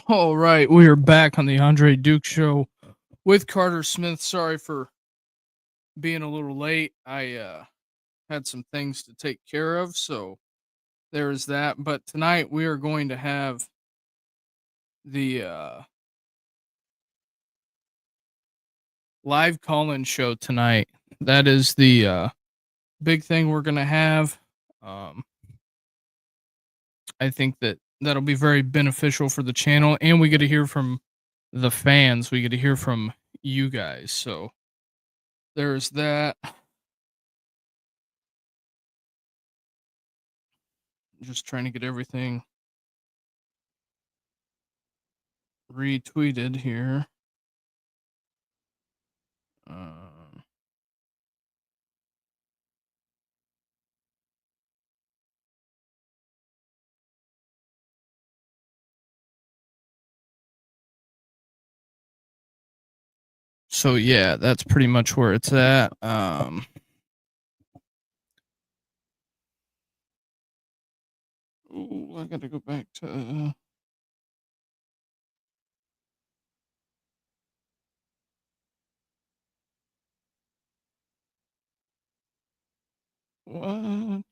All right, we are back on the Andre Duke Show with Carter Smith. Sorry for being a little late. I had some things to take care of, so there's that. But tonight we are going to have the live call-in show tonight. That is the big thing we're gonna have. Um, I think that that'll be very beneficial for the channel, and we get to hear from the fans. We get to hear from you guys. So there's that. Just trying to get everything retweeted here. Um, so yeah, that's pretty much where it's at. Ooh, I got to go back to. What?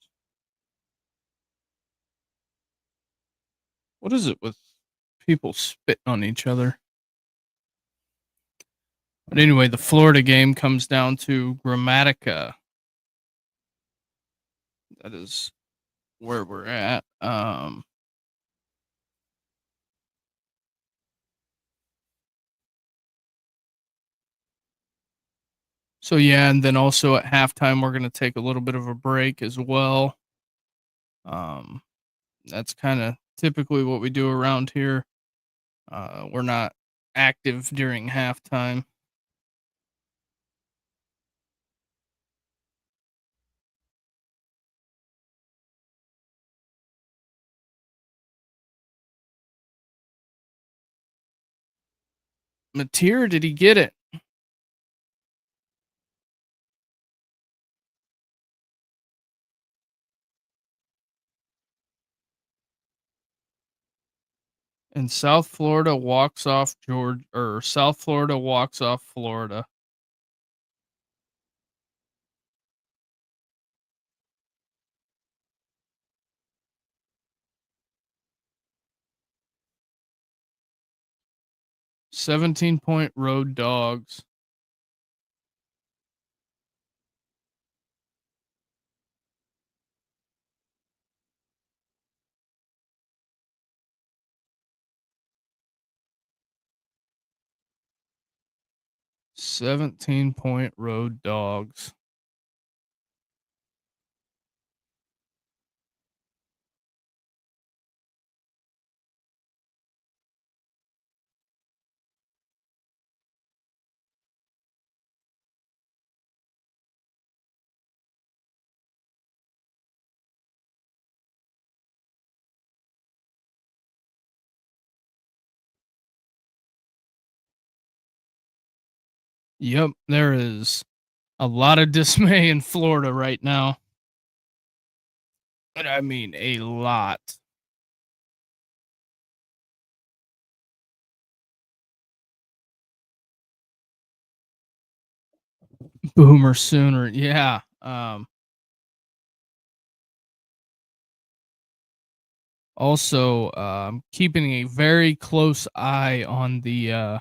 What is it with people spitting on each other? But anyway, the Florida game comes down to Grammatica. That is where we're at. So yeah, and then also at halftime we're gonna take a little bit of a break as well. Um, that's kind of typically what we do around here. We're not active during halftime. Mateer, did he get it? And South Florida walks off Georgia, or South Florida walks off Florida. $17-point road dogs. $17-point road dogs. Yep, there is a lot of dismay in Florida right now. And I mean a lot. Boomer sooner. Yeah. Also, keeping a very close eye on the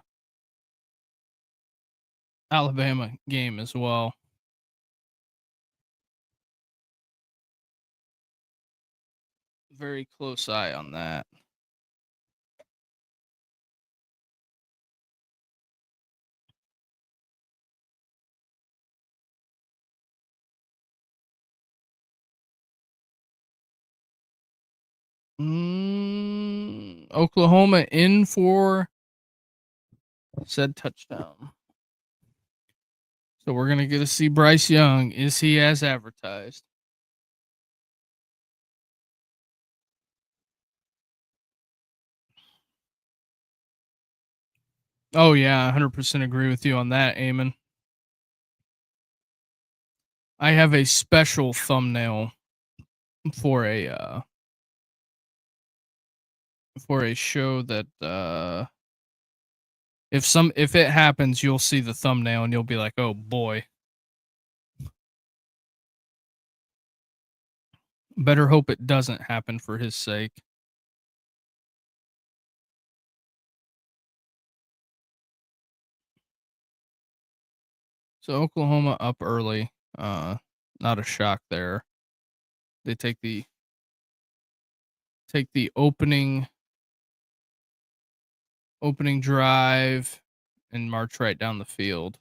Alabama game as well. Very close eye on that. Oklahoma in for said touchdown. So we're gonna get to see Bryce Young. Is he as advertised? Oh yeah, 100% agree with you on that, Eamon. I have a special thumbnail for a for a show that if it happens, you'll see the thumbnail and you'll be like, "Oh boy." Better hope it doesn't happen for his sake. So Oklahoma up early. Not a shock there. They take the opening drive and march right down the field.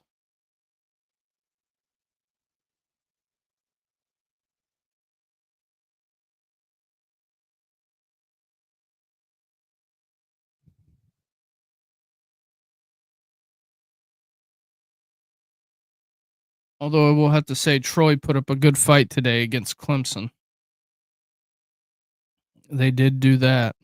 Although I will have to say Troy put up a good fight today against Clemson. They did do that.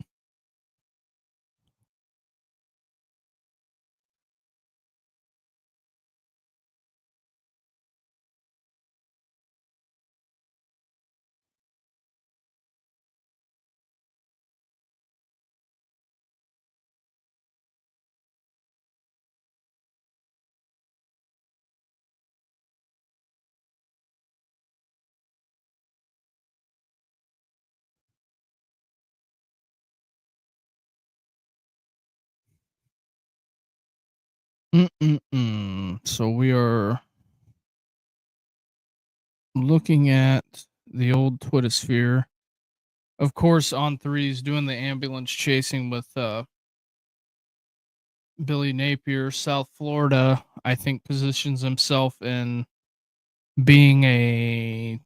So we are looking at the old Twittersphere. Of course, on threes doing the ambulance chasing with Billy Napier. South Florida, I think, positions himself in being a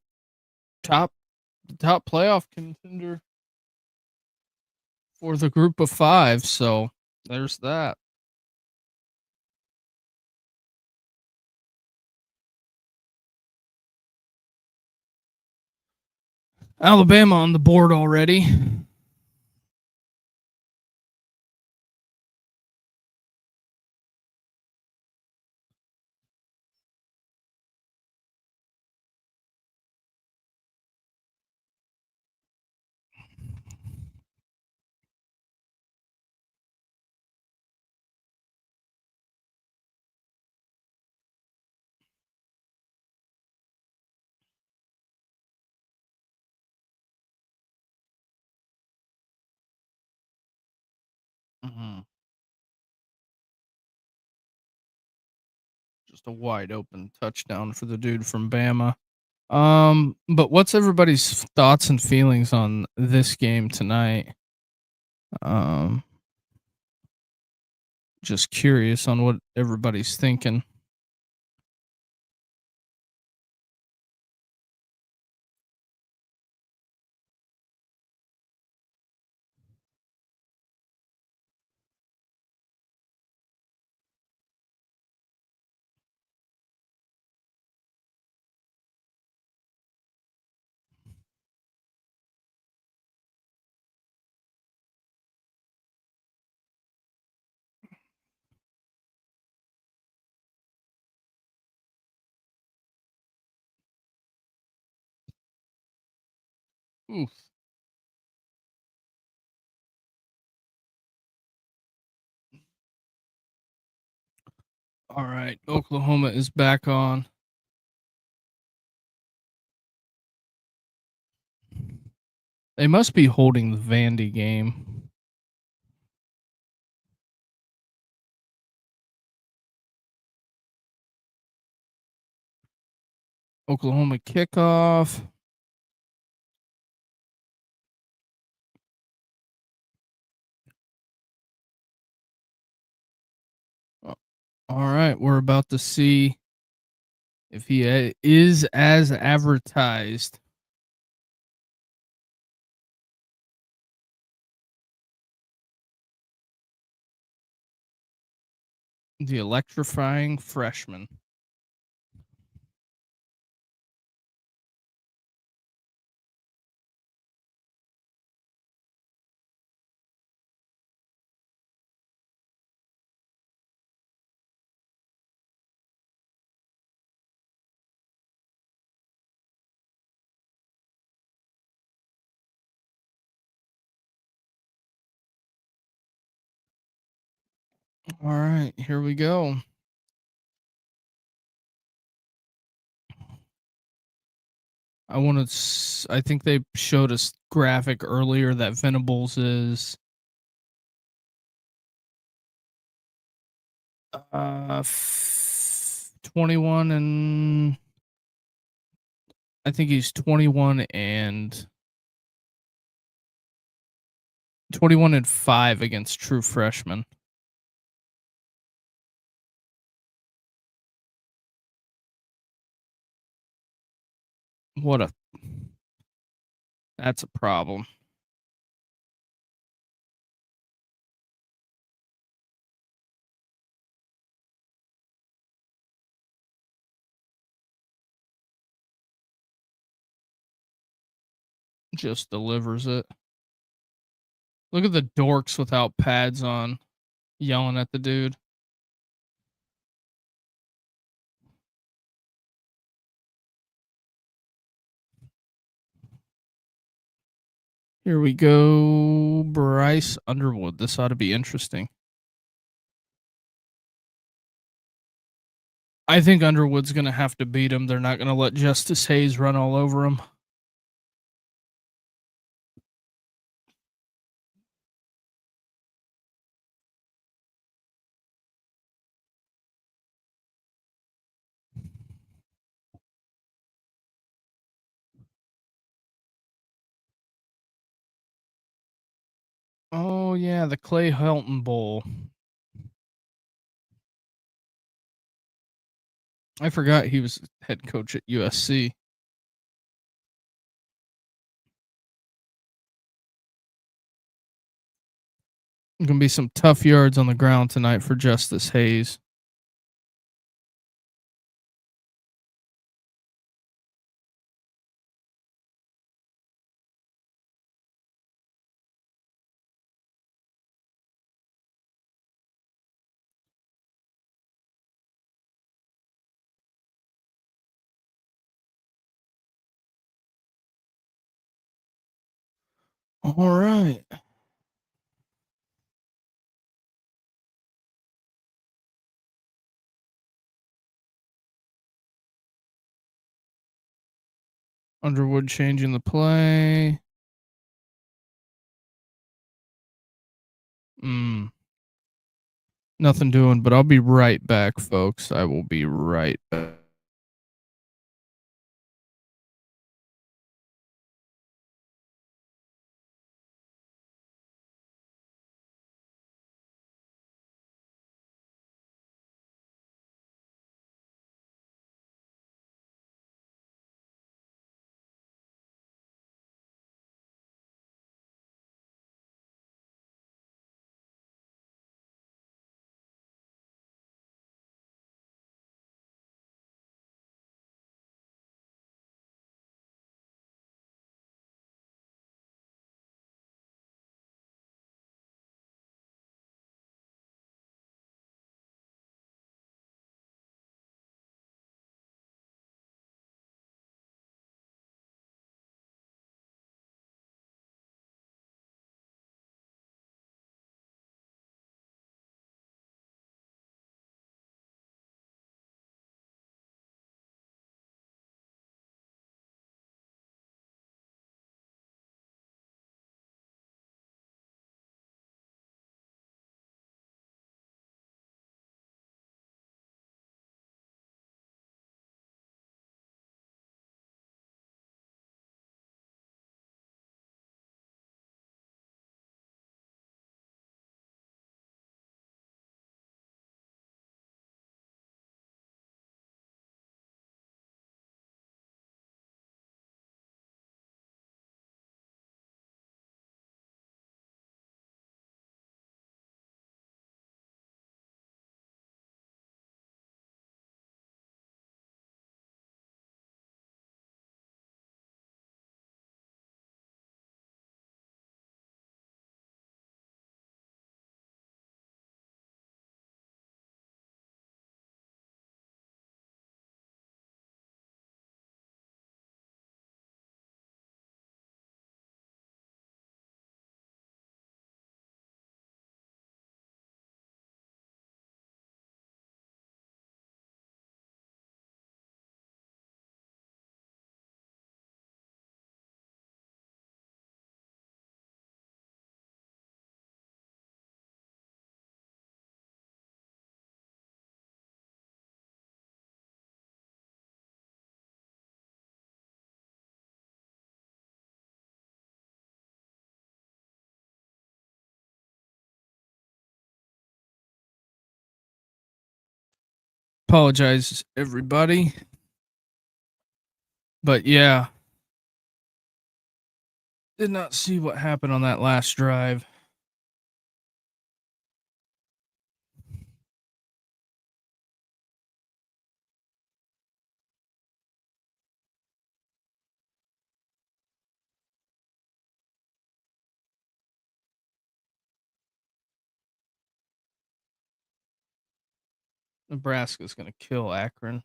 top top playoff contender for the group of five. So there's that. Alabama on the board already. Mhm. Just a wide open touchdown for the dude from Bama. But what's everybody's thoughts and feelings on this game tonight? Um, just curious on what everybody's thinking. Oof. All right, Oklahoma is back on. They must be holding the Vandy game. Oklahoma kickoff. All right, we're about to see if he is as advertised. The electrifying freshman. All right, here we go. I think they showed us graphic earlier that Venables is 21 and I think he's 21 and 5 against true freshmen. What a That's a problem. Just delivers it. Look at the dorks without pads on yelling at the dude. Here we go. Bryce Underwood. This ought to be interesting. I think Underwood's going to have to beat him. They're not going to let Justice Hayes run all over him. Oh, yeah, the Clay Helton Bowl. I forgot he was head coach at USC. Going to be some tough yards on the ground tonight for Justice Hayes. All right. Underwood changing the play. Nothing doing, but I'll be right back, folks. I will be right back. Apologize, everybody. But yeah, did not see what happened on that last drive. Nebraska's going to kill Akron.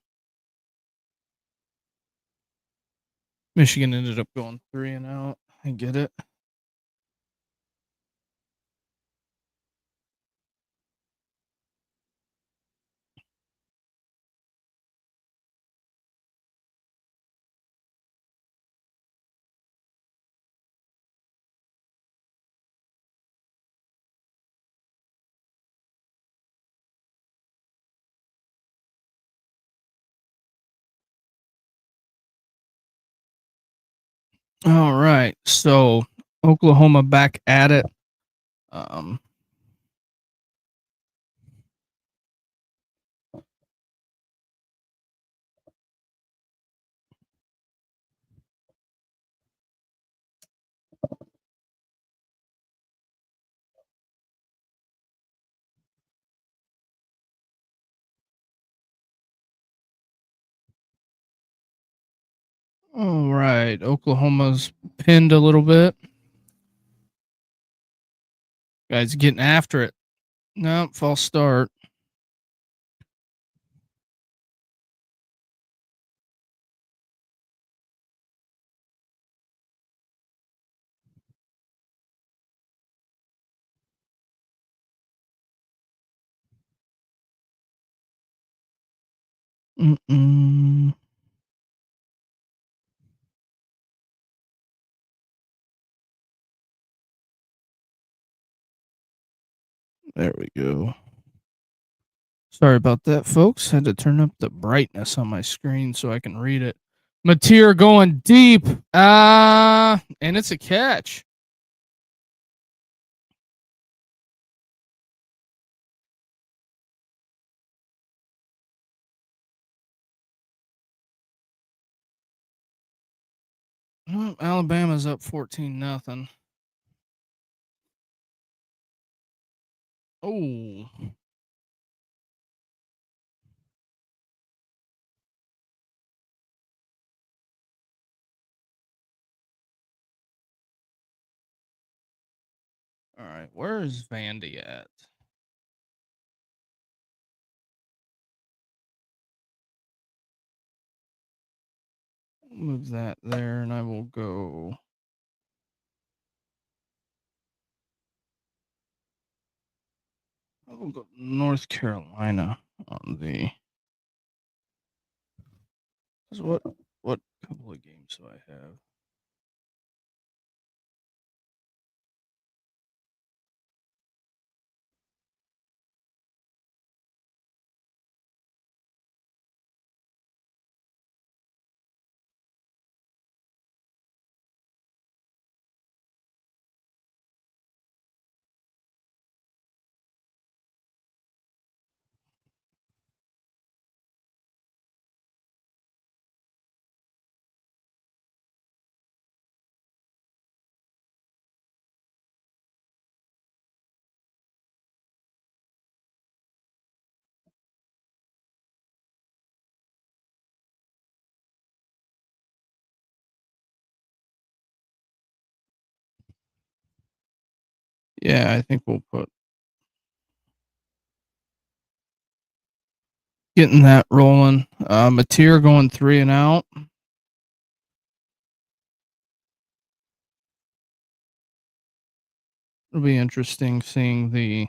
Michigan ended up going 3-and-out. I get it. All right. So Oklahoma back at it. Um, all right. Oklahoma's pinned a little bit. Guys getting after it. No, false start. Mm-mm. There we go. Sorry about that, folks. Had to turn up the brightness on my screen so I can read it. Mateer going deep. And it's a catch. Alabama's up 14-0. Oh. All right. Where is Vandy at? Move that there, and I will go. I will go North Carolina on the. What couple of games do I have? Yeah, I think we'll put getting that rolling. Mateer going 3-and-out. It'll be interesting seeing the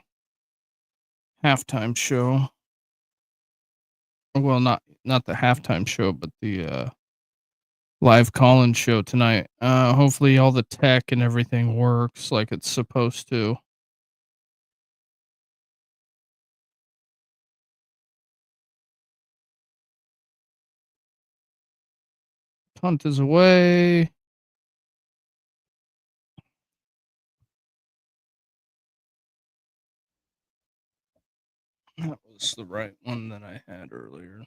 halftime show. Well, not the halftime show, but the live call-in show tonight. Hopefully all the tech and everything works like it's supposed to. Punt is away. That was the right one that I had earlier.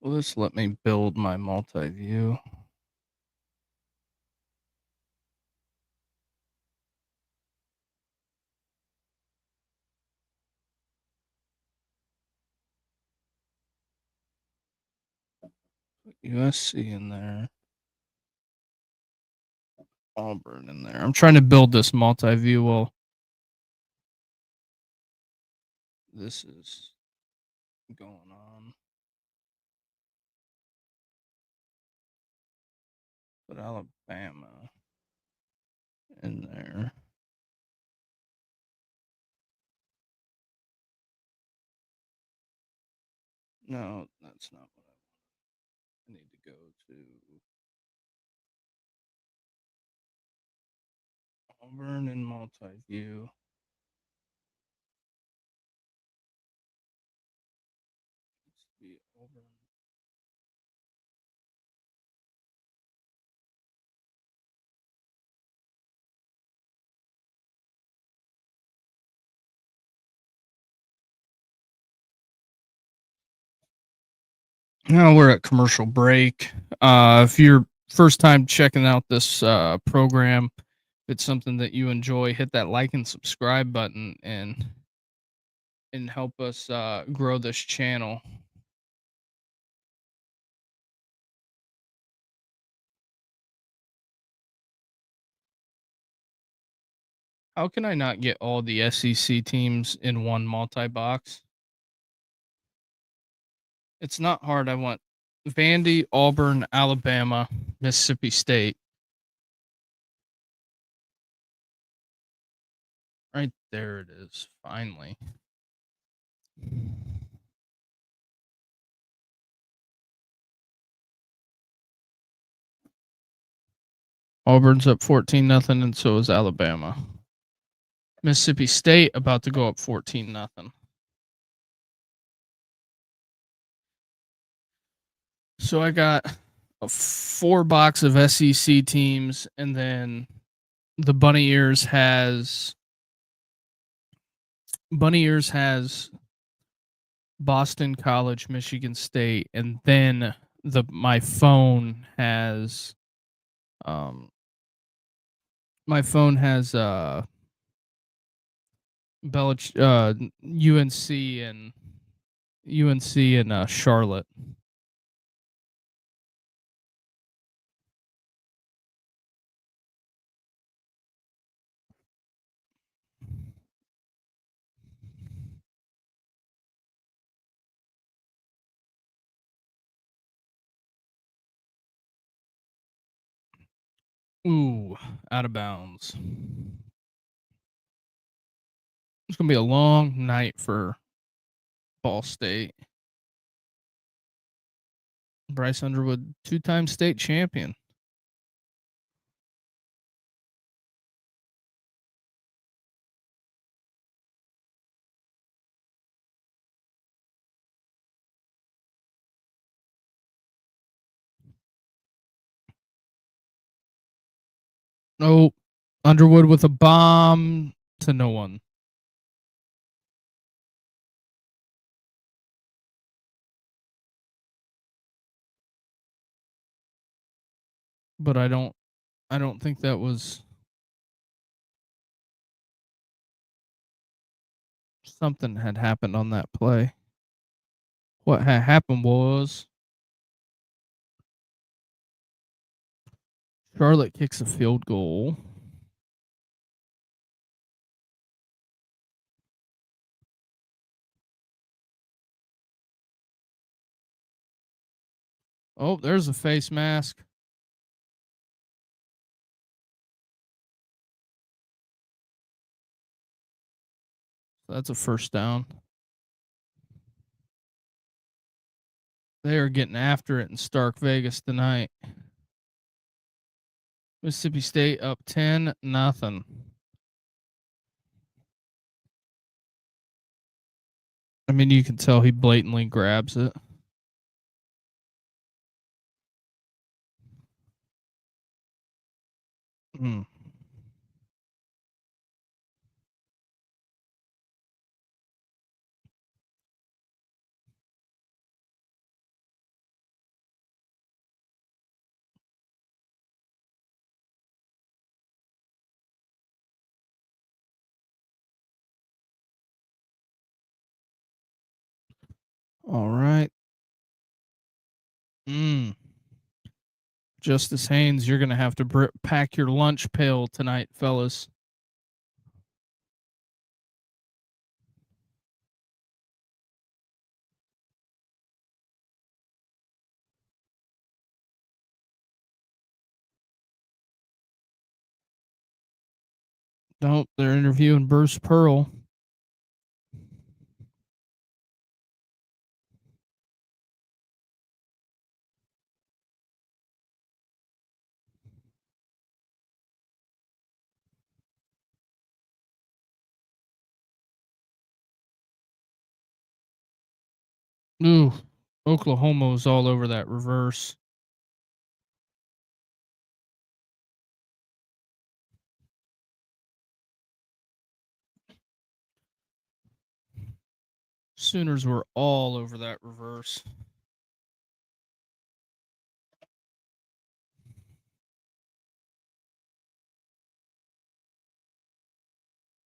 Will this let me build my multi-view? Put USC in there. Auburn in there. I'm trying to build this multi-view while this is going on. Put Alabama in there. No, that's not what I need to go to. Auburn in multi-view. Let's see, Auburn. Now we're at commercial break. If you're first time checking out this program, if it's something that you enjoy, hit that like and subscribe button and help us grow this channel. How can I not get all the SEC teams in one multi box? It's not hard. I want Vandy, Auburn, Alabama, Mississippi State. Right there it is. Finally. Auburn's up 14-0, and so is Alabama. Mississippi State about to go up 14-0. So I got a 4 box of SEC teams, and then the Bunny Ears has Boston College, Michigan State, and then my phone has my phone has UNC and Charlotte. Ooh, out of bounds. It's gonna be a long night for Ball State. Bryce Underwood, 2-time state champion. Oh, Underwood with a bomb to no one. But I don't think that was something had happened on that play. What had happened was Charlotte kicks a field goal. Oh, there's a face mask. That's a first down. They are getting after it in Stark Vegas tonight. Mississippi State up 10-0. I mean, you can tell he blatantly grabs it. Mm. All right. Mm. Justice Haynes, you're going to have to pack your lunch pail tonight, fellas. Nope, they're interviewing Bruce Pearl. Ooh, Oklahoma's all over that reverse. Sooners were all over that reverse.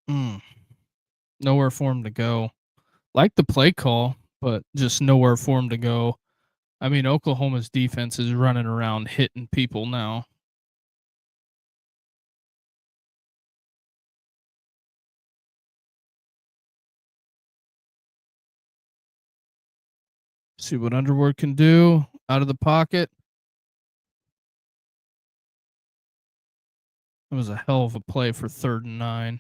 Mm. Nowhere for him to go. Like the play call, but just nowhere for him to go. I mean, Oklahoma's defense is running around hitting people now. See what Underwood can do out of the pocket. It was a hell of a play for 3rd and 9.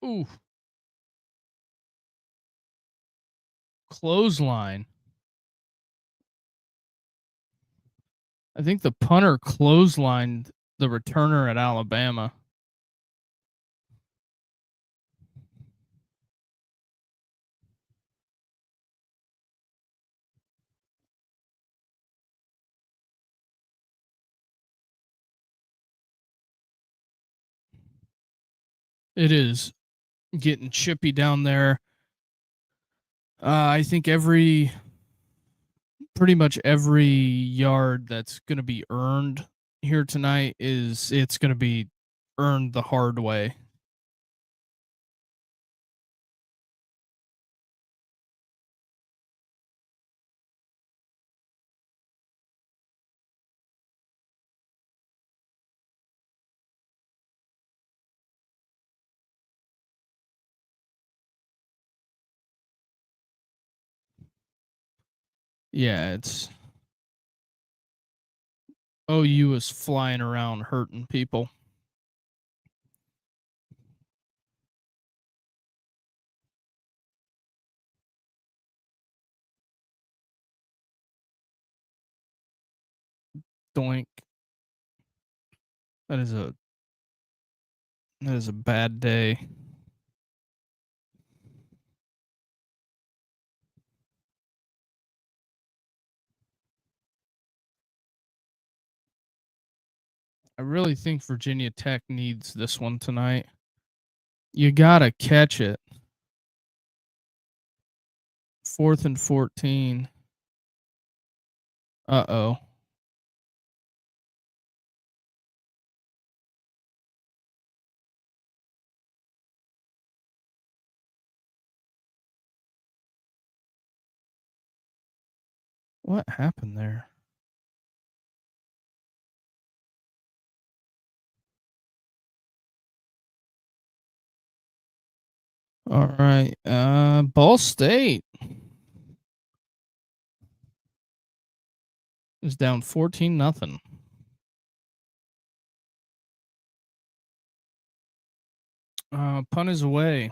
Ooh, clothesline. I think the punter clotheslined the returner at Alabama. It is getting chippy down there. I think pretty much every yard that's going to be earned here tonight it's going to be earned the hard way. Yeah, it's OU is flying around hurting people. Doink. That is a bad day. I really think Virginia Tech needs this one tonight. You gotta catch it. 4th and 14. Uh-oh. What happened there? All right. Ball State is down 14-0. Punt is away.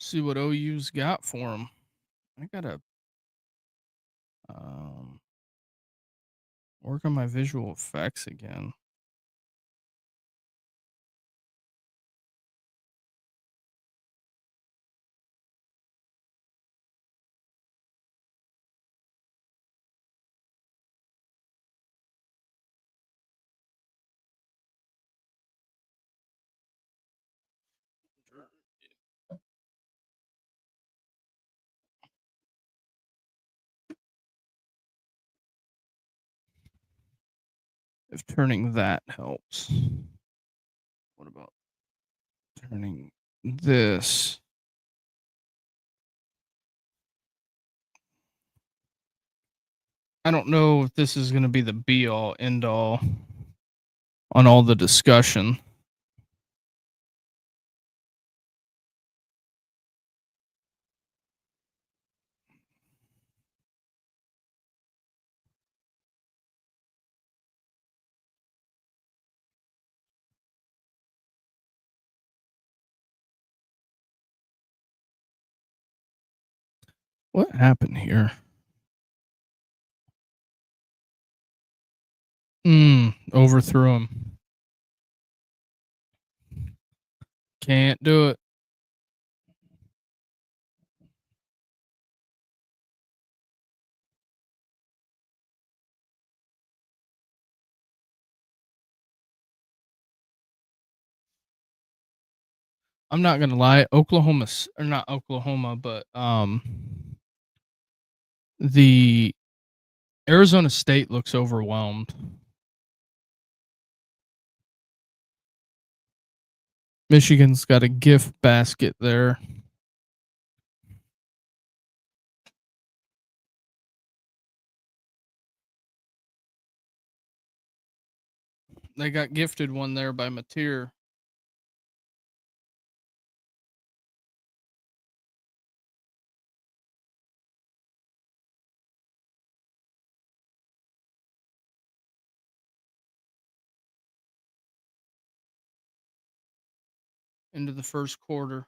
See what OU's got for him. I gotta um, work on my visual effects again. If turning that helps. What about turning this? I don't know if this is going to be the be all end all on all the discussion. What happened here? Overthrew him. Can't do it. I'm not gonna lie, Oklahoma or not Oklahoma, but the Arizona State looks overwhelmed. Michigan's got a gift basket there. They got gifted one there by Mateer. Into the first quarter.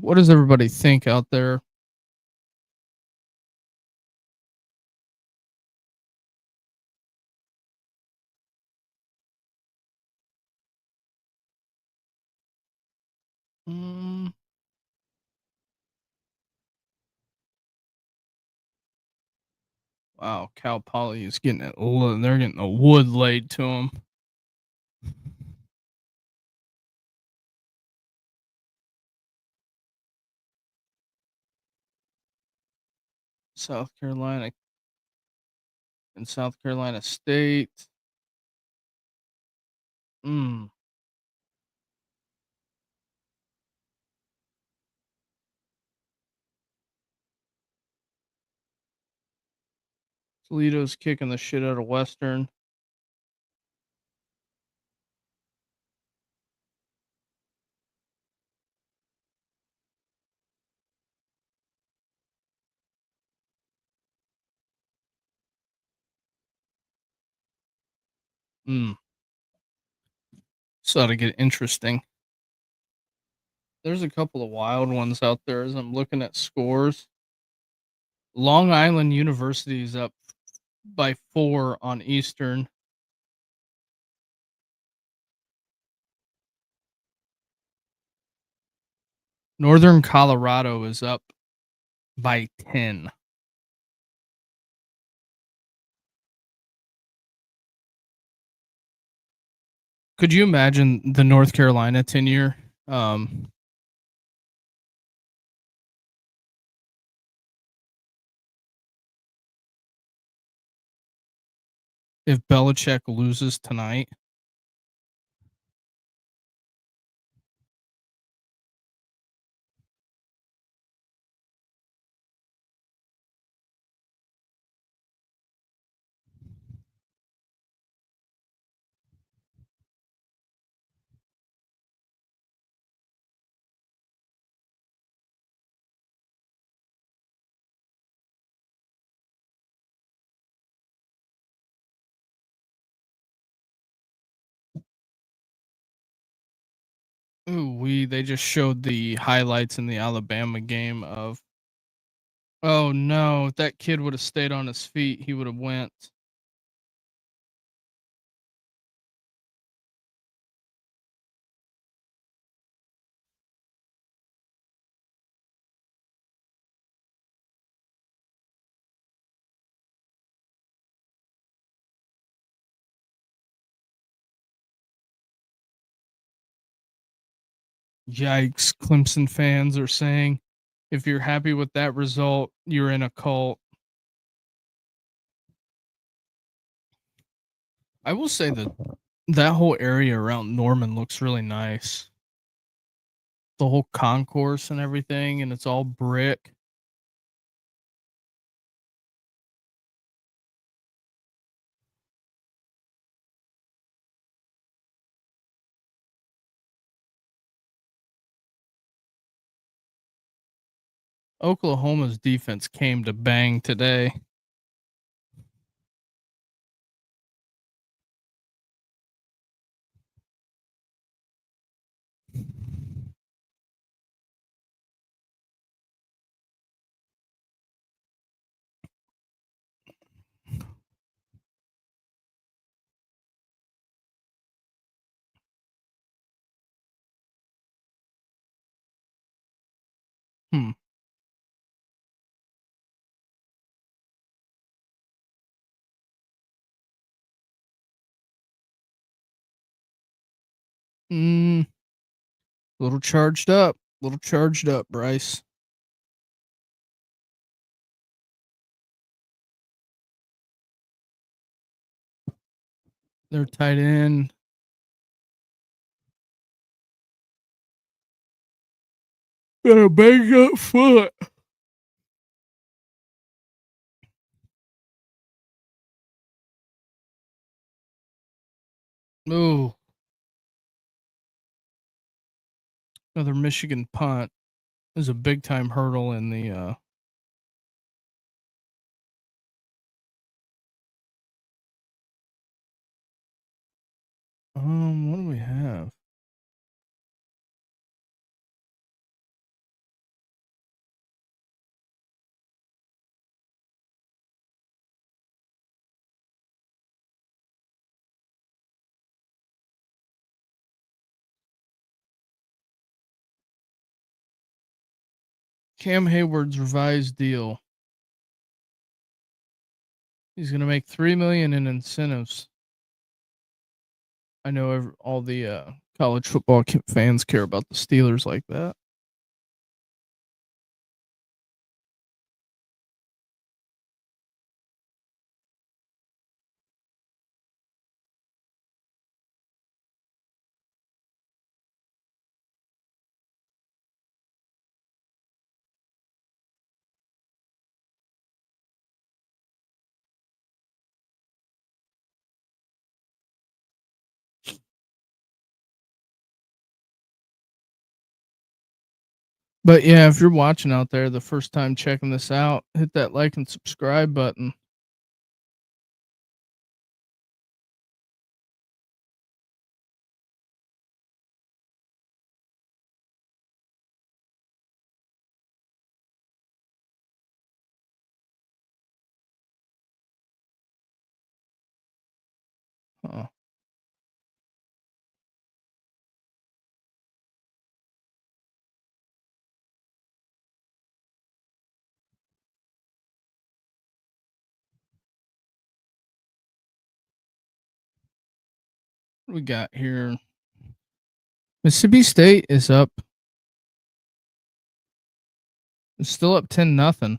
What does everybody think out there? Mm, wow, Cal Poly is getting it. They're getting a wood laid to them. South Carolina and South Carolina State. Mm. Toledo's kicking the shit out of Western. Mm. So to get interesting. There's a couple of wild ones out there as I'm looking at scores. Long Island University is up by 4 on Eastern. Northern Colorado is up by 10. Could you imagine the North Carolina tenure? Um, if Belichick loses tonight, Ooh, they just showed the highlights in the Alabama game of, oh no, if that kid would have stayed on his feet, he would have went. Yikes, Clemson fans are saying if you're happy with that result, you're in a cult. I will say that that whole area around Norman looks really nice. The whole concourse and everything, and it's all brick. Oklahoma's defense came to bang today. Hmm. Mm, little charged up. Little charged up, Bryce. They're tight end. Got a banged up foot. Ooh, another Michigan punt. There's a big time hurdle in the what do we have? Cam Hayward's revised deal. He's gonna make 3 million in incentives. I know all the college football fans care about the Steelers like that. But yeah, if you're watching out there, the first time checking this out, hit that like and subscribe button. Oh, what we got here? Mississippi State is up. It's still up 10-0.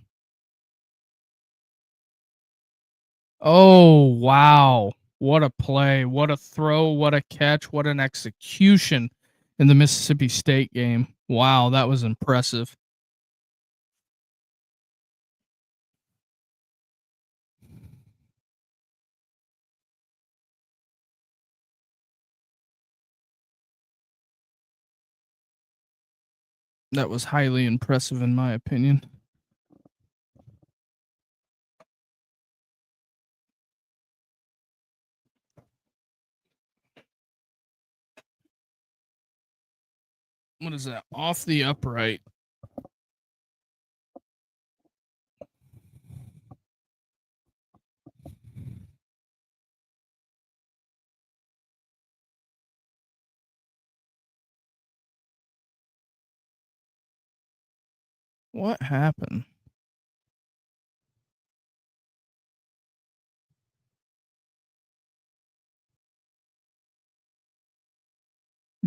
Oh wow! What a play! What a throw! What a catch! What an execution in the Mississippi State game! Wow, that was impressive. That was highly impressive in my opinion. What is that? Off the upright. What happened?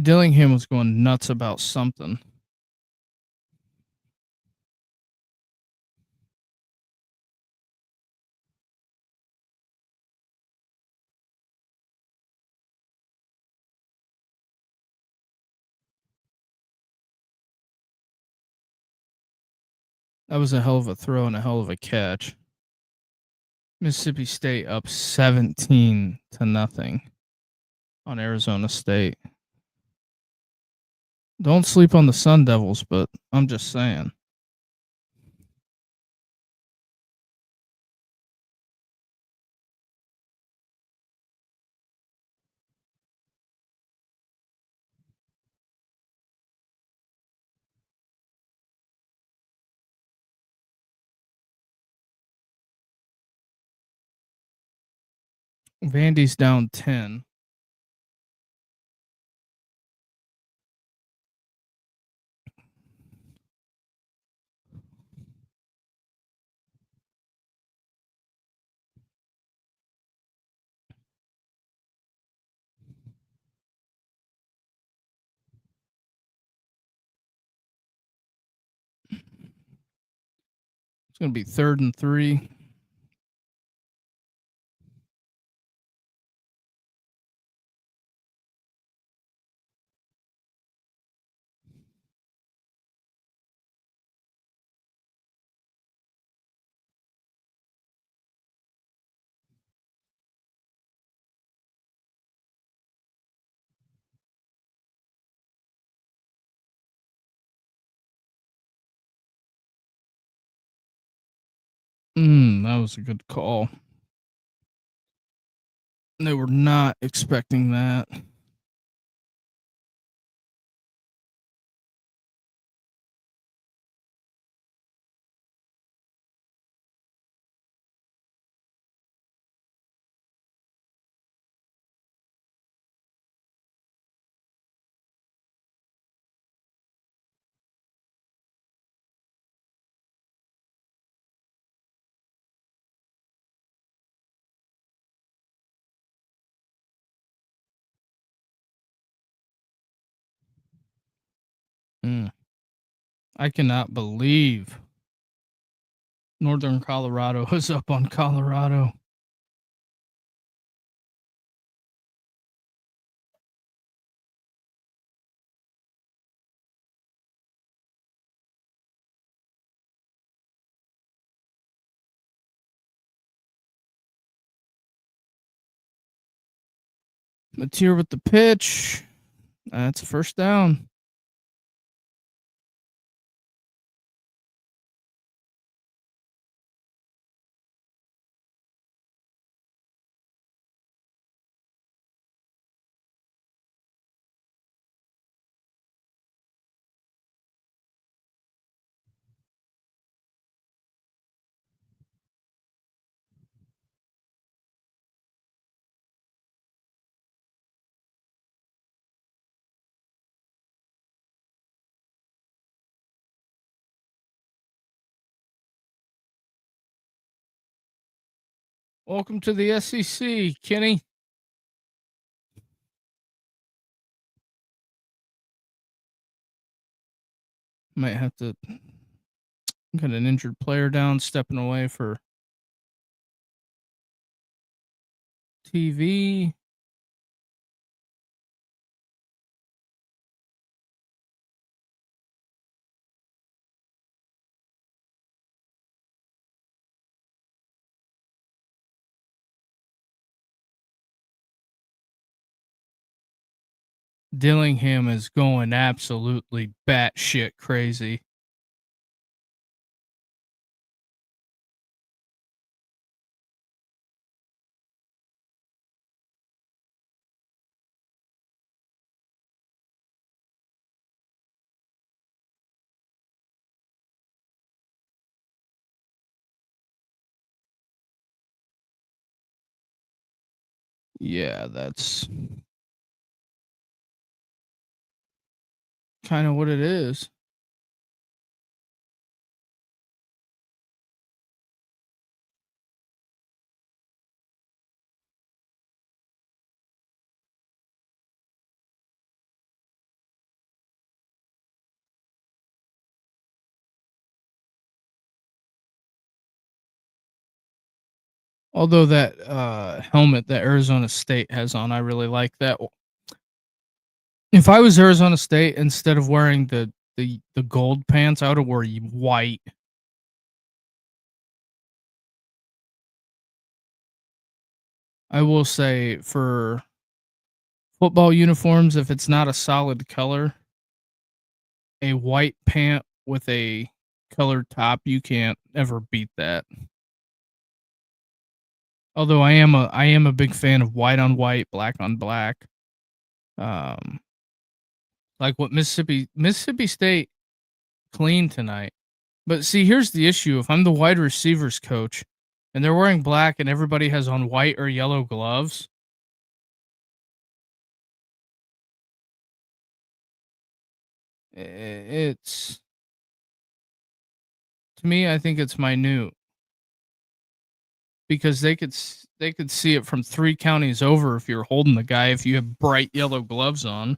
Dillingham was going nuts about something. That was a hell of a throw and a hell of a catch. Mississippi State up 17-0 on Arizona State. Don't sleep on the Sun Devils, but I'm just saying. Vandy's down 10. It's going to be 3rd and 3. That was a good call. They were not expecting that. I cannot believe Northern Colorado is up on Colorado. Mateer with the pitch. That's a first down. Welcome to the SEC, Kenny. Might have to get an injured player down, stepping away for TV. Dillingham is going absolutely batshit crazy. Yeah, that's kind of what it is. Although that helmet that Arizona State has on, I really like that. If I was Arizona State, instead of wearing the gold pants, I would have wore white. I will say for football uniforms, if it's not a solid color, a white pant with a colored top, you can't ever beat that. Although I am a big fan of white on white, black on black. Um, like what Mississippi State cleaned tonight. But see, here's the issue: if I'm the wide receivers coach, and they're wearing black, and everybody has on white or yellow gloves, it's to me, I think it's minute because they could see it from 3 counties over if you're holding the guy if you have bright yellow gloves on.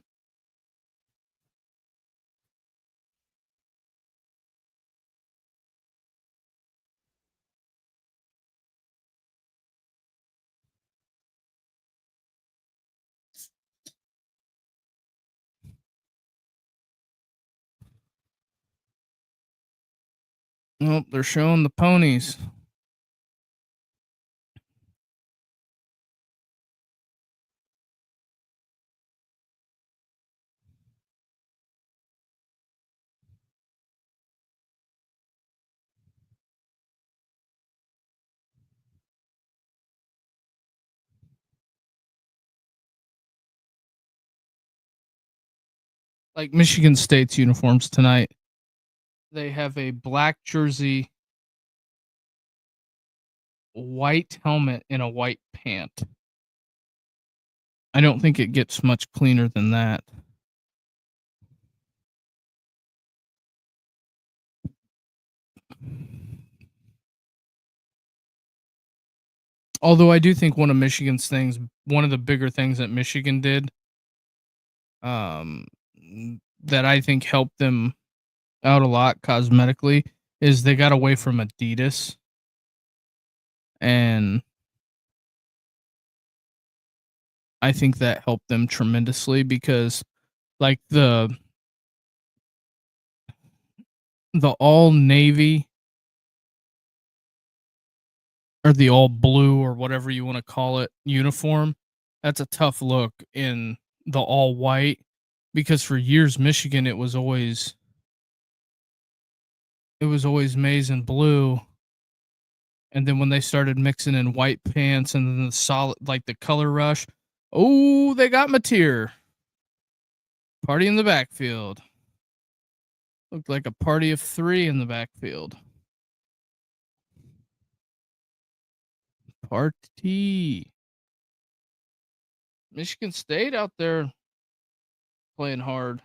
Oh, they're showing the ponies. Like Michigan State's uniforms tonight. They have a black jersey, white helmet, and a white pant. I don't think it gets much cleaner than that. Although I do think one of the bigger things that Michigan did, um, that I think helped them out a lot cosmetically, is they got away from Adidas, and I think that helped them tremendously because, like the all navy or the all blue or whatever you want to call it uniform, that's a tough look in the all white because for years Michigan it was always maize and blue, and then when they started mixing in white pants and then the solid like the color rush, oh, they got Mateer. Party in the backfield. Looked like a party of 3 in the backfield. Party. Michigan State out there playing hard.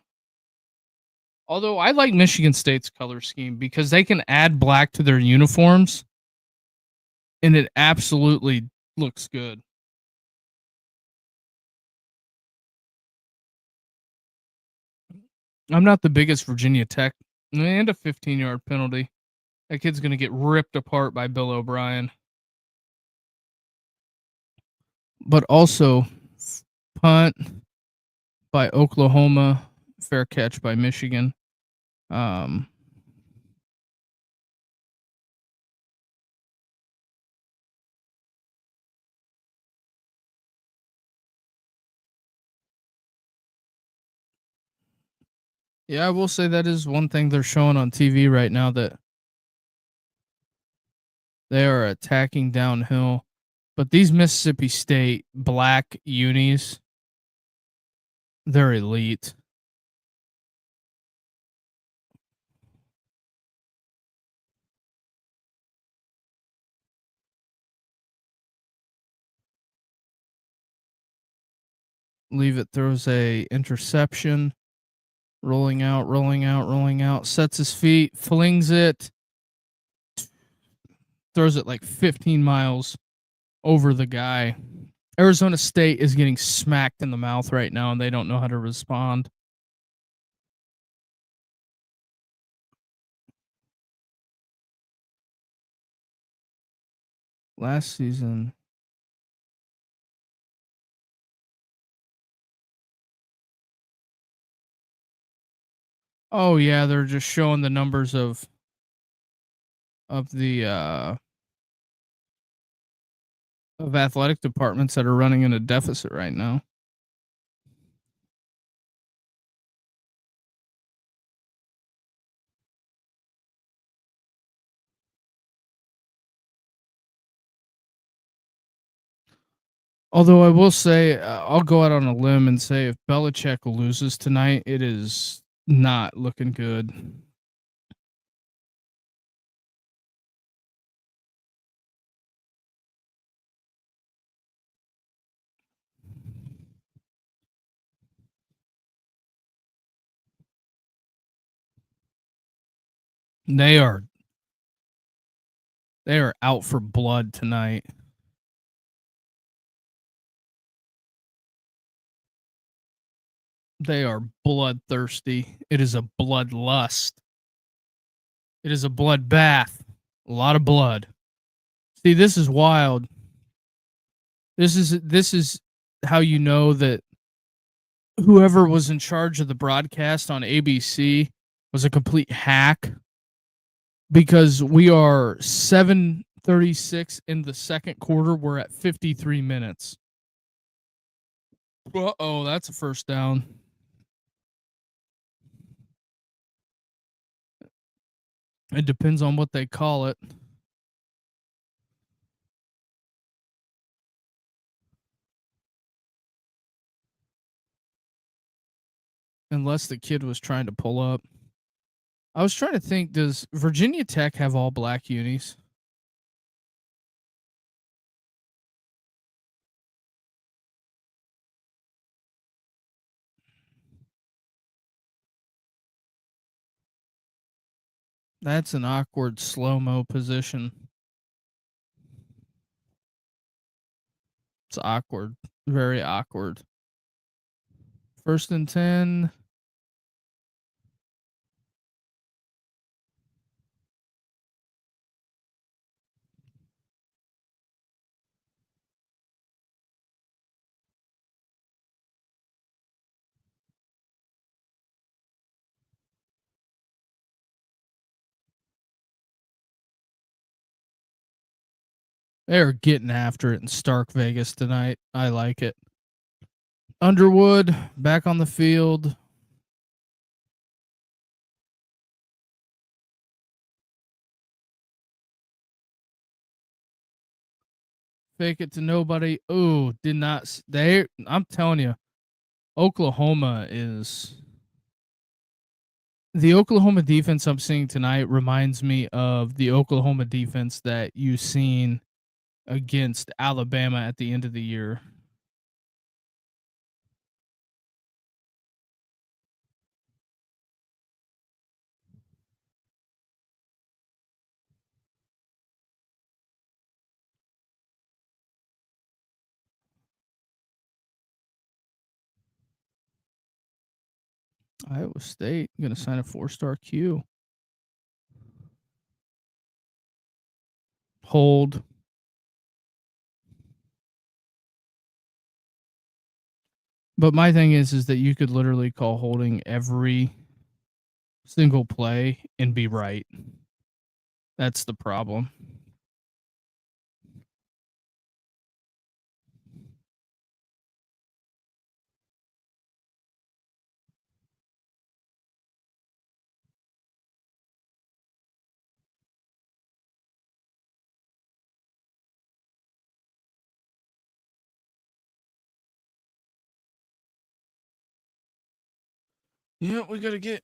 Although I like Michigan State's color scheme because they can add black to their uniforms and it absolutely looks good. I'm not the biggest Virginia Tech and a 15-yard penalty. That kid's going to get ripped apart by Bill O'Brien. But also punt by Oklahoma, fair catch by Michigan. Um, yeah, I will say that is one thing they're showing on TV right now that they are attacking downhill. But these Mississippi State black unis, they're elite. Leavitt throws a interception. Rolling out, rolling out, rolling out. Sets his feet, flings it, throws it like 15 miles over the guy. Arizona State is getting smacked in the mouth right now, and they don't know how to respond. Last season. Oh yeah, they're just showing the numbers of the of athletic departments that are running in a deficit right now. Although I will say, I'll go out on a limb and say if Belichick loses tonight, it is not looking good. They are out for blood tonight. They are bloodthirsty. It is a bloodlust. It is a bloodbath. A lot of blood. See, this is wild. This is how you know that whoever was in charge of the broadcast on ABC was a complete hack, because we are 7:36 in the second quarter. We're at 53 minutes. Uh-oh, that's a first down. It depends on what they call it. Unless the kid was trying to pull up. I was trying to think, does Virginia Tech have all black unis? That's an awkward slow-mo position. It's awkward. Very awkward. 1st and 10. They're getting after it in Stark Vegas tonight. I like it. Underwood back on the field. Fake it to nobody. Oh, did not. They. I'm telling you, Oklahoma is. The Oklahoma defense I'm seeing tonight reminds me of the Oklahoma defense that you've seen against Alabama at the end of the year. Iowa State going to sign a 4-star Q. Hold. But my thing is that you could literally call holding every single play and be right. That's the problem. Yeah, we got to get.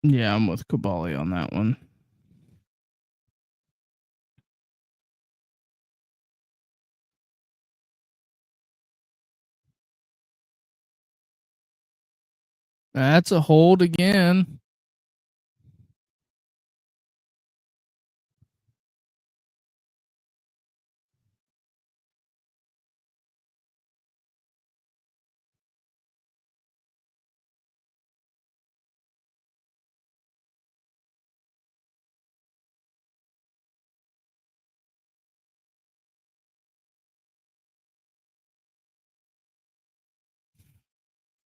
Yeah, I'm with Kabali on that one. That's a hold again.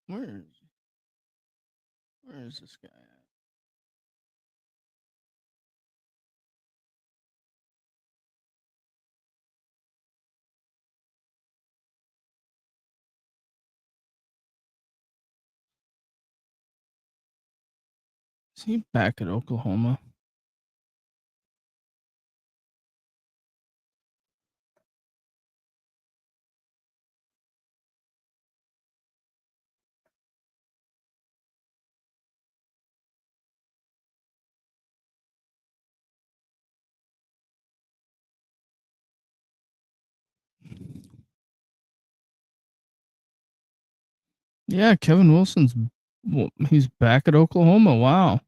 Where is this guy at? Is he back at Oklahoma? Yeah, Kevin Wilson's. Well, he's back at Oklahoma. Wow,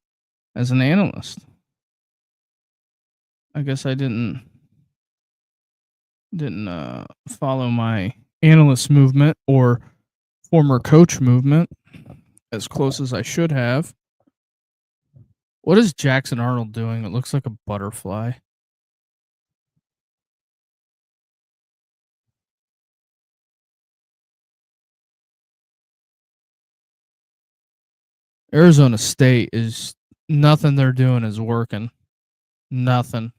as an analyst. I guess I didn't follow my analyst movement or former coach movement as close as I should have. What is Jackson Arnold doing? It looks like a butterfly. Arizona State is nothing they're doing is working. Nothing.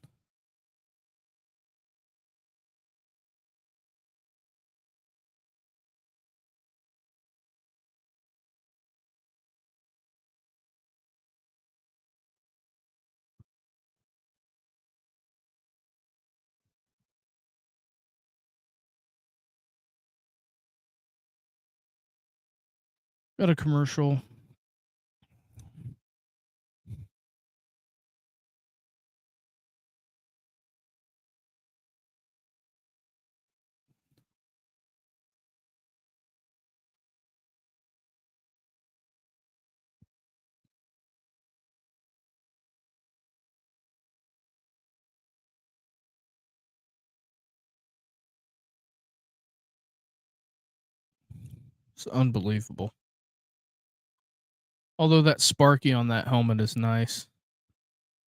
Got a commercial. It's unbelievable. Although that Sparky on that helmet is nice.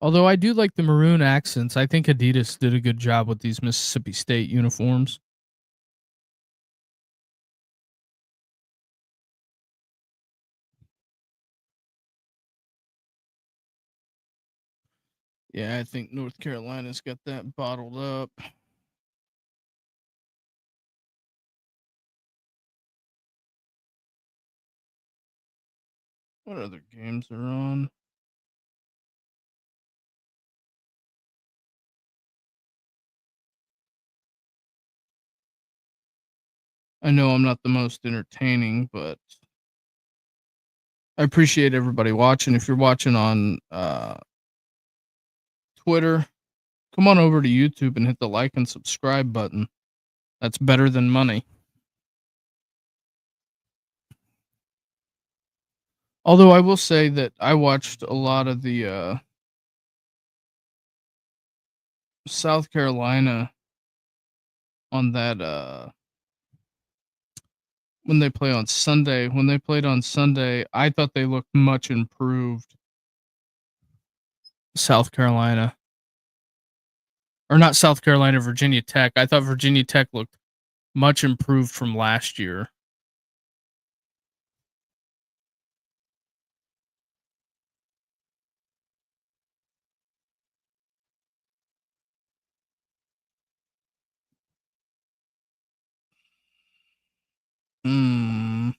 Although I do like the maroon accents. I think Adidas did a good job with these Mississippi State uniforms. Yeah, I think North Carolina's got that bottled up. What other games are on? I know I'm not the most entertaining, but I appreciate everybody watching. If you're watching on Twitter, come on over to YouTube and hit the like and subscribe button. That's better than money. Although I will say that I watched a lot of the South Carolina on that when they play on Sunday. When they played on Sunday, I thought they looked much improved. South Carolina. Or not South Carolina, Virginia Tech. I thought Virginia Tech looked much improved from last year. Hmm.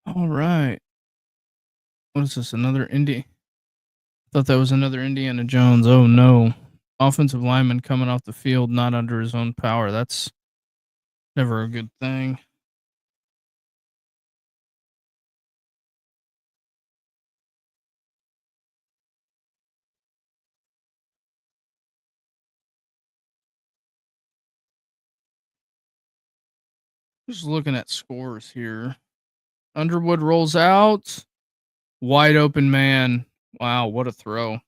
All right. What is this? Another Indie? Thought that was another Indiana Jones. Oh no. offensive lineman coming off the field not under his own power. That's never a good thing. Just looking at scores here. Underwood rolls out. Wide open man. Wow, what a throw. I'm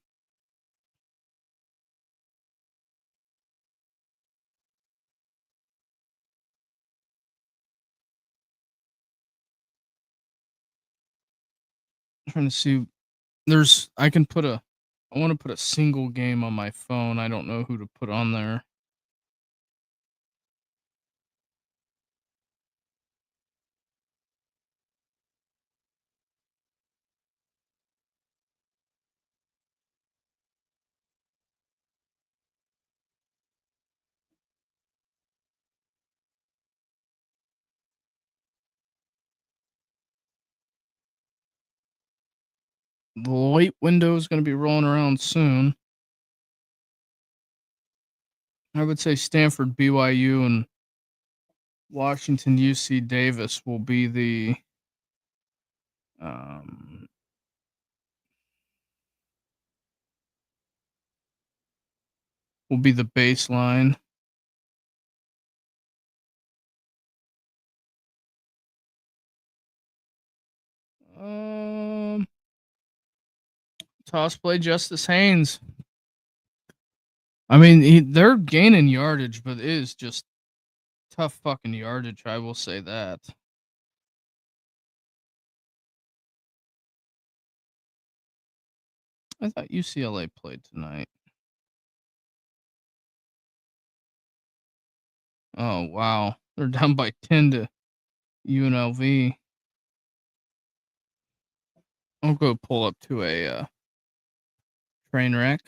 trying to see. I want to put a single game on my phone. I don't know who to put on there. The late window is going to be rolling around soon. I would say Stanford, BYU, and Washington, UC Davis will be the um, baseline. Um, Toss play Justice Haynes. I mean, they're gaining yardage, but it is just tough fucking yardage. I will say that. I thought UCLA played tonight. Oh wow, they're down by 10 to UNLV. I'll go pull up to a train wreck.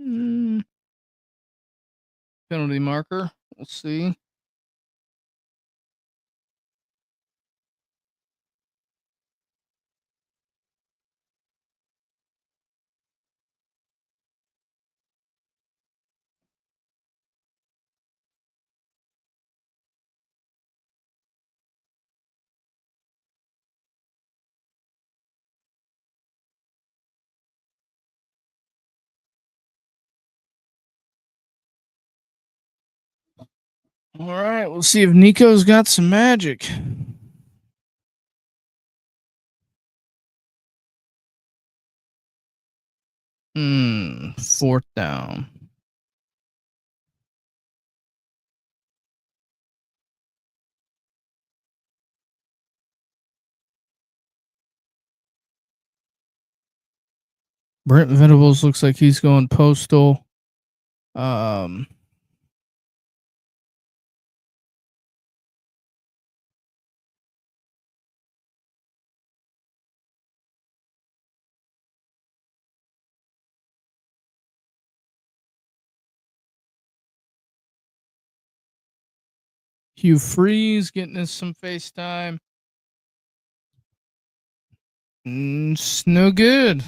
Mm, penalty marker. We'll see. All right, we'll see if Nico's got some magic. Fourth down. Brent Venables looks like he's going postal. Um, Hugh Freeze getting us some FaceTime. It's no good.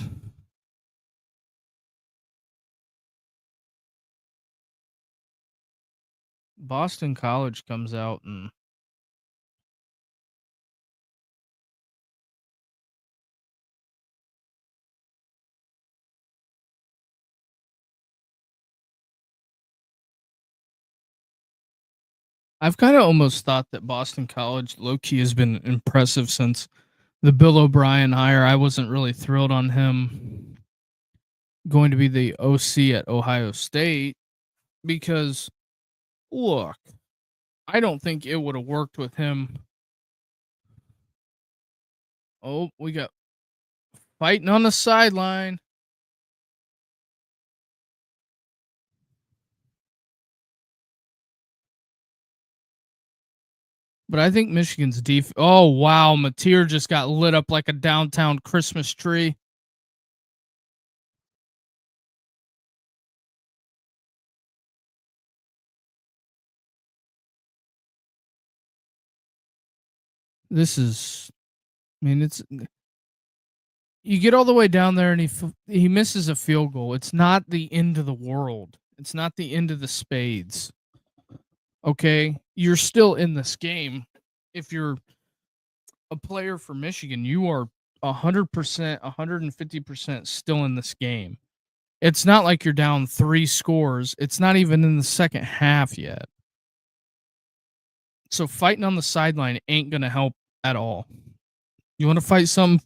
Boston College comes out and I've kind of almost thought that Boston College low key has been impressive since the Bill O'Brien hire. I wasn't really thrilled on him going to be the OC at Ohio State because look, I don't think it would have worked with him. Oh, we got fighting on the sideline. But I think Michigan's defense. Oh wow, Mateer just got lit up like a downtown Christmas tree. This is, I mean, it's you get all the way down there and he misses a field goal. It's not the end of the world. It's not the end of the spades. Okay, you're still in this game. If you're a player for Michigan, you are 100%, 150% still in this game. It's not like you're down 3 scores. It's not even in the second half yet. So fighting on the sideline ain't gonna help at all. You want to fight some,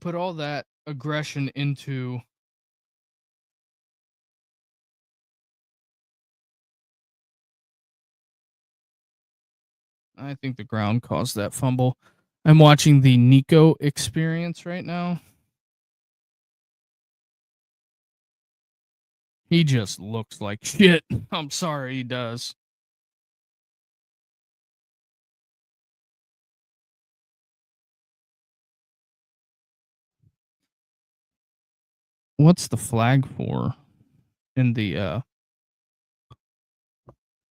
put all that aggression into. I think the ground caused that fumble. I'm watching the Nico experience right now. He just looks like shit. I'm sorry, he does. What's the flag for in the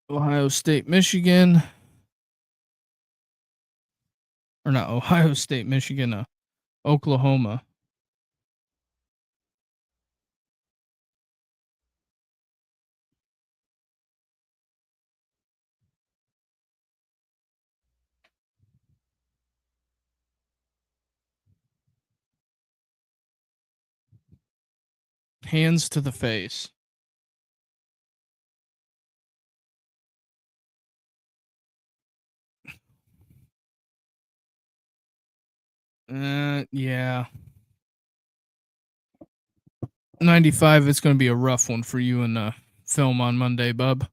Ohio State, Michigan? Or not Ohio State, Michigan, Oklahoma. Hands to the face. Yeah. 95, it's going to be a rough one for you in film on Monday, bub.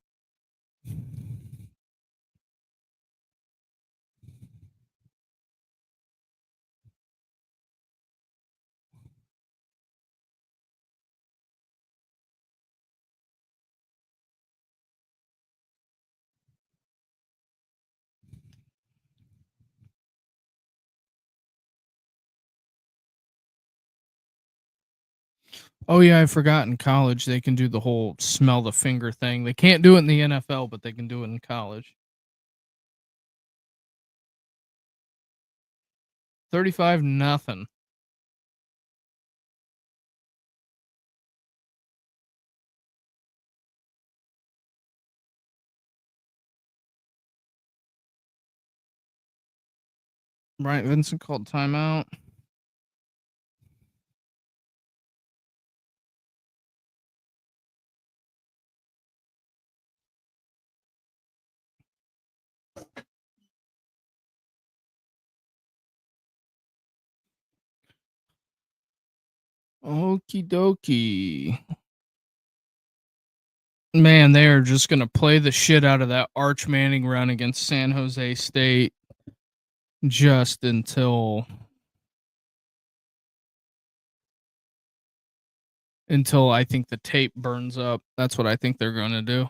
Oh yeah, I forgot in college they can do the whole smell the finger thing. They can't do it in the NFL, but they can do it in college. 35 nothing. Bryant Vincent called timeout. Okie dokie. Man, they are just gonna play the shit out of that Arch Manning run against San Jose State just until I think the tape burns up. That's what I think they're gonna do.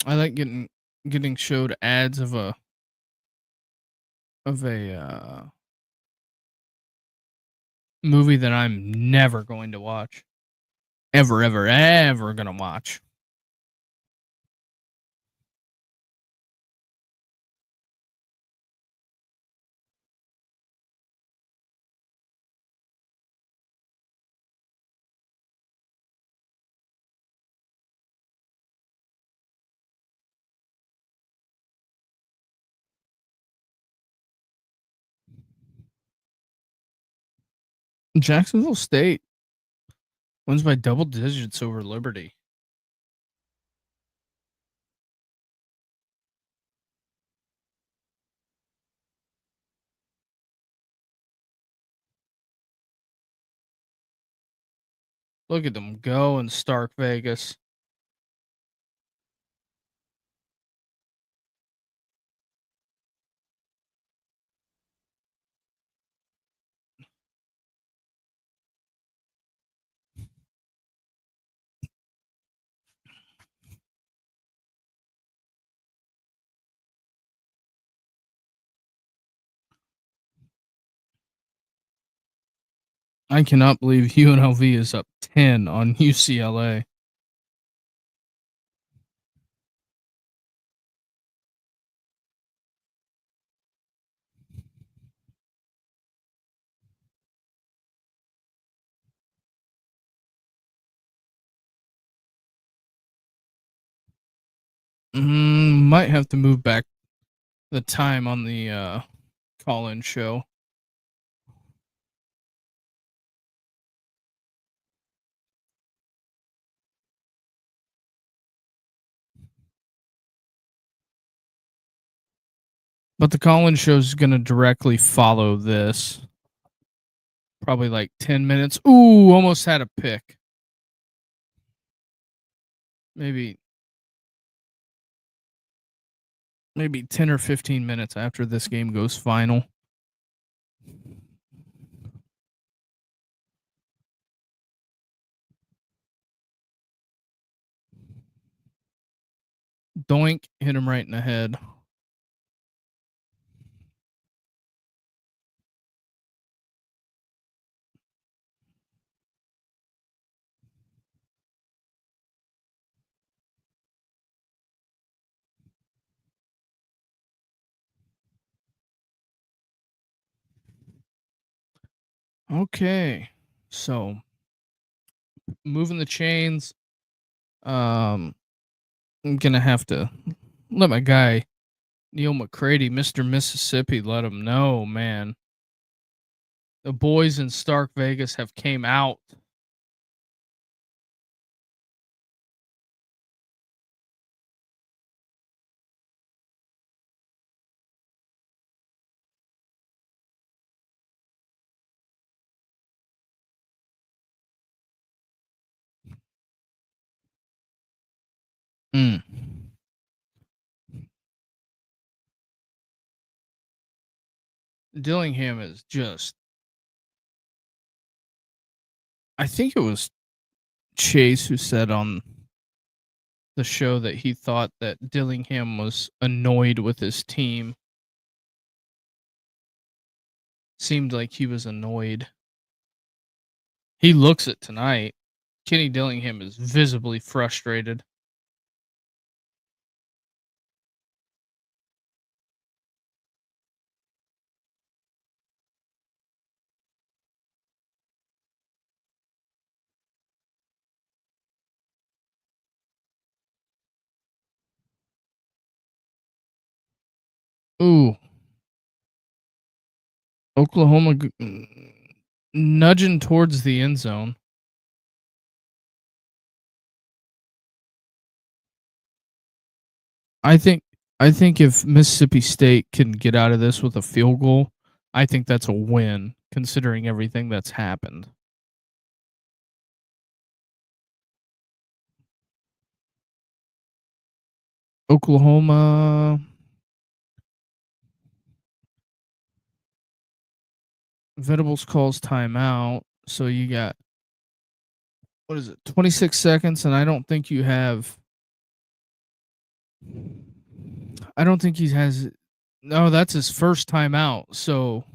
I like getting showed ads of a movie that I'm never going to watch. Ever, ever, ever gonna watch. Jacksonville State wins by double digits over Liberty. Look at them go in Stark Vegas. I cannot believe UNLV is up 10 on UCLA. Might have to move back the time on the call-in show. But the call-in show is going to directly follow this. Probably like 10 minutes. Ooh, almost had a pick. Maybe 10 or 15 minutes after this game goes final. Doink, hit him right in the head. Okay. So, moving the chains. I'm going to have to let my guy Neil McCready, Mr. Mississippi, let him know, man. The boys in Stark Vegas have came out. Mm. Dillingham is just. I think it was Chase who said on the show that he thought that Dillingham was annoyed with his team. Seemed like he was annoyed. He looks it tonight. Kenny Dillingham is visibly frustrated. Ooh, Oklahoma nudging towards the end zone. I think if Mississippi State can get out of this with a field goal, I think that's a win considering everything that's happened. Oklahoma Venables calls timeout, so you got what is it, 26 seconds, and I don't think you have. I don't think he has. No, that's his first timeout, so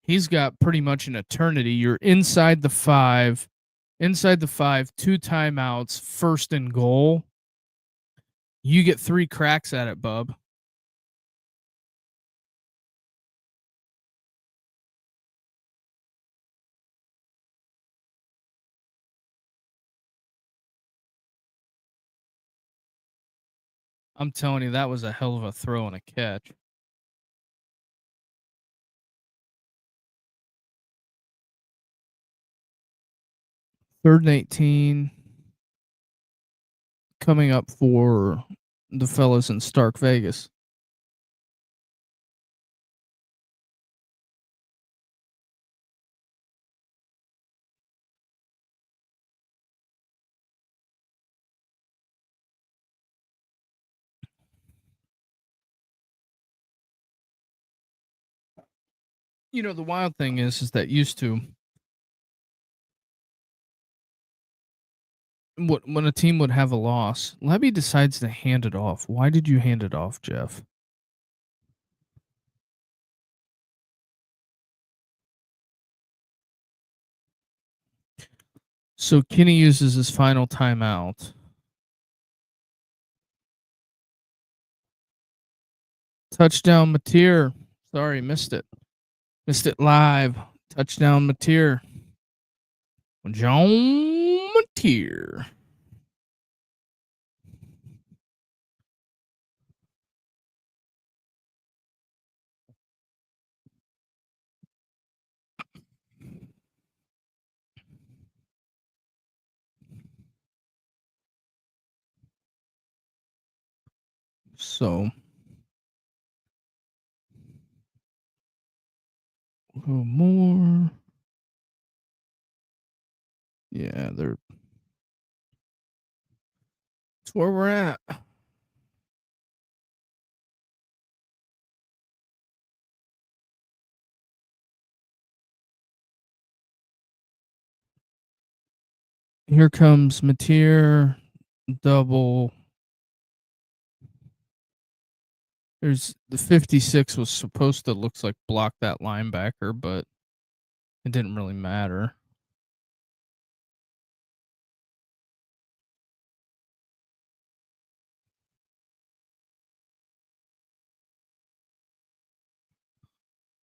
he's got pretty much an eternity. You're inside the five, two timeouts, first and goal. You get 3 cracks at it, bub. I'm telling you, that was a hell of a throw and a catch. Third and 18 coming up for the fellas in Stark Vegas. You know, the wild thing is that used to when a team would have a loss, Levy decides to hand it off. Why did you hand it off, Jeff? So Kenny uses his final timeout. Touchdown, Mateer. Sorry, missed it. Missed it live. Touchdown, Mateer. John Mateer. So, a little more. Yeah, that's where we're at. Here comes Mateer. Double. There's the 56 was supposed to looks like block that linebacker, but it didn't really matter.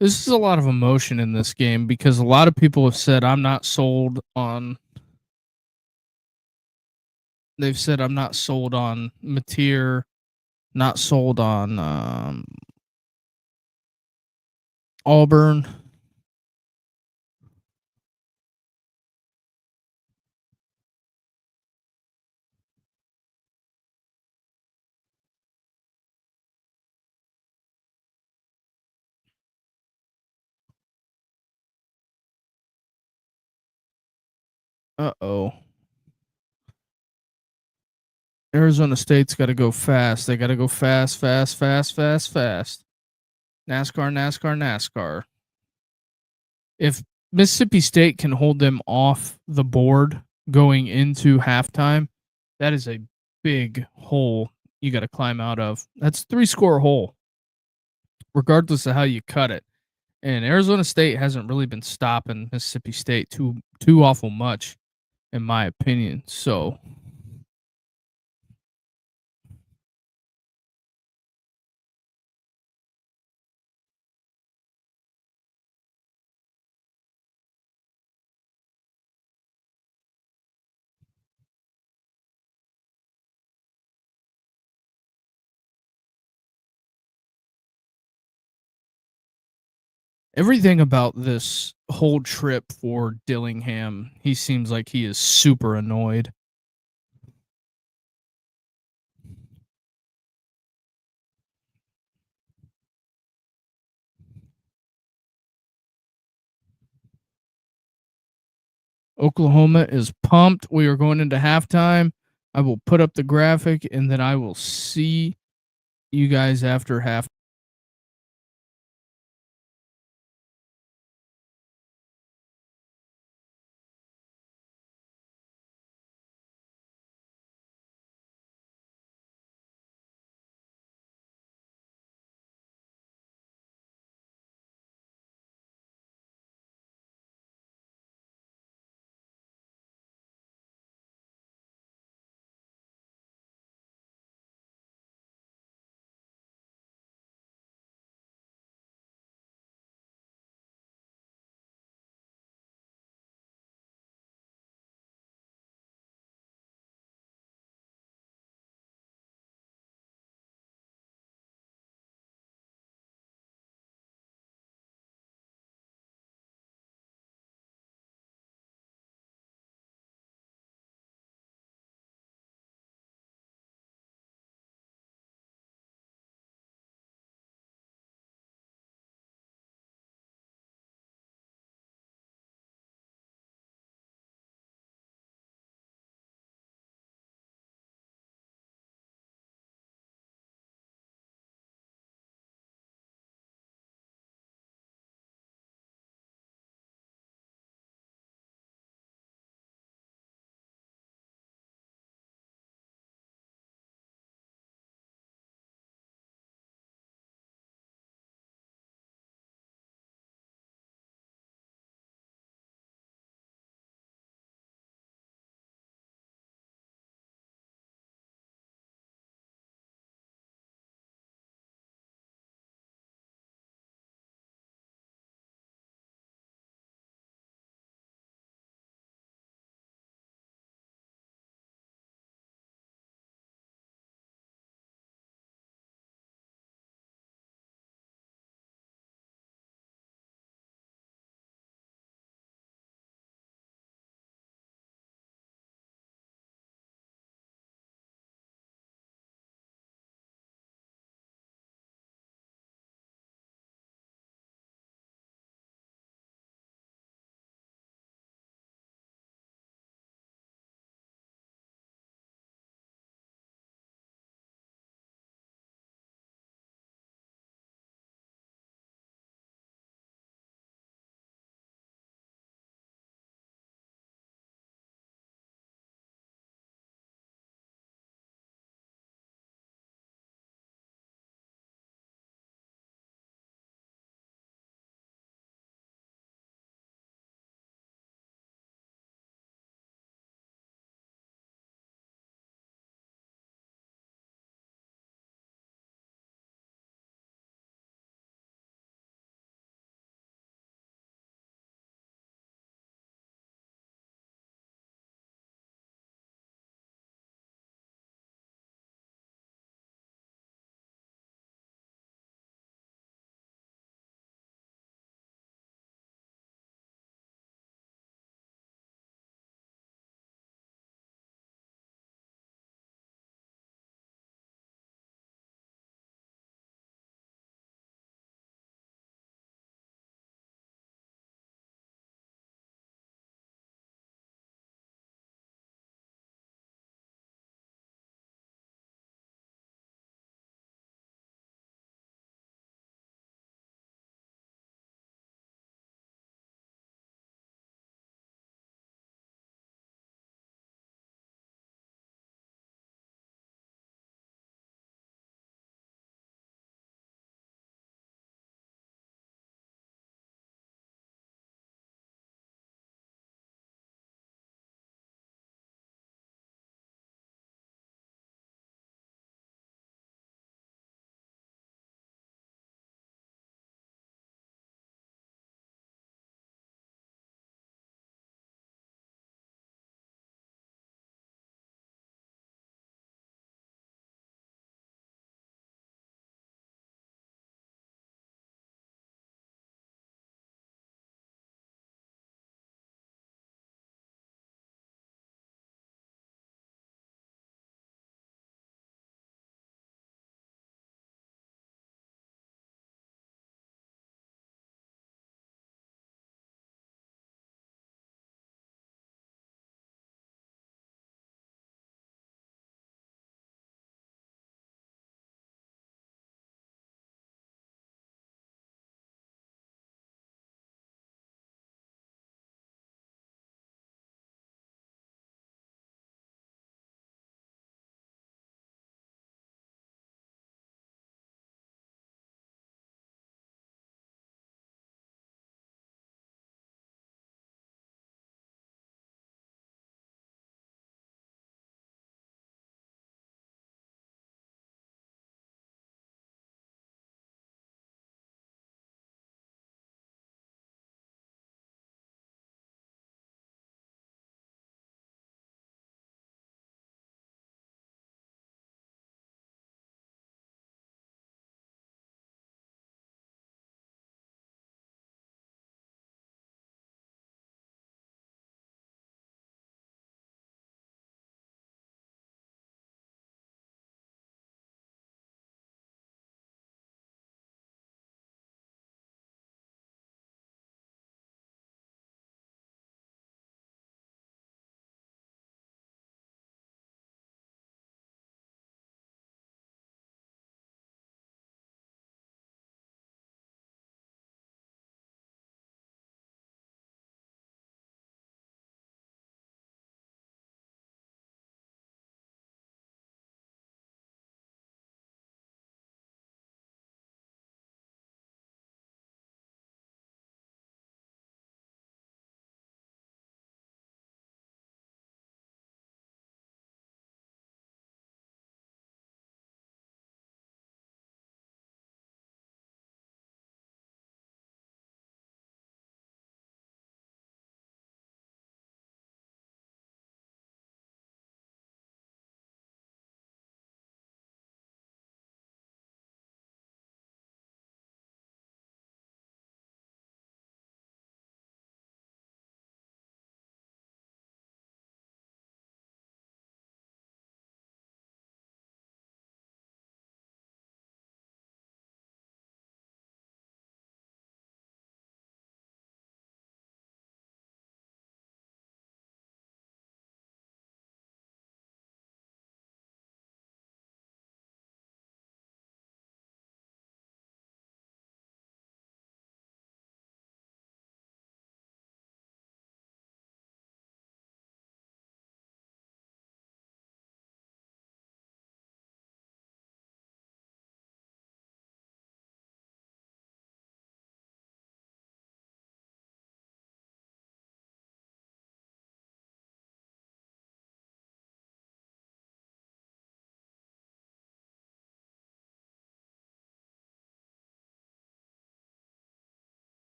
This is a lot of emotion in this game because a lot of people have said I'm not sold on. They've said I'm not sold on Mateer, not sold on Auburn. Uh-oh. Arizona State's got to go fast. They got to go fast, fast, fast, fast, fast. NASCAR, NASCAR, NASCAR. If Mississippi State can hold them off the board going into halftime, that is a big hole you got to climb out of. That's 3-score hole, regardless of how you cut it. And Arizona State hasn't really been stopping Mississippi State too awful much, in my opinion. So everything about this whole trip for Dillingham, he seems like he is super annoyed. Oklahoma is pumped. We are going into halftime. I will put up the graphic and then I will see you guys after half.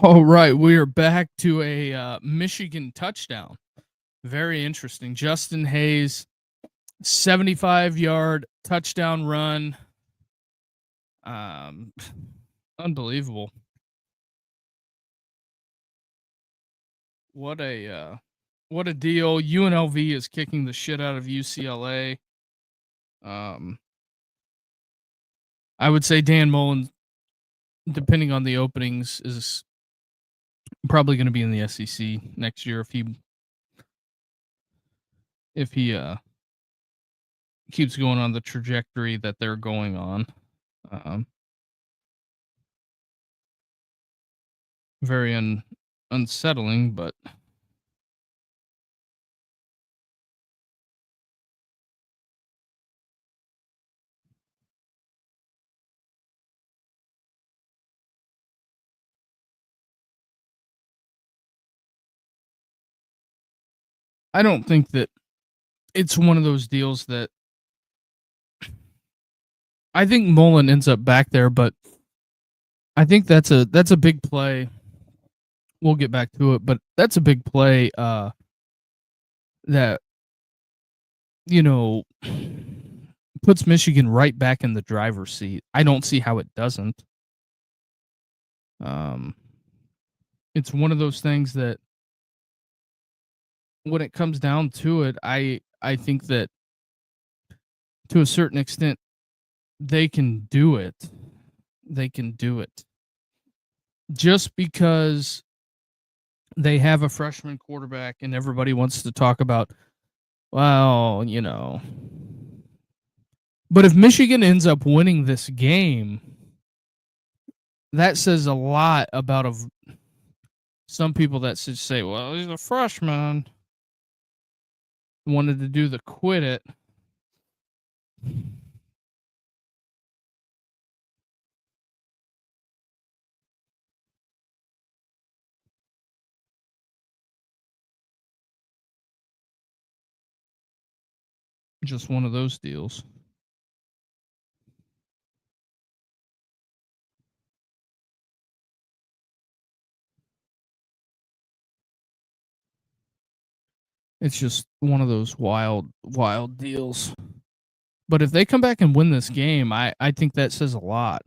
All right, we are back to a Michigan touchdown. Very interesting. Justin Hayes, 75-yard touchdown run. Um, Unbelievable. What a deal. UNLV is kicking the shit out of UCLA. Um, I would say Dan Mullen, depending on the openings, is probably going to be in the SEC next year if he keeps going on the trajectory that they're going on. Um, very unsettling, but I don't think that it's one of those deals that I think Mullen ends up back there, but I think that's a big play. We'll get back to it, but that's a big play that you know puts Michigan right back in the driver's seat. I don't see how it doesn't. Um, it's one of those things that when it comes down to it, I think that to a certain extent they can do it. They can do it. Just because they have a freshman quarterback and everybody wants to talk about, well, but if Michigan ends up winning this game, that says a lot about some people that should say, well, he's a freshman. Wanted to do the quit it. Just one of those deals. It's just one of those wild deals. But if they come back and win this game, I think that says a lot.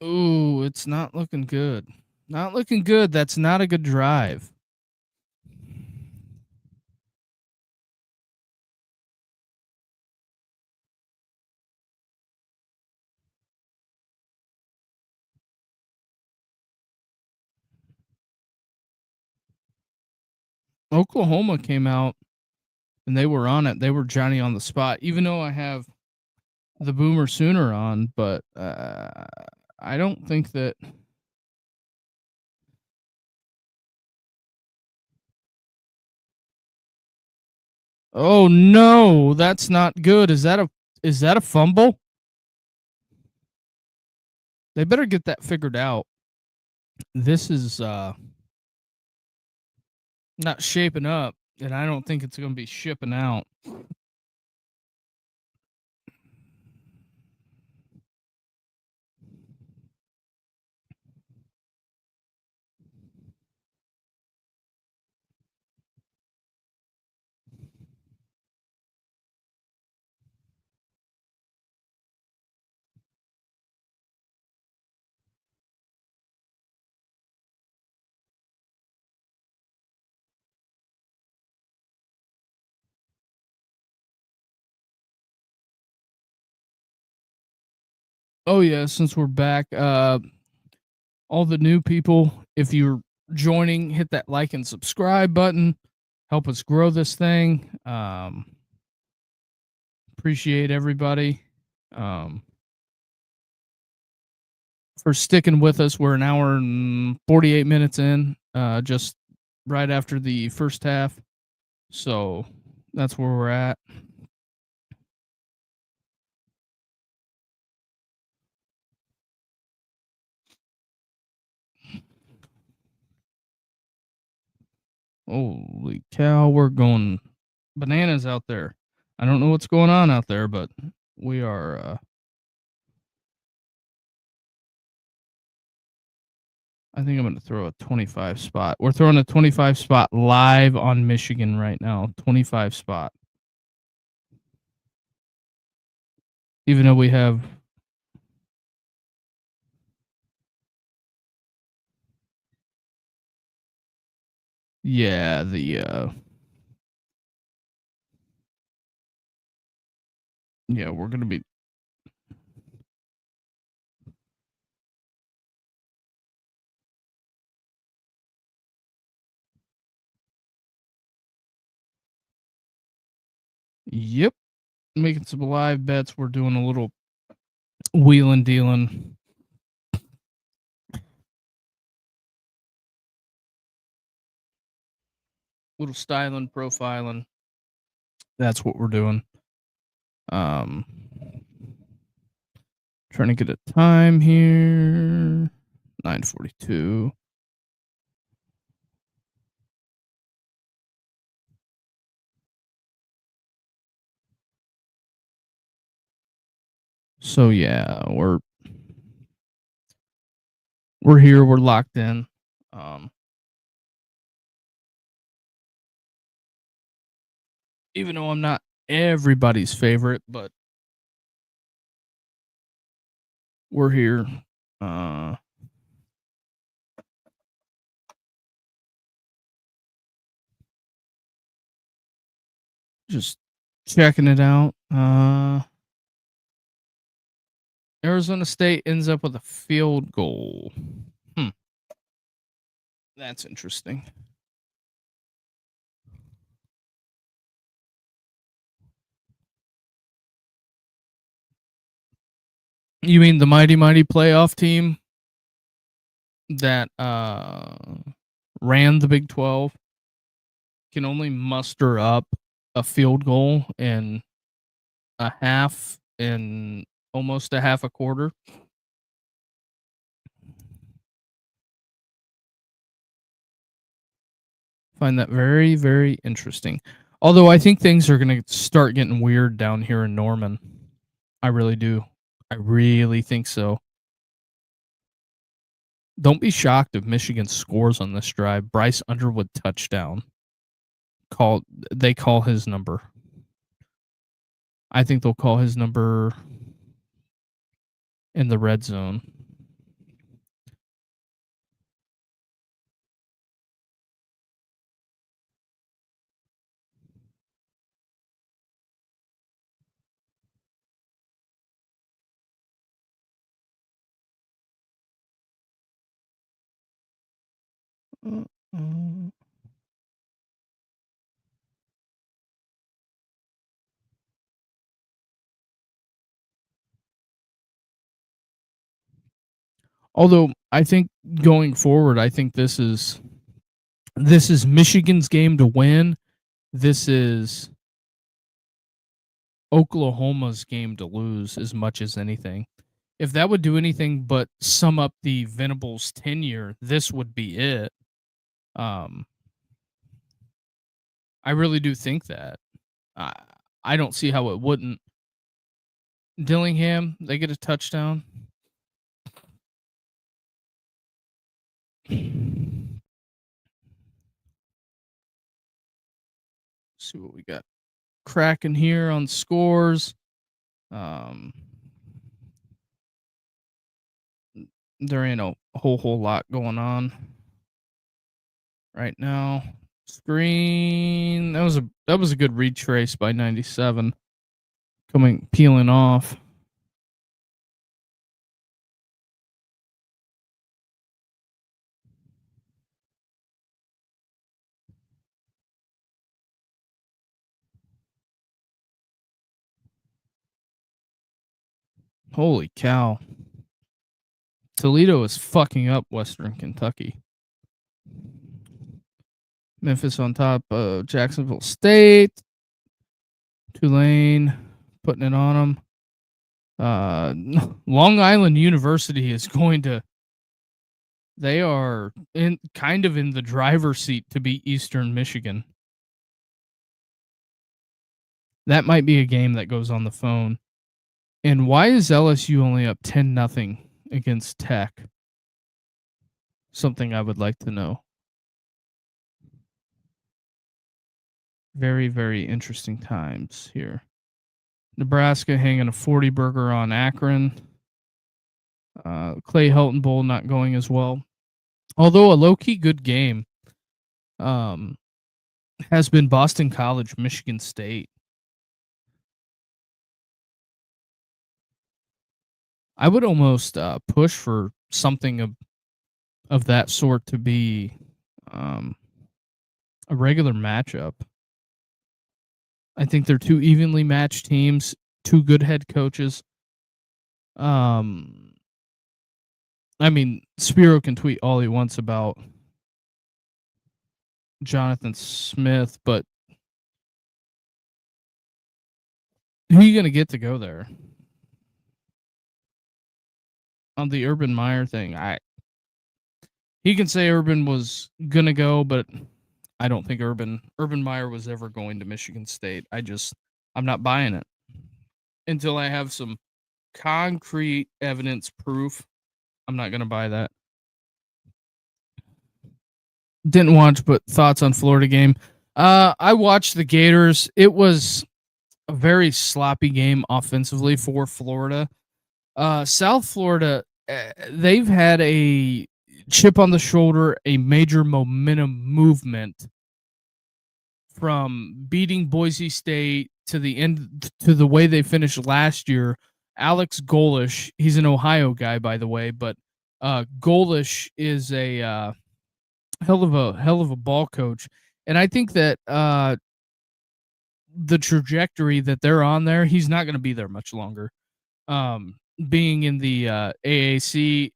Ooh, it's not looking good. Not looking good. That's not a good drive. Oklahoma came out and they were on it. They were Johnny on the spot, even though I have the Boomer Sooner on, but I don't think that. Oh no, that's not good. Is that a fumble? They better get that figured out. This is not shaping up, and I don't think it's going to be shipping out. Oh yeah, since we're back, all the new people, if you're joining, hit that like and subscribe button. Help us grow this thing. Appreciate everybody for sticking with us. We're an hour and 48 minutes in. Just right after the first half. So that's where we're at. Holy cow, we're going bananas out there. I don't know what's going on out there, but we are I think I'm going to throw a 25 spot. We're throwing a 25 spot live on Michigan right now. 25 spot. Even though we have yeah, the yeah, we're going to be yep, making some live bets. We're doing a little wheeling dealing. Little styling, profiling. That's what we're doing. Um Trying to get a time here. 9:42. So yeah, we're here, we're locked in. Um Even though I'm not everybody's favorite, but we're here. Uh just checking it out. Arizona State ends up with a field goal. Hmm. That's interesting. You mean the mighty mighty playoff team that ran the Big 12 can only muster up a field goal in a half and almost a half a quarter? Find that very, very interesting. Although I think things are going to start getting weird down here in Norman. I really do. I really think so. Don't be shocked if Michigan scores on this drive. Bryce Underwood touchdown. They call his number. I think they'll call his number in the red zone. Uh, Although I think going forward, I think this is Michigan's game to win. This is Oklahoma's game to lose as much as anything. If that would do anything but sum up the Venables tenure, this would be it. Um, I really do think that. I I don't see how it wouldn't. Dillingham, they get a touchdown. See what we got cracking here on scores. Um, there ain't a whole lot going on right now. Screen that was a good retrace by 97 peeling off. Holy cow. Toledo is fucking up Western Kentucky. Memphis on top of Jacksonville State. Tulane putting it on them. Long Island University is going to. They are in kind of in the driver's seat to beat Eastern Michigan. That might be a game that goes on the phone. And why is LSU only up 10-0 against Tech? Something I would like to know. Very, very interesting times here. Nebraska hanging a 40 burger on Akron. Clay Helton Bowl not going as well. Although a low-key good game has been Boston College, Michigan State. I would almost push for something of that sort to be a regular matchup. I think they're two evenly matched teams, two good head coaches. I mean, Spiro can tweet all he wants about Jonathan Smith, but who are you going to get to go there? On the Urban Meyer thing, he can say Urban was going to go, but I don't think Urban Meyer was ever going to Michigan State. I'm not buying it until I have some concrete evidence proof. I'm not going to buy that. Didn't watch, but thoughts on Florida game. I watched the Gators. It was a very sloppy game offensively for Florida. South Florida, they've had a chip on the shoulder, a major momentum movement from beating Boise State to the end to the way they finished last year. Alex Golish, he's an Ohio guy, by the way, but Golish is a hell of a ball coach, and I think that the trajectory that they're on there, he's not going to be there much longer. Being in the AAC,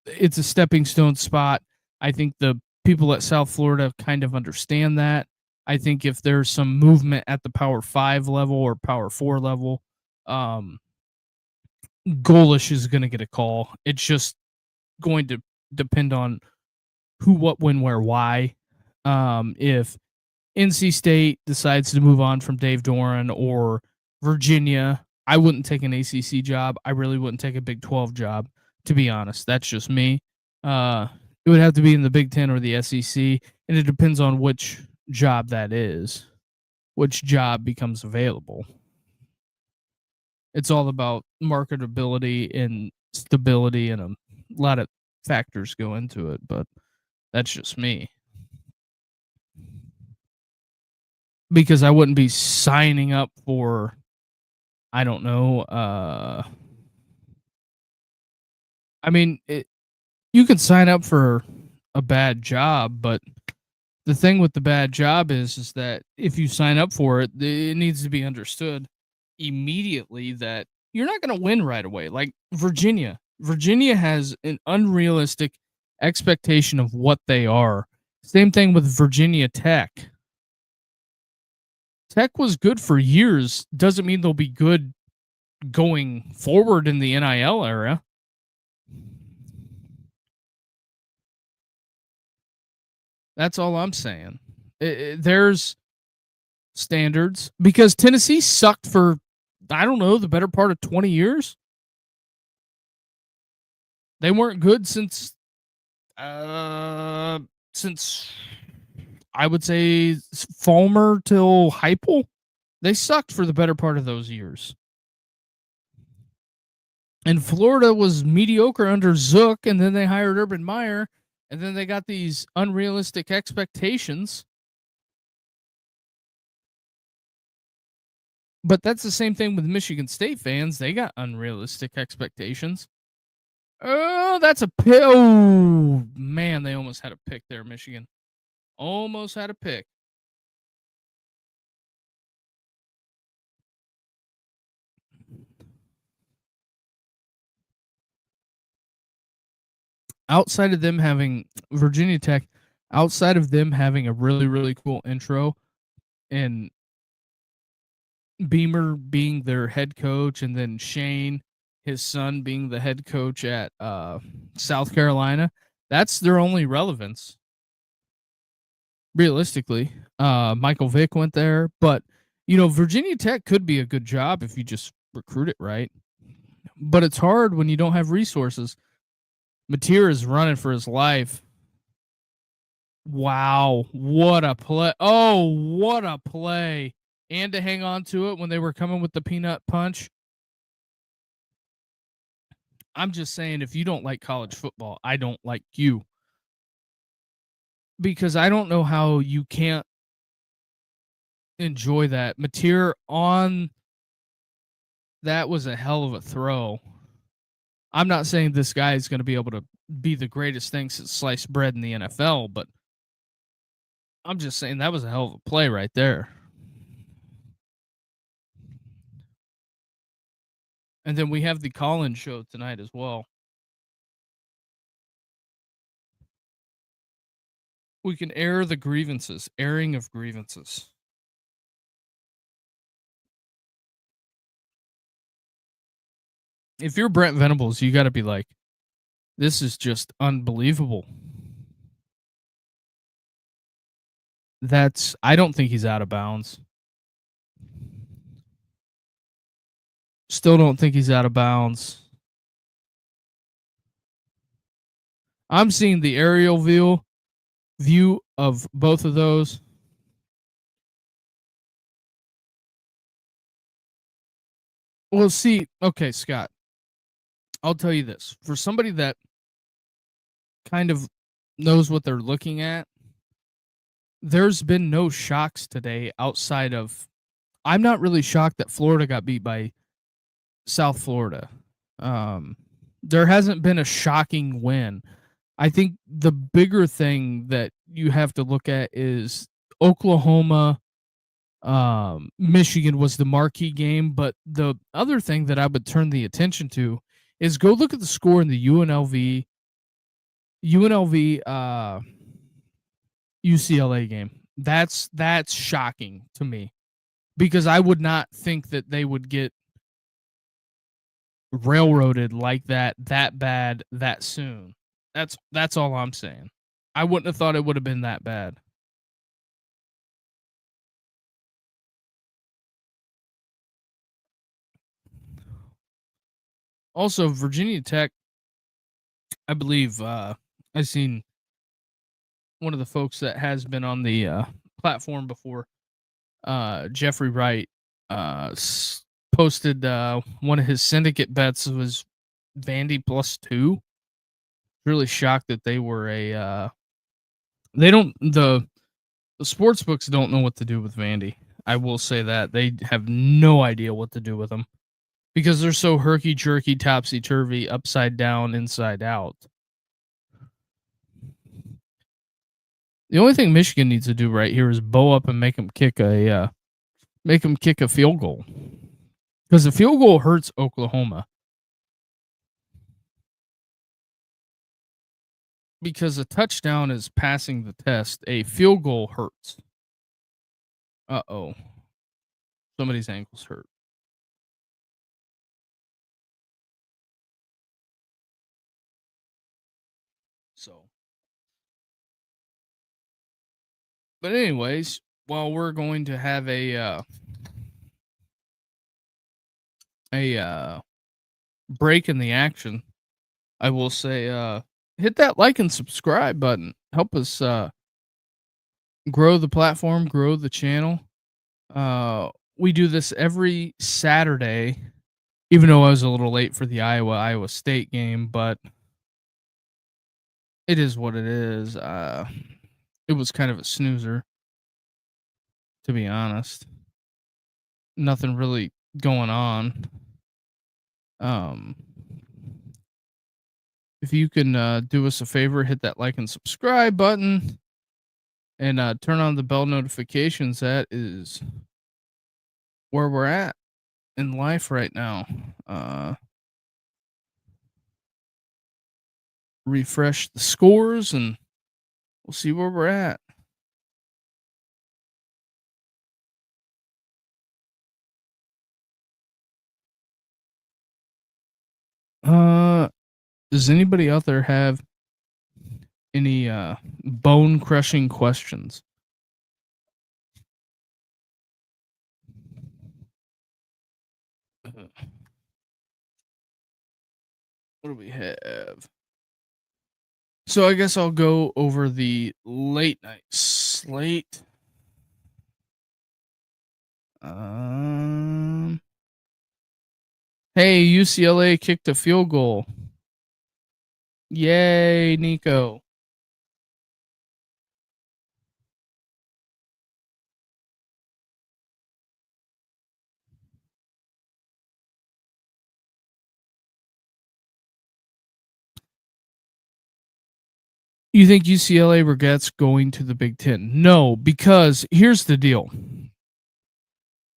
it's a stepping stone spot. I think the people at South Florida kind of understand that. I think if there's some movement at the Power 5 level or Power 4 level, Golish is going to get a call. It's just going to depend on who, what, when, where, why. If NC State decides to move on from Dave Doran or Virginia, I wouldn't take an ACC job. I really wouldn't take a Big 12 job, to be honest. That's just me. It would have to be in the Big 10 or the SEC, and it depends on which job that is, which job becomes available. It's all about marketability and stability, and a lot of factors go into it, but that's just me. Because I wouldn't be signing up for, I don't know, I mean, you can sign up for a bad job, but the thing with the bad job is that if you sign up for it, it needs to be understood immediately that you're not going to win right away. Like Virginia has an unrealistic expectation of what they are. Same thing with Virginia Tech. Tech was good for years. Doesn't mean they'll be good going forward in the NIL era. That's all I'm saying. There's standards because Tennessee sucked for, I don't know, the better part of 20 years. They weren't good since I would say Fulmer till Heupel. They sucked for the better part of those years. And Florida was mediocre under Zook, and then they hired Urban Meyer, and then they got these unrealistic expectations. But that's the same thing with Michigan State fans. They got unrealistic expectations. Oh, that's a pick. Oh, man, they almost had a pick there, Michigan. Almost had a pick. Outside of them having Virginia Tech, outside of them having a really, really cool intro and Beamer being their head coach and then Shane, his son, being the head coach at South Carolina, that's their only relevance, realistically. Michael Vick went there, but Virginia Tech could be a good job if you just recruit it right. But it's hard when you don't have resources. Mateer is running for his life. Wow, what a play. Oh, what a play. And to hang on to it when they were coming with the peanut punch. I'm just saying, if you don't like college football, I don't like you. Because I don't know how you can't enjoy that. Mateer on that was a hell of a throw. I'm not saying this guy is going to be able to be the greatest thing since sliced bread in the NFL, but I'm just saying that was a hell of a play right there. And then we have the call-in show tonight as well. We can air the grievances, airing of grievances. If you're Brent Venables, you got to be like, this is just unbelievable. I don't think he's out of bounds. Still don't think he's out of bounds. I'm seeing the aerial view of both of those. Well, see, okay, Scott, I'll tell you this. For somebody that kind of knows what they're looking at, there's been no shocks today outside of I'm not really shocked that Florida got beat by South Florida. There hasn't been a shocking win. I think the bigger thing that you have to look at is Oklahoma, Michigan was the marquee game, but the other thing that I would turn the attention to is go look at the score in the UNLV UCLA game. That's shocking to me because I would not think that they would get railroaded like that bad that soon. That's all I'm saying. I wouldn't have thought it would have been that bad. Also, Virginia Tech, I believe I've seen one of the folks that has been on the platform before, Jeffrey Wright, posted one of his syndicate bets was Vandy +2. Really shocked that they were they don't the sports books don't know what to do with Vandy. I will say that they have no idea what to do with them because they're so herky jerky, topsy turvy, upside down, inside out. The only thing Michigan needs to do right here is bow up and make them kick a field goal because the field goal hurts Oklahoma because a touchdown is passing the test. A field goal hurts. Uh-oh. Somebody's ankle's hurt. So, but anyways, while we're going to have a break in the action, I will say hit that like and subscribe button. Help us grow the platform, grow the channel. We do this every Saturday, even though I was a little late for the Iowa State game, but it is what it is. It was kind of a snoozer, to be honest. Nothing really going on. If you can do us a favor, hit that like and subscribe button and turn on the bell notifications. That is where we're at in life right now. Refresh the scores and We'll see where we're at. Uh, does anybody out there have any bone crushing questions? What do we have? So I guess I'll go over the late night slate. Um, hey, UCLA kicked a field goal. Yay, Nico. You think UCLA regrets going to the Big Ten? No, because here's the deal.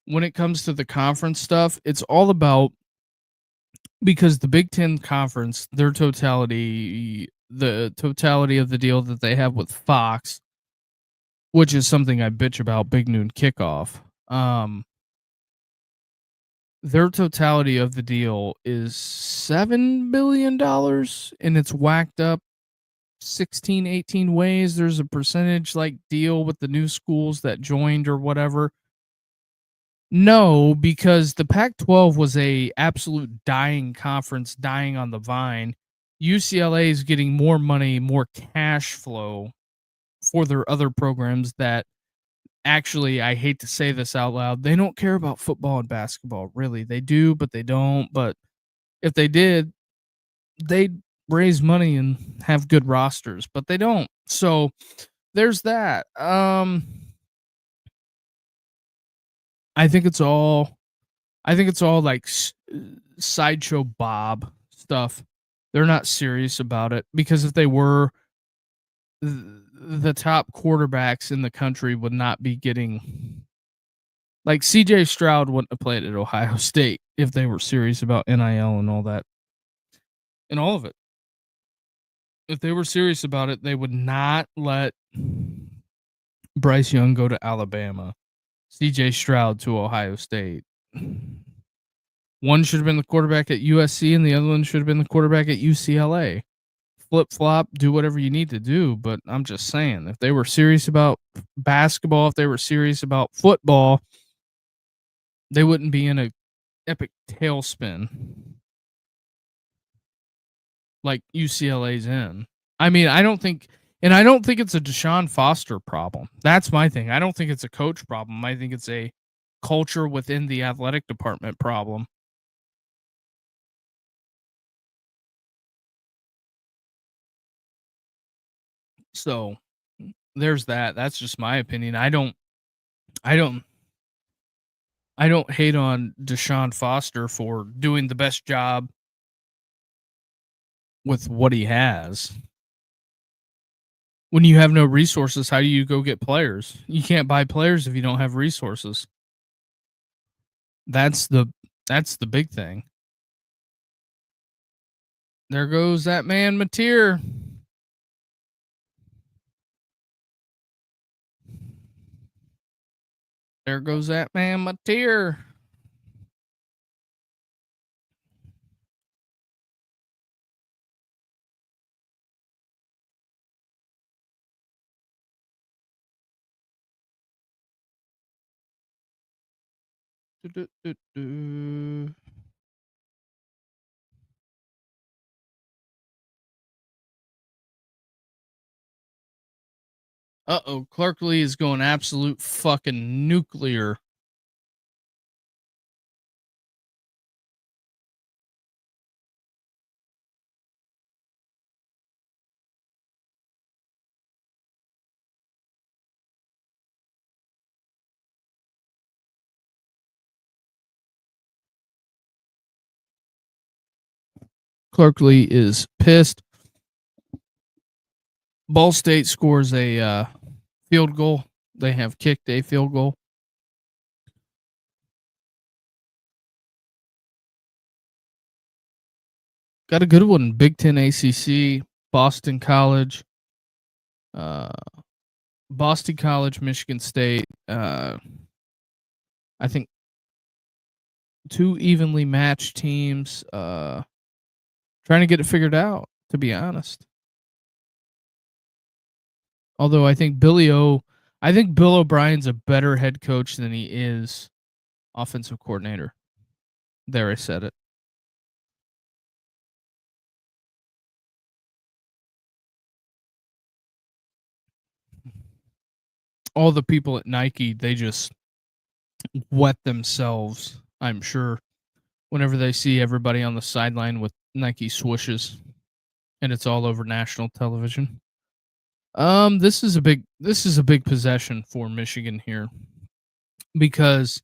When it comes to the conference stuff, it's all about because the Big Ten conference, the totality of the deal that they have with Fox, which is something I bitch about, Big Noon Kickoff. Their totality of the deal is $7 billion, and it's whacked up 16, 18 ways. There's a percentage like deal with the new schools that joined or whatever. No, because the Pac-12 was a absolute dying conference, dying on the vine. UCLA is getting more money, more cash flow for their other programs that actually, I hate to say this out loud, they don't care about football and basketball, really. They do, but they don't. But if they did, they'd raise money and have good rosters, but they don't. So there's that. I think it's all like sideshow Bob stuff. They're not serious about it because if they were, the top quarterbacks in the country would not be getting like CJ Stroud wouldn't have played at Ohio State if they were serious about NIL and all that and all of it. If they were serious about it, they would not let Bryce Young go to Alabama, CJ Stroud to Ohio State. One should have been the quarterback at USC and the other one should have been the quarterback at UCLA. Flip flop, do whatever you need to do. But I'm just saying, if they were serious about basketball, if they were serious about football, they wouldn't be in a epic tailspin like UCLA's in. I mean, I don't think it's a Deshaun Foster problem. That's my thing. I don't think it's a coach problem. I think it's a culture within the athletic department problem. So there's that. That's just my opinion. I don't I don't hate on Deshaun Foster for doing the best job with what he has. When you have no resources, how do you go get players? You can't buy players if you don't have resources. That's the that's the big thing. There goes that man Mateer. There goes that man Mateer. Uh-oh, Clark Lee is going absolute fucking nuclear. Clark Lee is pissed. Ball State scores a field goal. They have kicked a field goal. Got a good one. Big Ten ACC, Boston College. Uh, Boston College, Michigan State. I think two evenly matched teams. Trying to get it figured out. To be honest, although I think Bill O'Brien's a better head coach than he is offensive coordinator. There, I said it. All the people at Nike, they just wet themselves, I'm sure, whenever they see everybody on the sideline with Nike swooshes and it's all over national television. This is a big possession for Michigan here because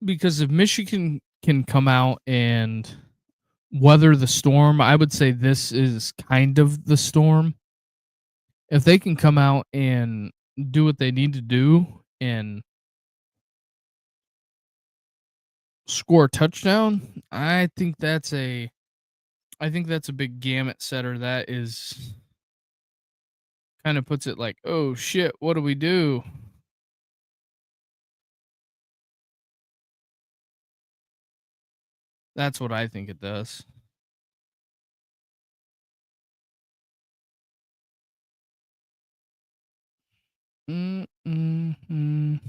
if Michigan can come out and weather the storm, I would say this is kind of the storm. If they can come out and do what they need to do and score a touchdown, I think that's a big gamut setter. That is kind of puts it like, oh shit, what do we do? That's what I think it does. Mm-mm-mm.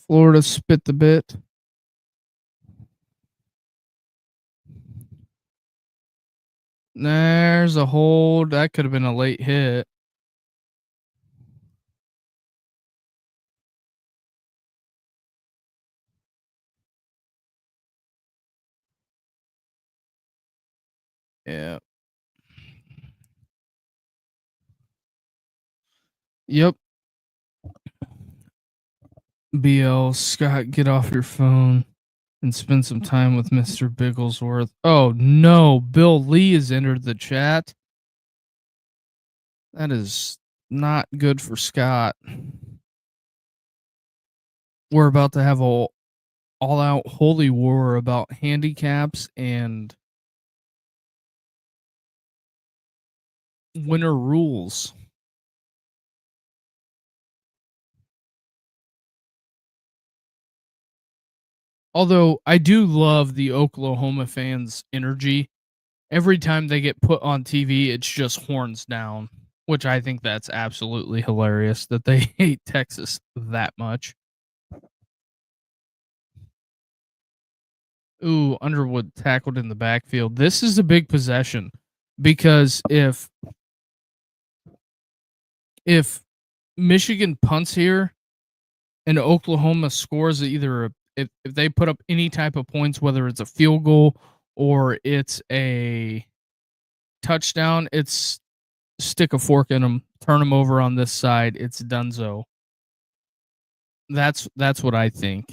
Florida spit the bit. There's a hold. That could have been a late hit. Yeah. Yep. BL Scott, get off your phone and spend some time with Mr. Bigglesworth. Oh no, Bill Lee has entered the chat. That is not good for Scott. We're about to have a all out holy war about handicaps and winner rules. Although I do love the Oklahoma fans' energy. Every time they get put on TV, it's just horns down, which I think that's absolutely hilarious that they hate Texas that much. Ooh, Underwood tackled in the backfield. This is a big possession because if Michigan punts here and Oklahoma scores if they put up any type of points, whether it's a field goal or it's a touchdown, it's stick a fork in them, turn them over on this side. It's dunzo. That's what I think.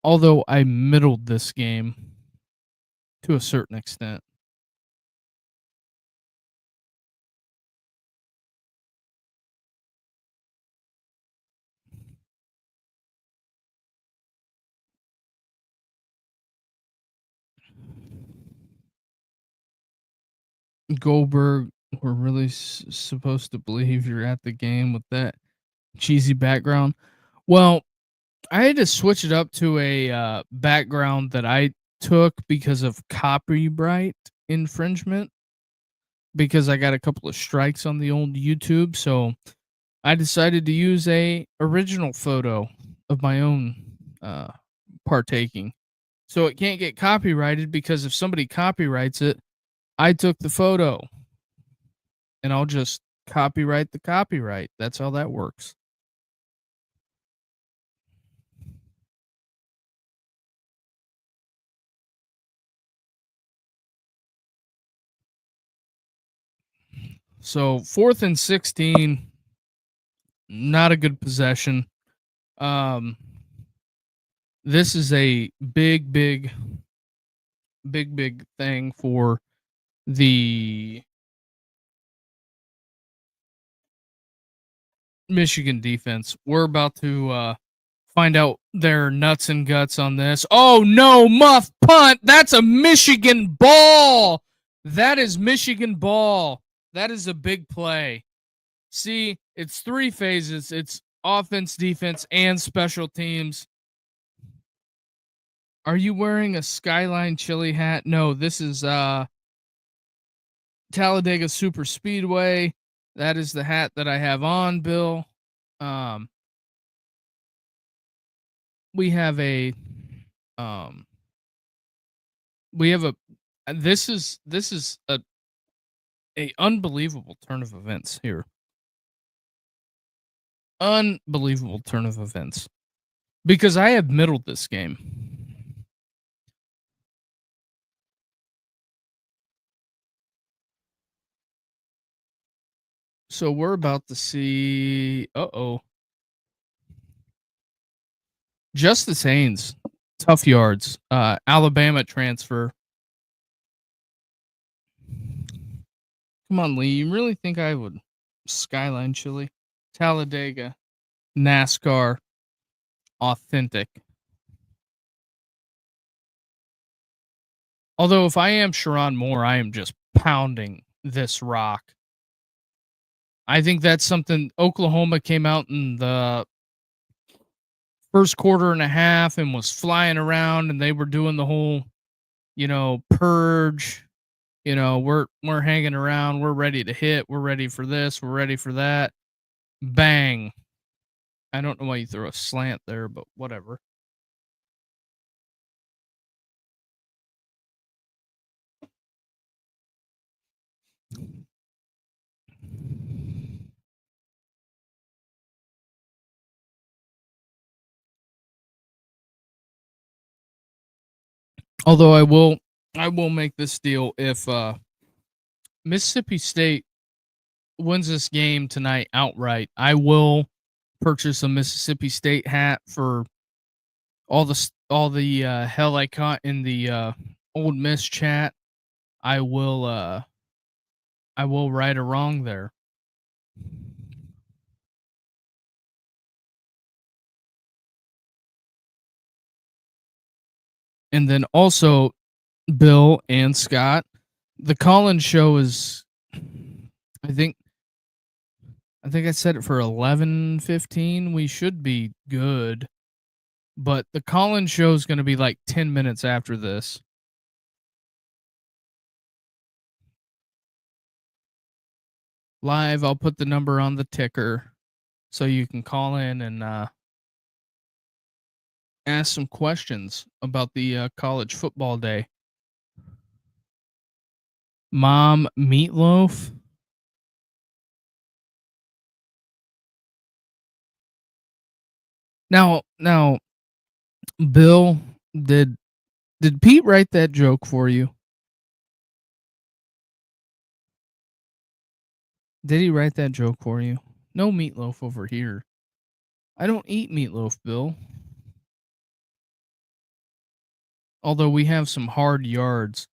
Although I middled this game to a certain extent. Goldberg, we're really supposed to believe you're at the game with that cheesy background. Well, I had to switch it up to a background that I took because of copyright infringement because I got a couple of strikes on the old YouTube, so I decided to use a original photo of my own uh, partaking. So it can't get copyrighted because if somebody copyrights it, I took the photo and I'll just copyright the copyright. That's how that works. So 4th and 16, not a good possession. Um, this is a big thing for the Michigan defense. We're about to find out their nuts and guts on this. Oh no, muff punt. That's a Michigan ball. That is Michigan ball. That is a big play. See, it's three phases. It's offense, defense, and special teams. Are you wearing a Skyline Chili hat? No, this is Talladega Super Speedway. That is the hat that I have on, Bill. We have a um we have a this is a unbelievable turn of events here. Unbelievable turn of events. Because I have middled this game. So we're about to see Justice Haynes, tough yards. Alabama transfer. Come on, Lee. You really think I would Skyline Chili? Talladega, NASCAR, authentic. Although if I am Sharon Moore, I am just pounding this rock. I think that's something Oklahoma came out in the first quarter and a half and was flying around and they were doing the whole, purge. We're hanging around, we're ready to hit, we're ready for this, we're ready for that. Bang. I don't know why you throw a slant there, but whatever. Although I will make this deal if Mississippi State wins this game tonight outright, I will purchase a Mississippi State hat for all the hell I caught in the Old Miss chat. I will right a wrong there. And then also, Bill and Scott, the Collins show is, I think I said it for 11:15. We should be good, but the Collins show is going to be like 10 minutes after this. Live, I'll put the number on the ticker so you can call in and ask some questions about the college football day. Mom meatloaf. Now, Bill, did Pete write that joke for you? Did he write that joke for you? No meatloaf over here. I don't eat meatloaf, Bill. Although we have some hard yards.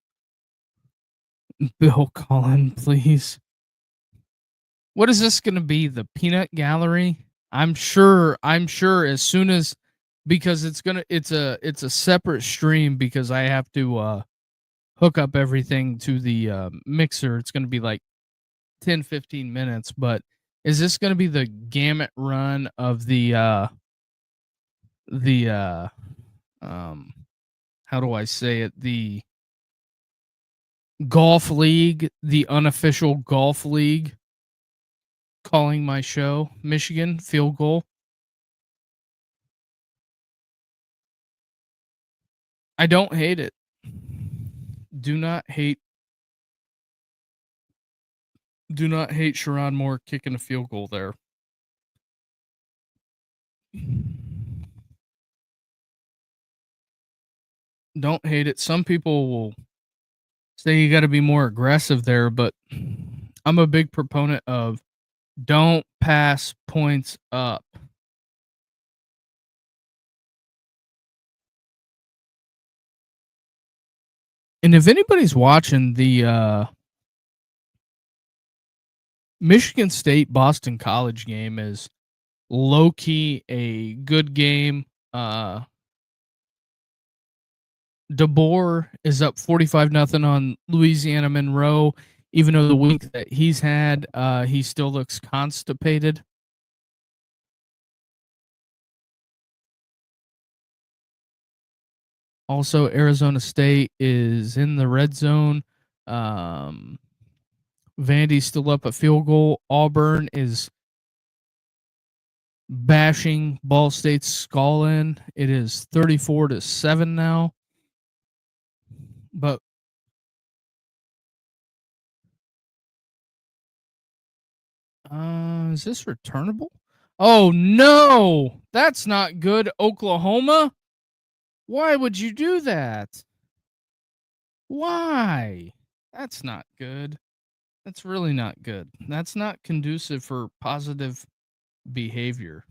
Bill, call in, please. What is this going to be? The peanut gallery? I'm sure as soon as, because it's a separate stream because I have to hook up everything to the mixer. It's going to be like 10-15 minutes, but is this going to be the gamut run of the how do I say it? The golf league, the unofficial golf league, calling my show, Michigan field goal. I don't hate it. Do not hate Sharon Moore kicking a field goal there. Don't hate it. Some people will say you got to be more aggressive there, but I'm a big proponent of don't pass points up. And if anybody's watching the Michigan State Boston College game, is low key a good game. DeBoer is up 45-0 on Louisiana Monroe. Even though the week that he's had, he still looks constipated. Also, Arizona State is in the red zone. Vandy's still up a field goal. Auburn is bashing Ball State's skull in. It is 34-7 now. But is this returnable? Oh no, that's not good, Oklahoma. Why would you do that? Why? That's not good. That's really not good. That's not conducive for positive behavior.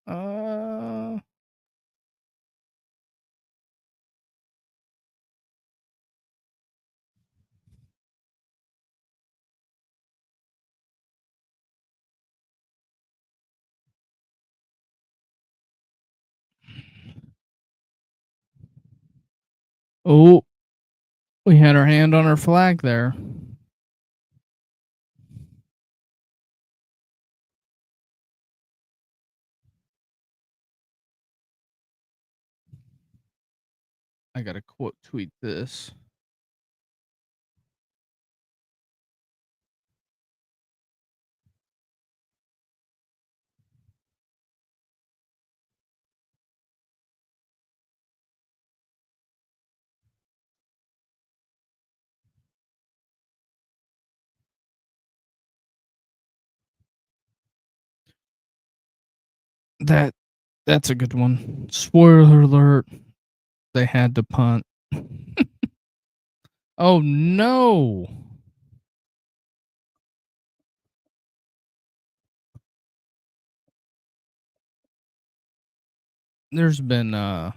Uh oh, we had our hand on our flag there. I gotta quote tweet this. That's a good one. Spoiler alert, they had to punt. Oh no. There's been oh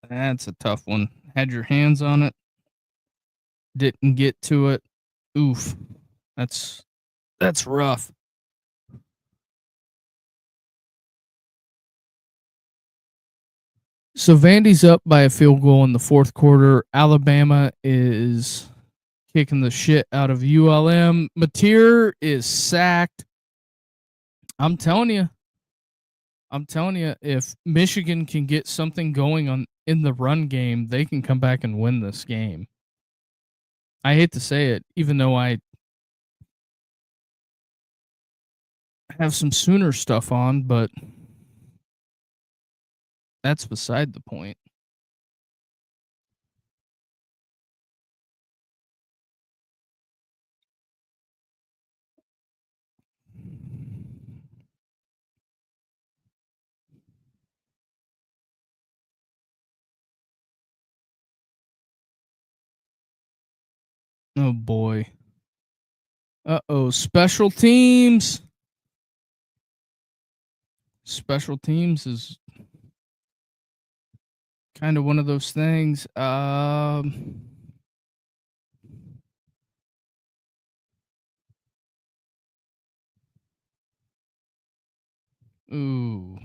that's a tough one. Had your hands on it, didn't get to it. Oof. That's rough. So Vandy's up by a field goal in the fourth quarter. Alabama is kicking the shit out of ULM. Mateer is sacked. I'm telling you, if Michigan can get something going on in the run game, they can come back and win this game. I hate to say it, even though I have some Sooner stuff on, but that's beside the point. Oh boy. Uh-oh, special teams. Special teams is kind of one of those things. Ooh.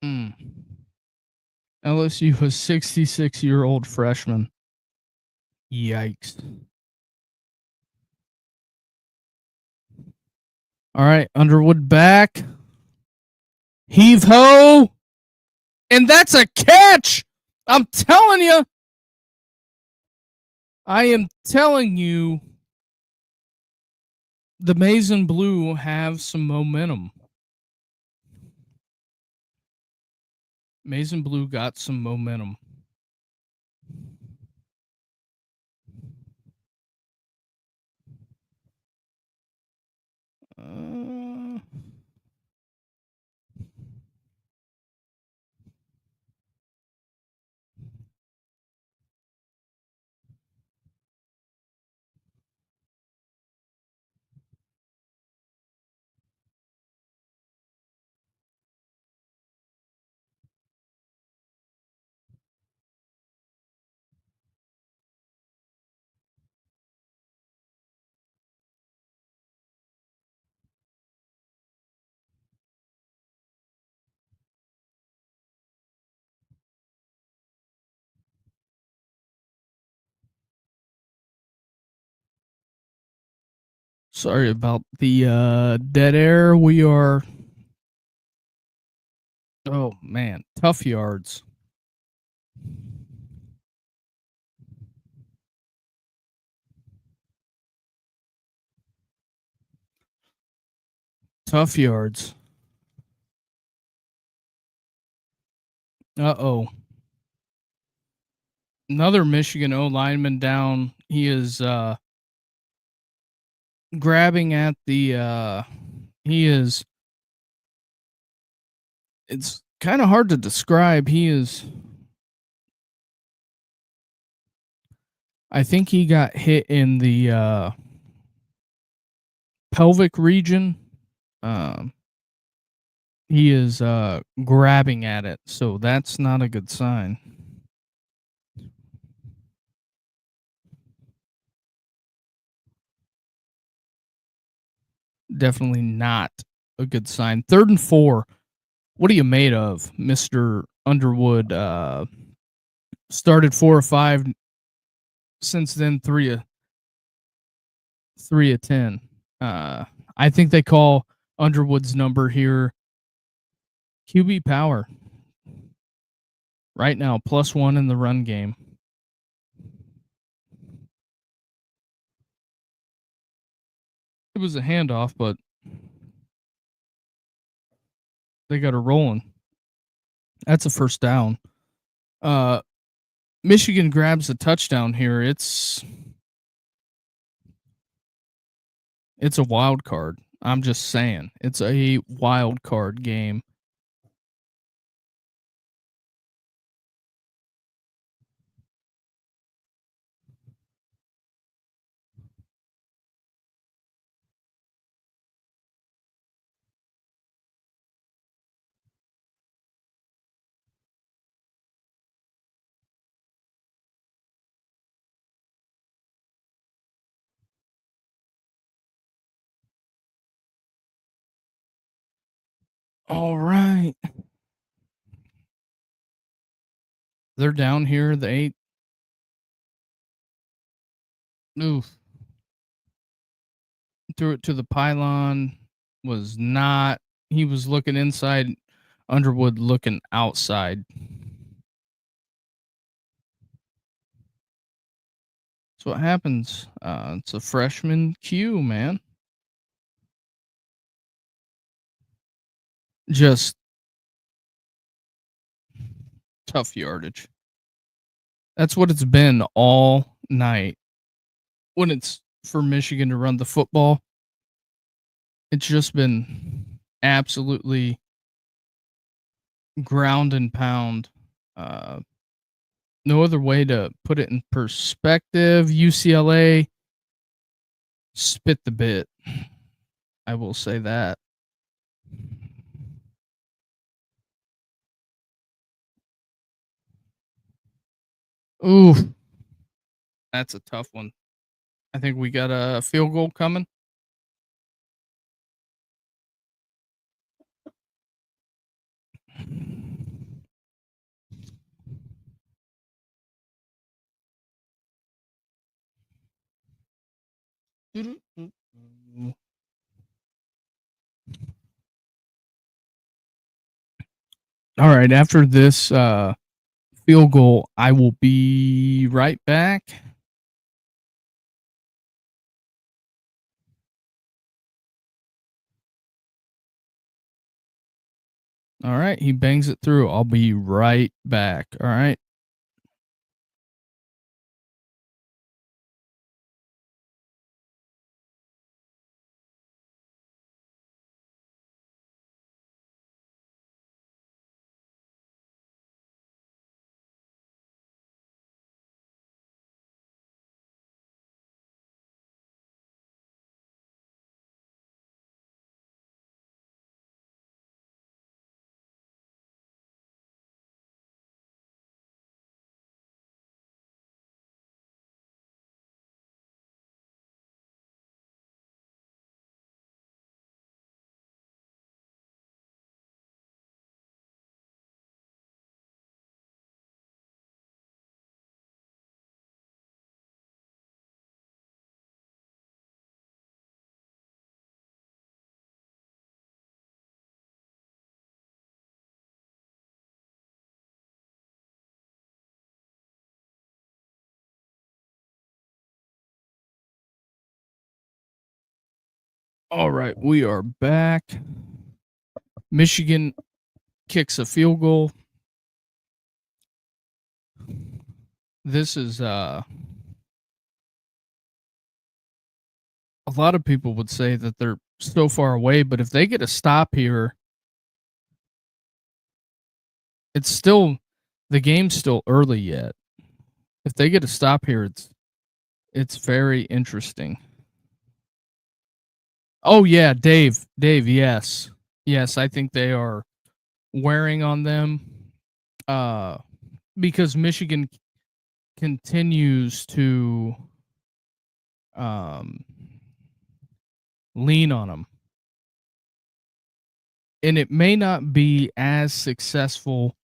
Mm. LSU was 66-year-old freshman. Yikes. All right, Underwood back. Heave ho! And that's a catch! I'm telling you! I am telling you, the Maize and Blue have some momentum. Maize and Blue got some momentum. Uh, Sorry about the dead air. We are. Oh, man. Tough yards. Tough yards. Uh-oh. Another Michigan O lineman down. He is grabbing at the he is it's kind of hard to describe. He is I think he got hit in the pelvic region. Um he is grabbing at it, so that's not a good sign. Definitely not a good sign. 3rd and 4. What are you made of, Mr. Underwood? Started 4 or 5, since then 3 of 10. Uh I think they call Underwood's number here QB power right now, +1 in the run game. It was a handoff, but they got her rolling. That's a first down. Uh, Michigan grabs a touchdown here. It's a wild card. I'm just saying, it's a wild card game. All right, they're down here. The 8. Oof. Threw it to the pylon. Was not. He was looking inside. Underwood looking outside. That's what happens. It's a freshman Q, man. Just tough yardage. That's what it's been all night. When it's for Michigan to run the football, it's just been absolutely ground and pound. Uh, no other way to put it in perspective. UCLA spit the bit. I will say that. Ooh, that's a tough one. I think we got a field goal coming. All right, after this field goal, I will be right back. All right, he bangs it through. I'll be right back. All right. All right, we are back. Michigan kicks a field goal. This is a lot of people would say that they're so far away, but if they get a stop here, it's still the game's still early yet. If they get a stop here, it's very interesting. Oh yeah, Dave, yes. Yes, I think they are wearing on them uh because Michigan continues to um lean on them. And it may not be as successful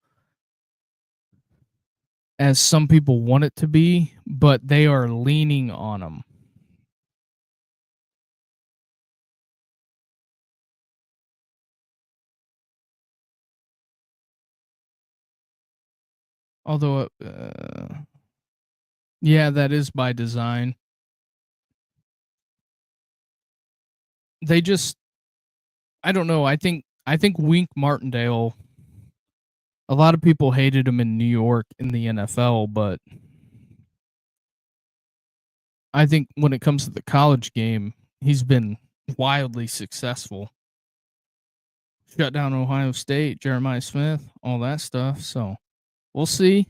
as some people want it to be, but they are leaning on them. Although, yeah, that is by design. They just, I don't know. I think Wink Martindale. A lot of people hated him in New York in the NFL, but I think when it comes to the college game, he's been wildly successful. Shut down Ohio State, Jeremiah Smith, all that stuff. So we'll see.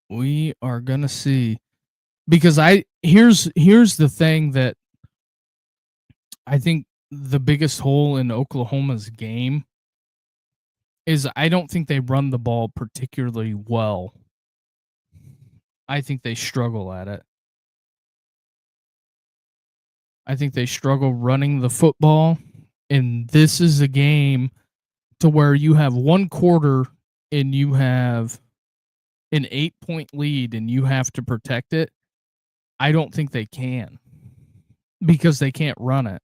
We are gonna see because I here's the thing that I think the biggest hole in Oklahoma's game is I don't think they run the ball particularly well. I think they struggle at it. I think they struggle running the football, and this is a game to where you have one quarter and you have an 8-point lead and you have to protect it. I don't think they can because they can't run it.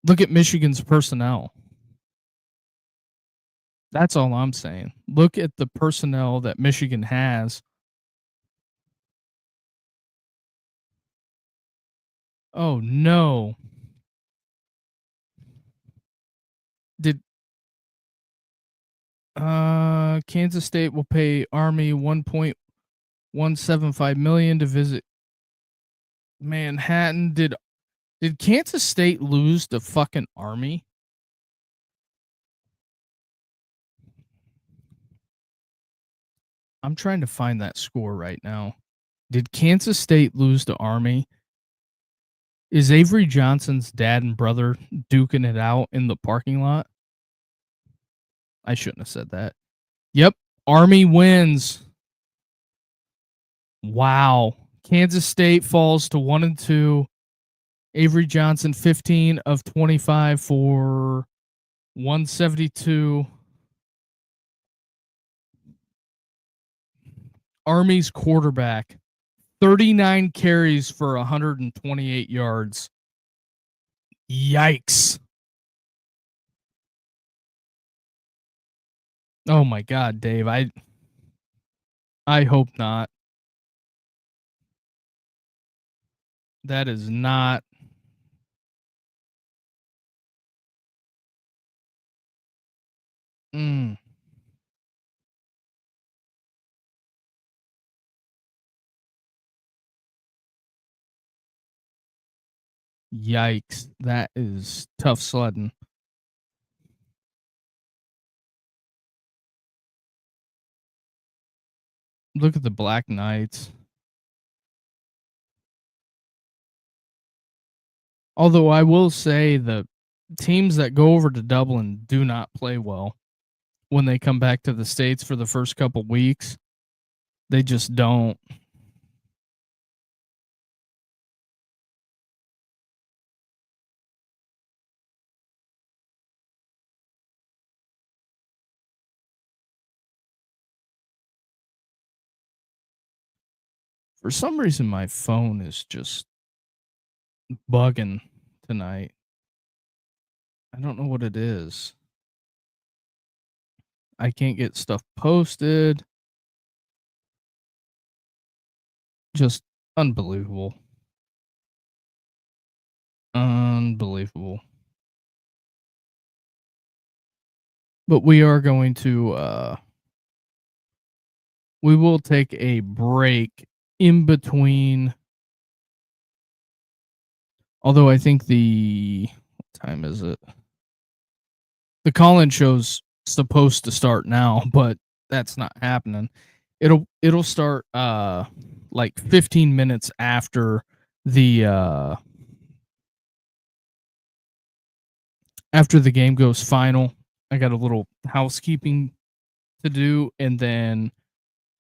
Look at Michigan's personnel. That's all I'm saying. Look at the personnel that Michigan has. Oh no. Did Kansas State will pay Army 1.175 million to visit Manhattan. Did Kansas State lose to fucking Army? I'm trying to find that score right now. Did Kansas State lose to Army? Is Avery Johnson's dad and brother duking it out in the parking lot? I shouldn't have said that. Yep, Army wins. Wow. Kansas State falls to 1-2. Avery Johnson 15 of 25 for 172. Army's quarterback 39 carries for 128 yards. Yikes. Oh my god, Dave. I hope not. That is not mm, yikes. That is tough sledding. Look at the Black Knights. Although I will say the teams that go over to Dublin do not play well when they come back to the States for the first couple weeks. They just don't. For some reason, my phone is just bugging tonight. I don't know what it is. I can't get stuff posted. Just unbelievable. Unbelievable. But we are going to we will take a break in between. Although I think what time is it? The call-in show's supposed to start now, but that's not happening. It'll start like 15 minutes after the game goes final. I got a little housekeeping to do, and then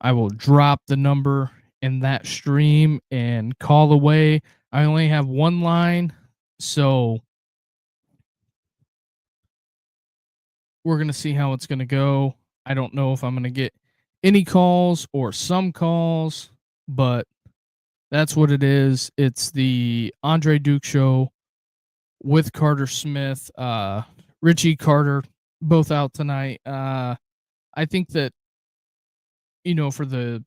I will drop the number in that stream and call away. I only have one line, so we're going to see how it's going to go. I don't know if I'm going to get any calls or some calls, but that's what it is. It's the Andre Duke show with Carter Smith, Richie Carter, both out tonight. I think that, for the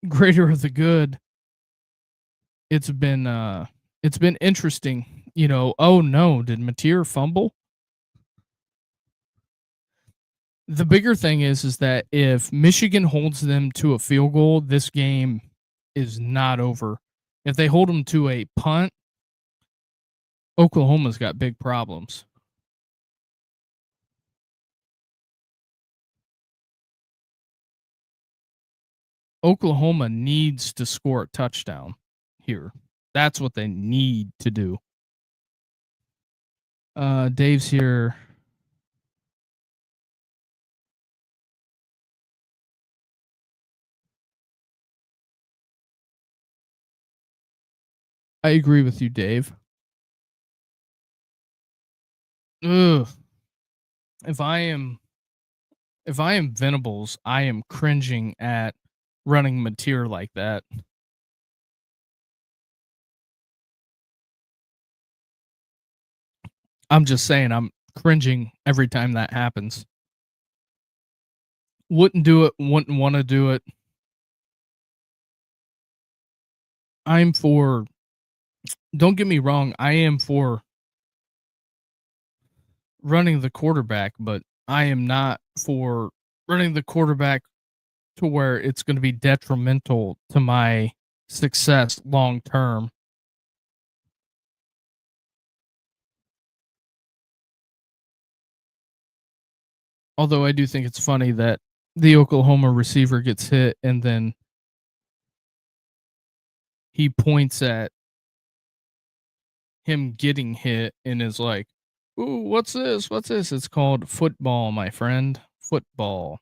greater of the good, it's been interesting. Oh no, did Mateer fumble? The bigger thing is that if Michigan holds them to a field goal, this game is not over. If they hold them to a punt, Oklahoma's got big problems. Oklahoma needs to score a touchdown here. That's what they need to do. Dave's here. I agree with you, Dave. Ugh. If I am Venables, I am cringing at running Mateer like that. I'm just saying, I'm cringing every time that happens. Wouldn't do it, wouldn't want to do it. I'm for, don't get me wrong, I am for running the quarterback, but I am not for running the quarterback to where it's going to be detrimental to my success long term. Although I do think it's funny that the Oklahoma receiver gets hit and then he points at him getting hit and is like, "Ooh, what's this? What's this?" It's called football, my friend. Football.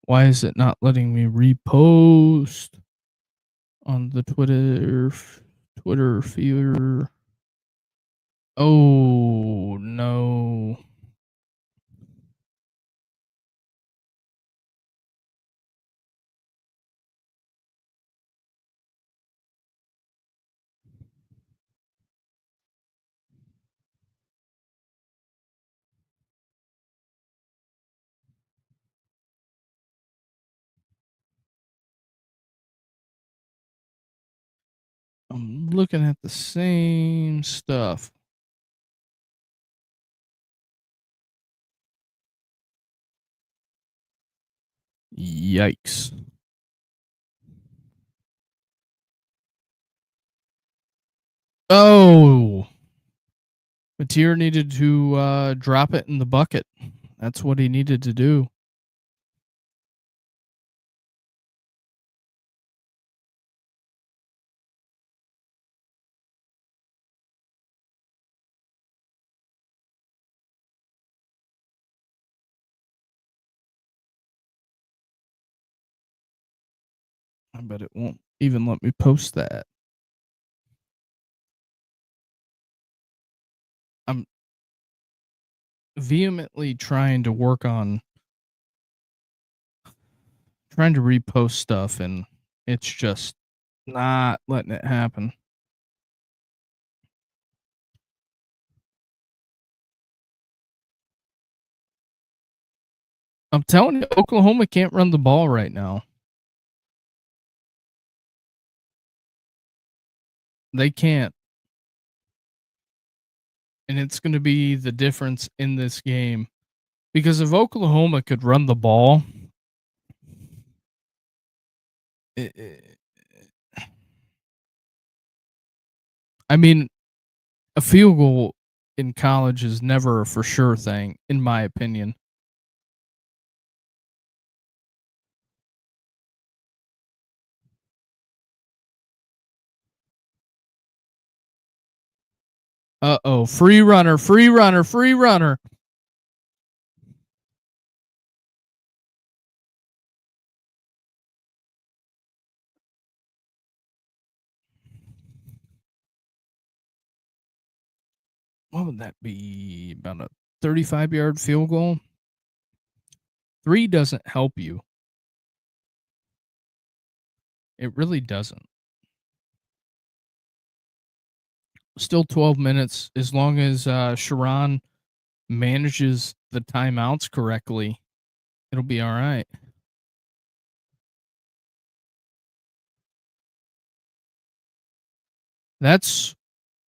Why is it not letting me repost on the Twitter fever. Oh no. I'm looking at the same stuff. Yikes. Oh, Mateer needed to drop it in the bucket. That's what he needed to do. I bet it won't even let me post that. I'm vehemently trying to work on trying to repost stuff, and it's just not letting it happen. I'm telling you, Oklahoma can't run the ball right now. They can't. And it's going to be the difference in this game. Because if Oklahoma could run the ball, it, I mean, a field goal in college is never a for sure thing, in my opinion. Uh-oh, free runner, free runner, free runner. What would that be? About a 35-yard field goal? 3 doesn't help you. It really doesn't. Still 12 minutes. As long as Sharon manages the timeouts correctly, it'll be all right. That's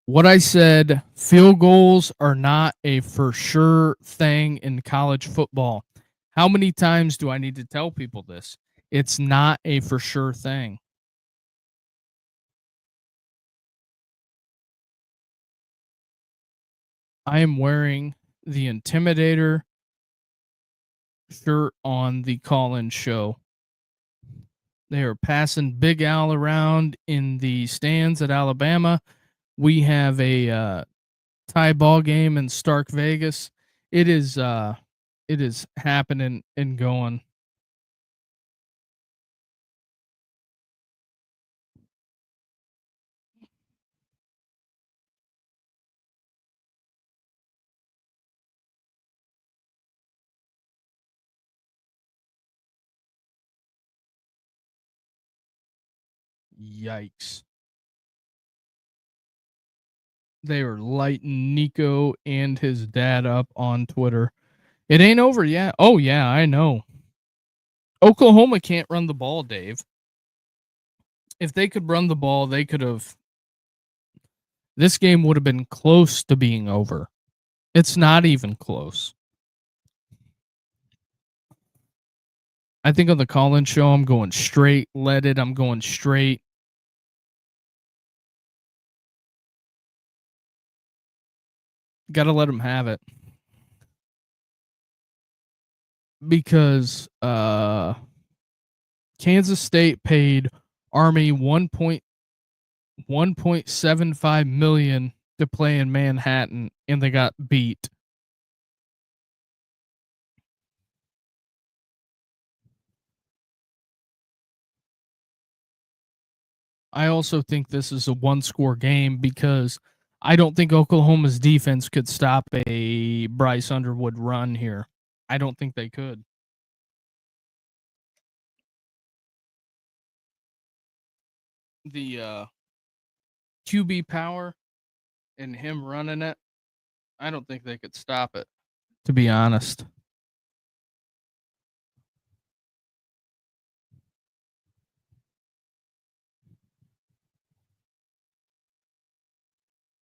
what I said. Field goals are not a for sure thing in college football. How many times do I need to tell people this? It's not a for sure thing. I am wearing the Intimidator shirt on the call-in show. They are passing Big Al around in the stands at Alabama. We have a tie ball game in Stark Vegas. It is happening and going. Yikes. They were lighting Nico and his dad up on Twitter. It ain't over yet. Oh yeah, I know. Oklahoma can't run the ball, Dave. If they could run the ball, they could have this game would have been close to being over. It's not even close. I think on the call-in show, I'm going straight. Let it. I'm going straight. Got to let them have it because Kansas State paid Army 1.75 million to play in Manhattan, and they got beat. I also think this is a one-score game because I don't think Oklahoma's defense could stop a Bryce Underwood run here. I don't think they could. The QB power and him running it, I don't think they could stop it, to be honest.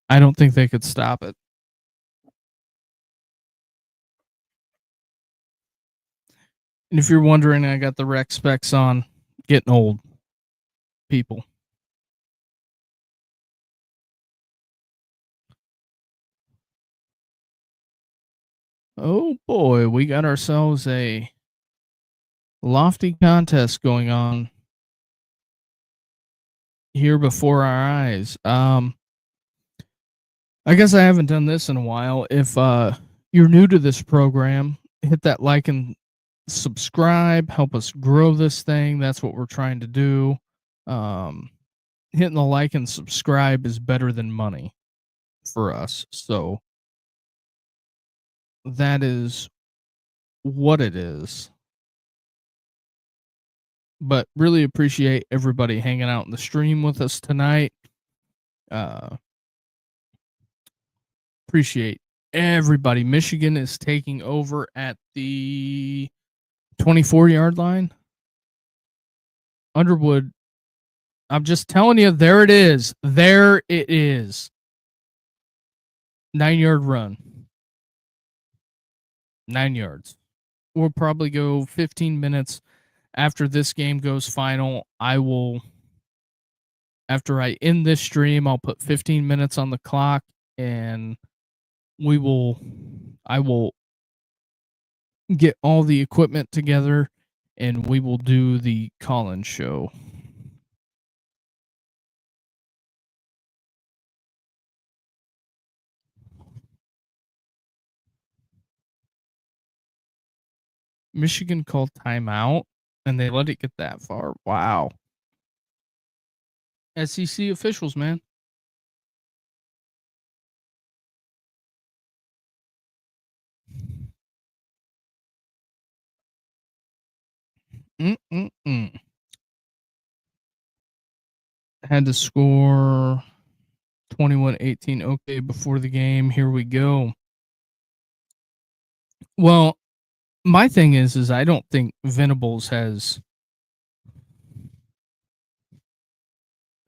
I don't think they could stop it. And if you're wondering, I got the rec specs on. Getting old, people. Oh boy, we got ourselves a lofty contest going on here before our eyes. I guess I haven't done this in a while. If you're new to this program, hit that like and subscribe. Help us grow this thing. That's what we're trying to do. Um, Hitting the like and subscribe is better than money for us. So that is what it is. But really appreciate everybody hanging out in the stream with us tonight. Uh, Appreciate everybody. Michigan is taking over at the 24-yard line. Underwood, I'm just telling you, there it is. There it is. 9-yard run. 9 yards. We'll probably go 15 minutes after this game goes final. After I end this stream, I'll put 15 minutes on the clock and I will get all the equipment together and we will do the call-in show. Michigan called timeout and they let it get that far. Wow. SEC officials, man. Mm-mm-mm. Had to score 21-18. Okay, before the game. Here we go. Well, my thing is I don't think Venables has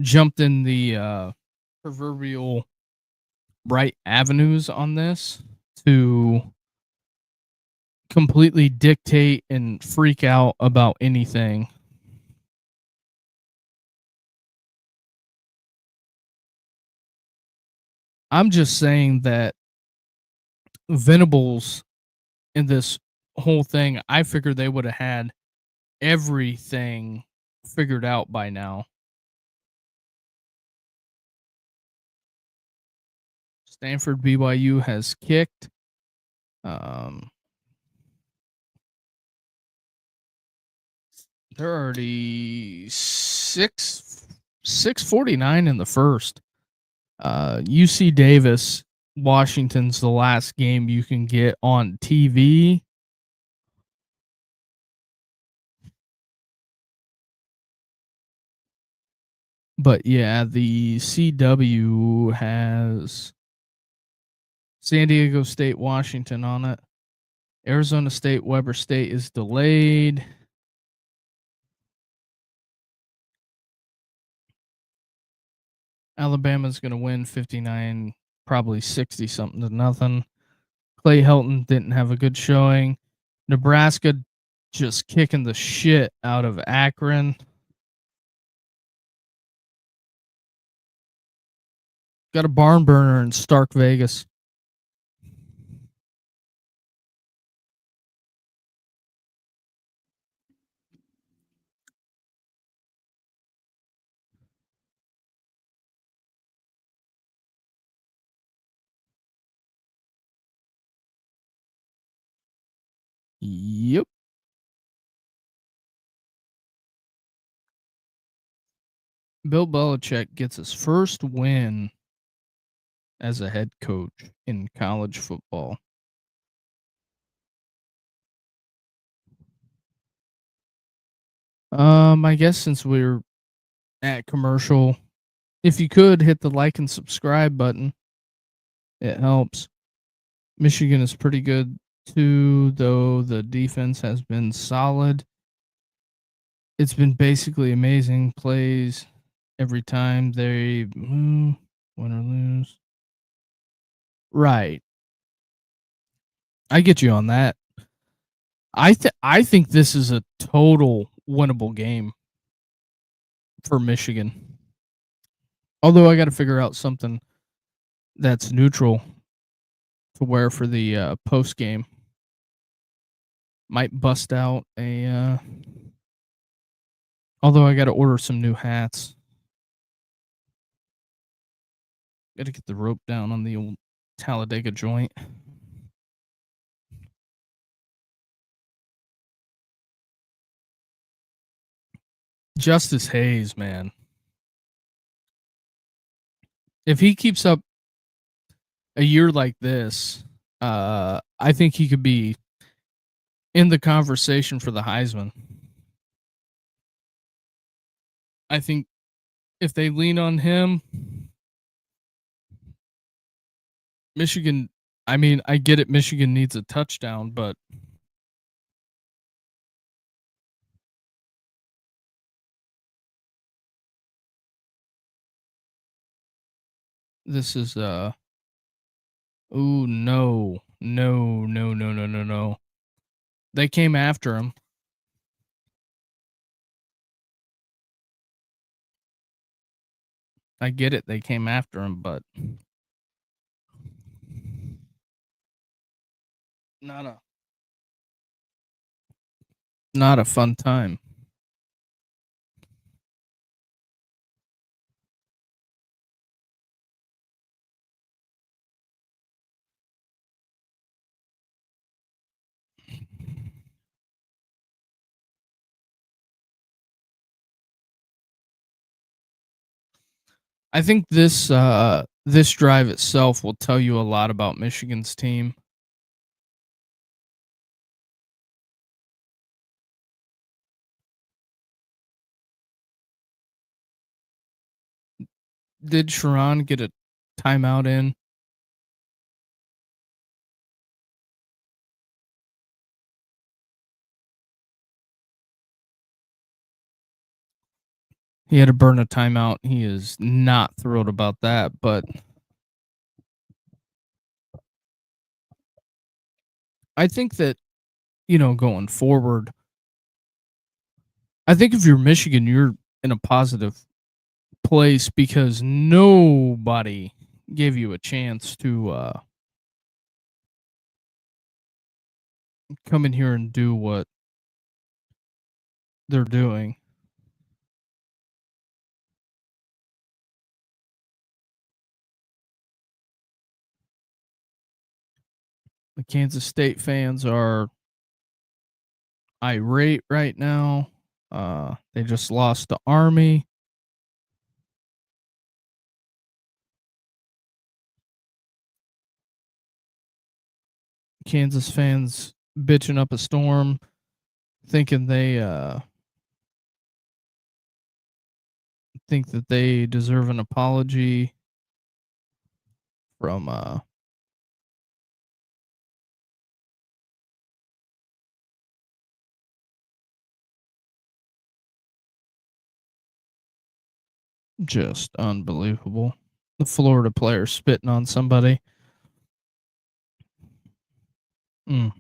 jumped in the proverbial right avenues on this to completely dictate and freak out about anything. I'm just saying that Venables in this whole thing, I figured they would have had everything figured out by now. Stanford BYU has kicked. They're already 6:49 in the first. UC Davis, Washington's the last game you can get on TV. But yeah, the CW has San Diego State, Washington on it. Arizona State, Weber State is delayed. Alabama's going to win 59, probably 60 something to nothing. Clay Helton didn't have a good showing. Nebraska just kicking the shit out of Akron. Got a barn burner in Stark Vegas. Yep. Bill Belichick gets his first win as a head coach in college football. I guess since we're at commercial, if you could hit the like and subscribe button, it helps. Michigan is pretty good too, though the defense has been solid. It's been basically amazing plays every time they win or lose. Right. I get you on that. I think this is a total winnable game for Michigan. Although I got to figure out something that's neutral to wear for the post game. Might bust out a. Although I got to order some new hats. Got to get the rope down on the old Talladega joint. Justice Hayes, man. If he keeps up a year like this, I think he could be in the conversation for the Heisman. I think if they lean on him, Michigan, I mean, I get it. Michigan needs a touchdown, but this is, oh, no. No, no, no, no, no, no. They came after him. I get it. They came after him, but not a not a fun time. I think this drive itself will tell you a lot about Michigan's team. Did Sharon get a timeout in? He had to burn a timeout. He is not thrilled about that, but I think that, going forward, I think if you're Michigan, you're in a positive place because nobody gave you a chance to come in here and do what they're doing. The Kansas State fans are irate right now. They just lost to Army. Kansas fans bitching up a storm, thinking they think that they deserve an apology from just unbelievable. The Florida player spitting on somebody. Mm.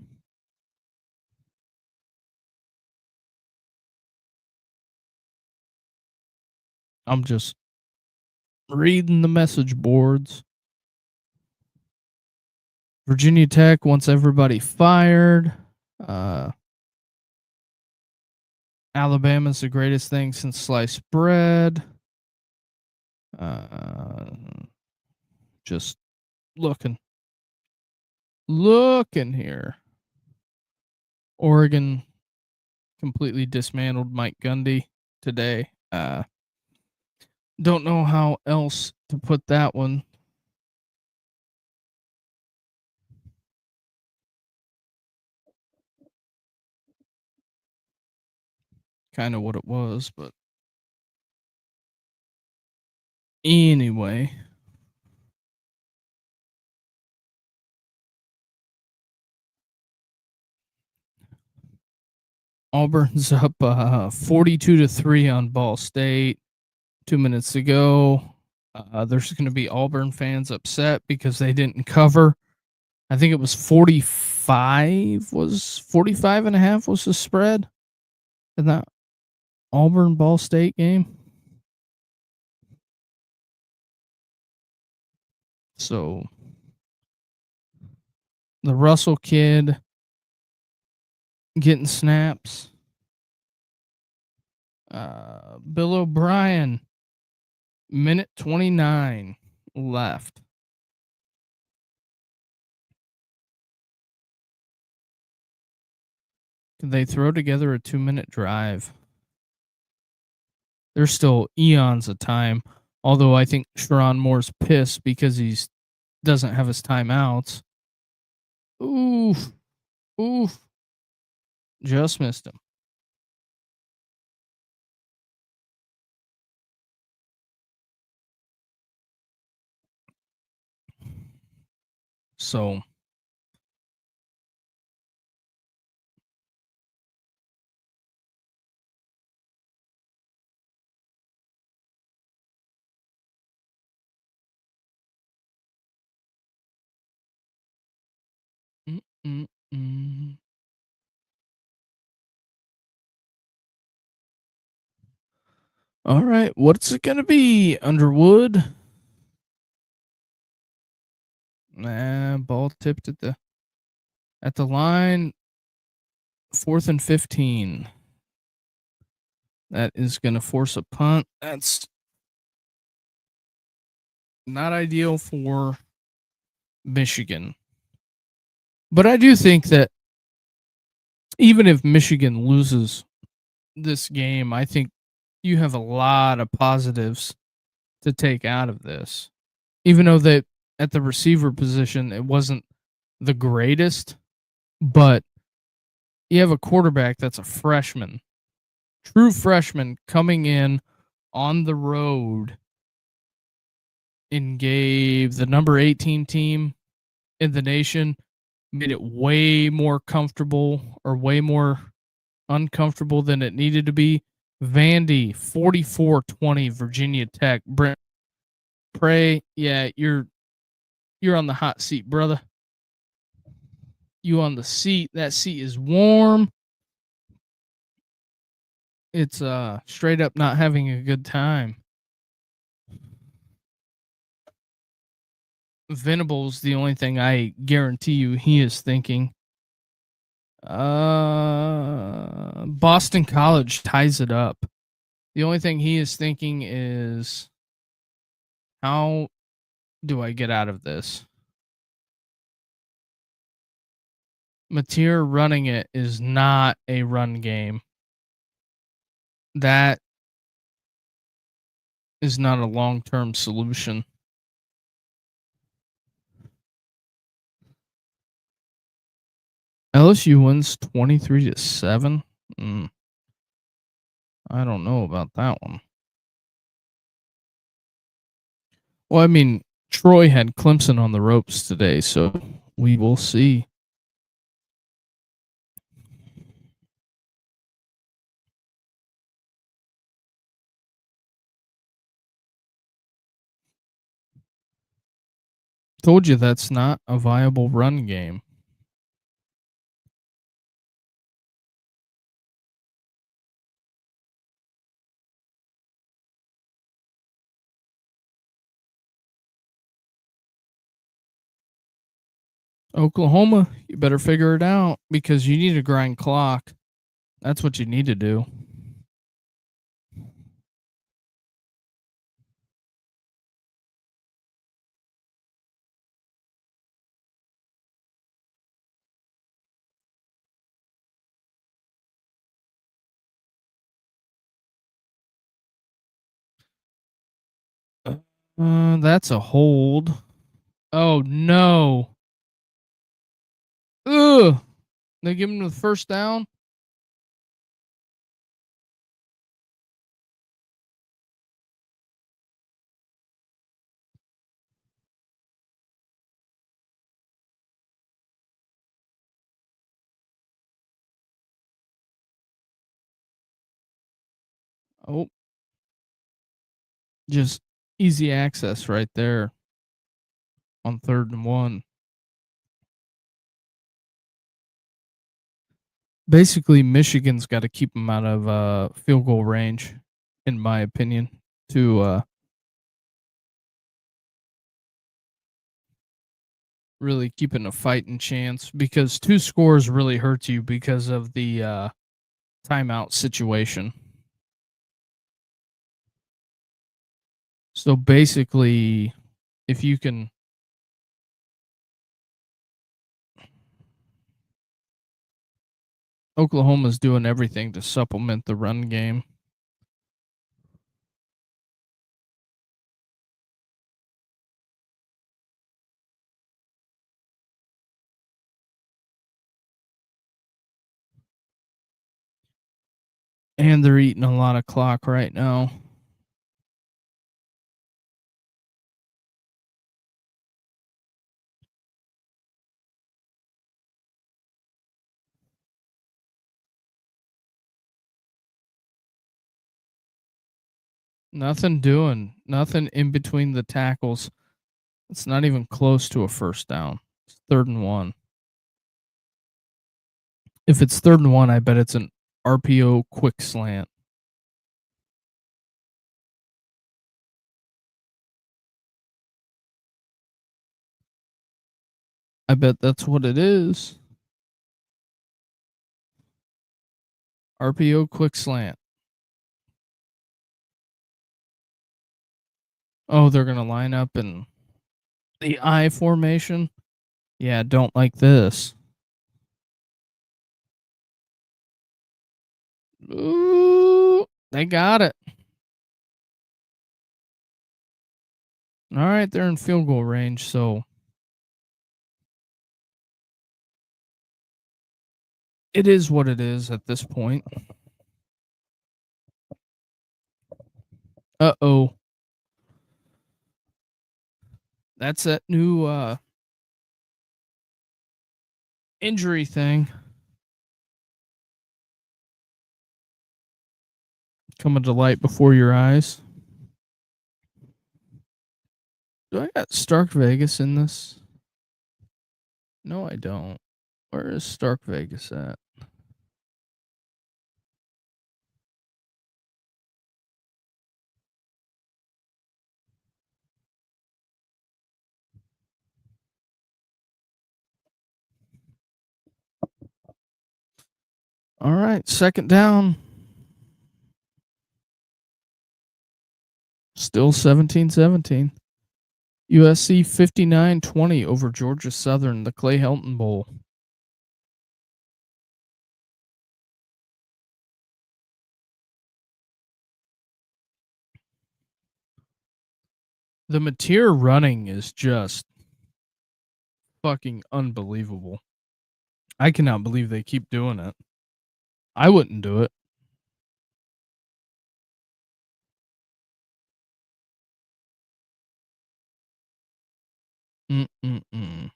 I'm just reading the message boards. Virginia Tech wants everybody fired. Uh, Alabama's the greatest thing since sliced bread. Uh, just looking here. Oregon completely dismantled Mike Gundy today. Don't know how else to put that one. Kind of what it was, but anyway. Auburn's up 42-3 on Ball State. 2 minutes to go. There's going to be Auburn fans upset because they didn't cover. I think it was 45 and a half was the spread in that Auburn Ball State game. So the Russell kid getting snaps. Bill O'Brien, minute 29 left. Could they throw together a 2-minute drive? There's still eons of time. Although I think Sharon Moore's pissed because he's doesn't have his timeouts. Oof. Oof. Just missed him. So mm, mm, mm. All right, what's it gonna be? Underwood? Nah, ball tipped at the line. 4th and 15. That is gonna force a punt. That's not ideal for Michigan. But I do think that even if Michigan loses this game, I think you have a lot of positives to take out of this. Even though that at the receiver position it wasn't the greatest, but you have a quarterback that's a freshman, true freshman coming in on the road and gave the number 18 team in the nation, made it way more comfortable or way more uncomfortable than it needed to be. Vandy 44-20 Virginia Tech. Brent Pray, yeah, you're on the hot seat, brother. You on the seat. That seat is warm. It's straight up not having a good time. Venable's the only thing I guarantee you he is thinking. Boston College ties it up. The only thing he is thinking is, how do I get out of this? Mateer running it is not a run game. That is not a long-term solution. LSU wins 23-7. I don't know about that one. Well, I mean, Troy had Clemson on the ropes today, so we will see. Told you that's not a viable run game. Oklahoma, you better figure it out because you need to grind clock. That's what you need to do. That's a hold. Oh no. Ugh. They give him the first down. Oh, just easy access right there on 3rd and 1. Basically, Michigan's got to keep them out of field goal range, in my opinion, to really keeping a fighting chance because 2 scores really hurts you because of the timeout situation. So basically, if you can Oklahoma's doing everything to supplement the run game. And they're eating a lot of clock right now. Nothing doing. Nothing in between the tackles. It's not even close to a first down. It's 3rd and 1. If it's 3rd and 1, I bet it's an RPO quick slant. I bet that's what it is. RPO quick slant. Oh, they're going to line up in the I formation. Yeah, don't like this. Ooh, they got it. All right, they're in field goal range, so it is what it is at this point. Uh-oh. That's that new injury thing coming to light before your eyes. Do I got Stark Vegas in this? No, I don't. Where is Stark Vegas at? All right, 2nd down. Still 17-17. USC 59-20 over Georgia Southern, the Clay Helton Bowl. The Mateer running is just fucking unbelievable. I cannot believe they keep doing it. I wouldn't do it. Mm-mm-mm.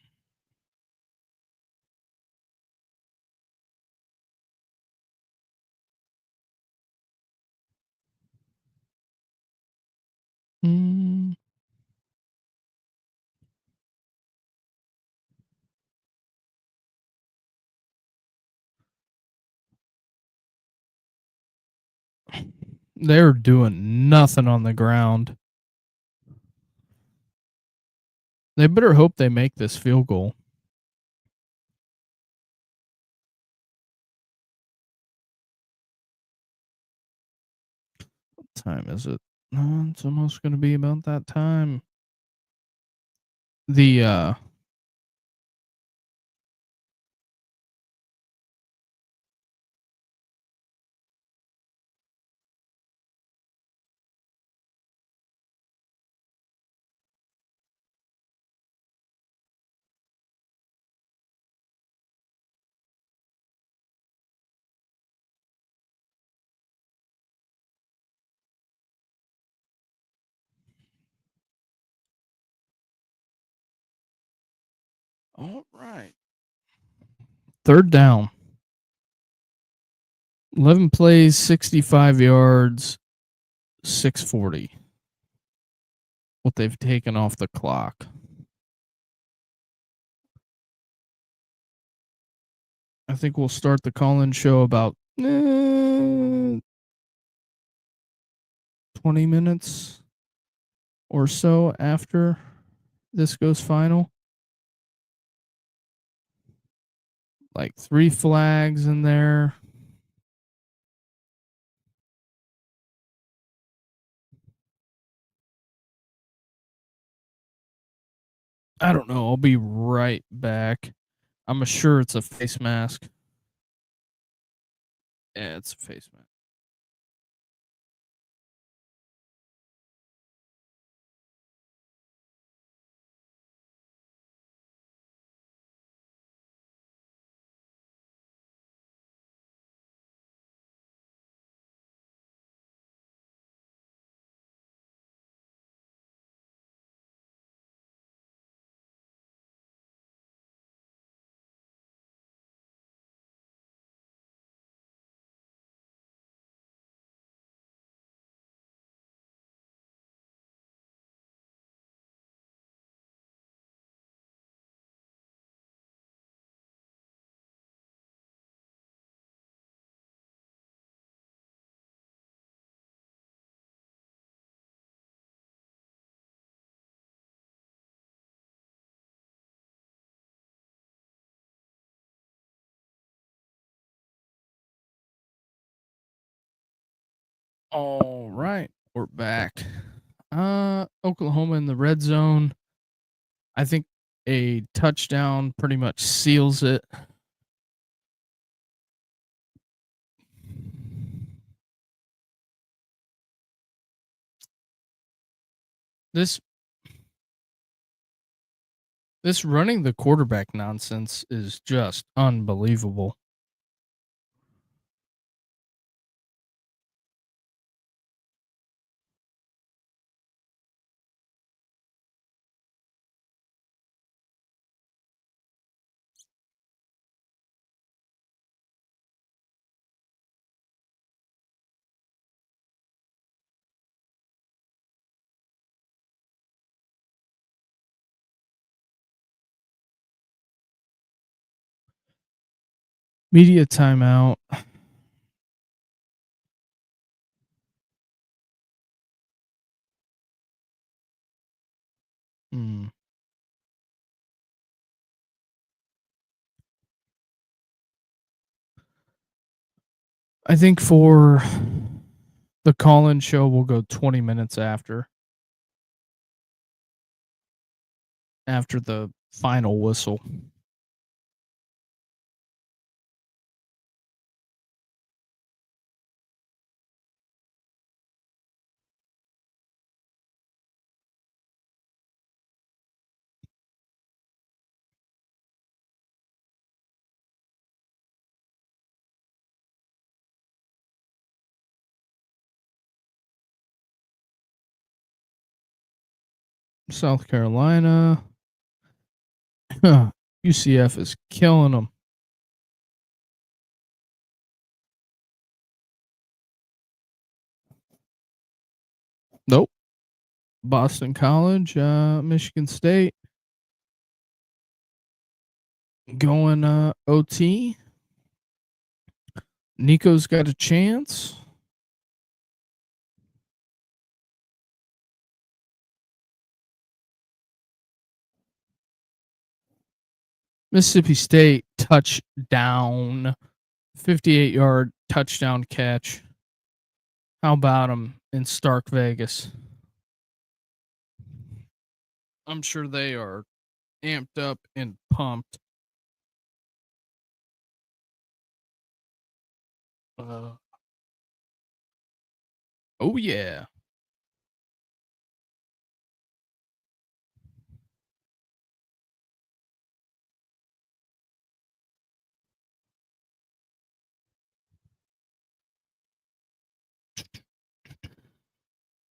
Mm. They're doing nothing on the ground. They better hope they make this field goal. What time is it? It's almost going to be about that time. The All right. Third down. 11 plays, 65 yards, 640. What they've taken off the clock. I think we'll start the call-in show about 20 minutes or so after this goes final. Like 3 flags in there. I don't know. I'll be right back. I'm sure it's a face mask. Yeah, it's a face mask. All right, we're back. Oklahoma in the red zone. I think a touchdown pretty much seals it. This this running the quarterback nonsense is just unbelievable. Media timeout. Hmm. I think for the call-in show, we'll go 20 minutes after the final whistle. South Carolina. UCF is killing them. Nope. Boston College, Michigan State going OT. Nico's got a chance. Mississippi State touchdown. 58-yard touchdown catch. How about them in Stark Vegas? I'm sure they are amped up and pumped. Oh yeah.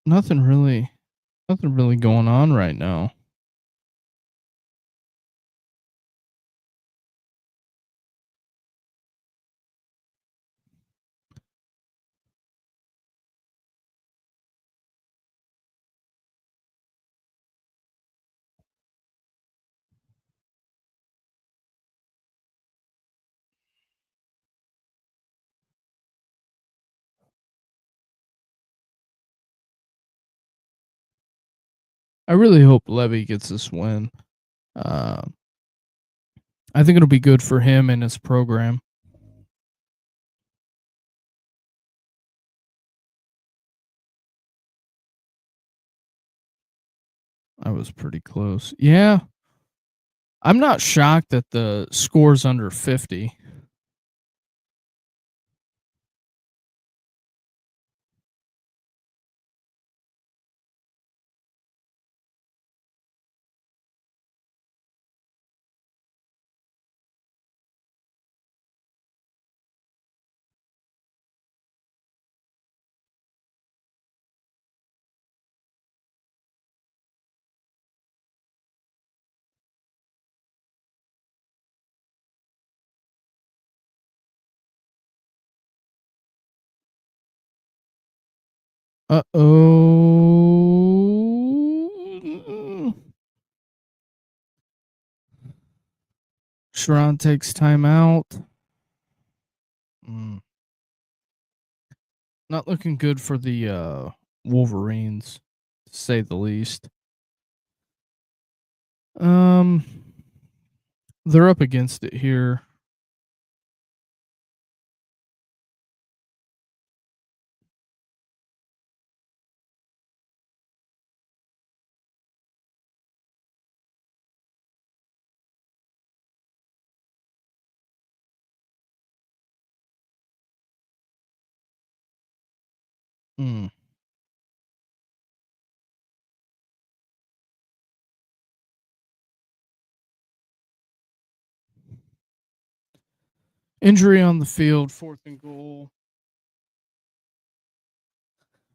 Nothing really going on right now. I really hope Levy gets this win. Uh, I think it'll be good for him and his program. I was pretty close. Yeah. I'm not shocked that the score's under 50. Uh-oh. Sharon takes time out. Mm. Not looking good for the Wolverines, to say the least. Um, they're up against it here. Mm. Injury on the field, 4th and goal.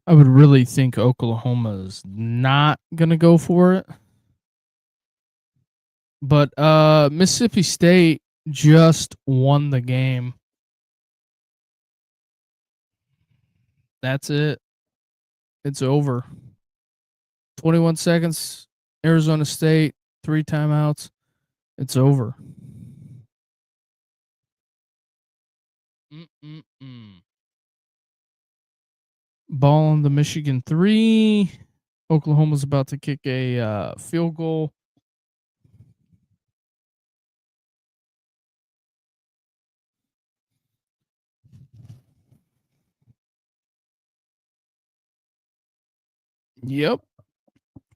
I would really think Oklahoma is not gonna go for it. But Mississippi State just won the game. That's it. It's over. 21 seconds. Arizona State, 3 timeouts. It's over. Mm-mm-mm. Ball on the Michigan 3. Oklahoma's about to kick a field goal. Yep.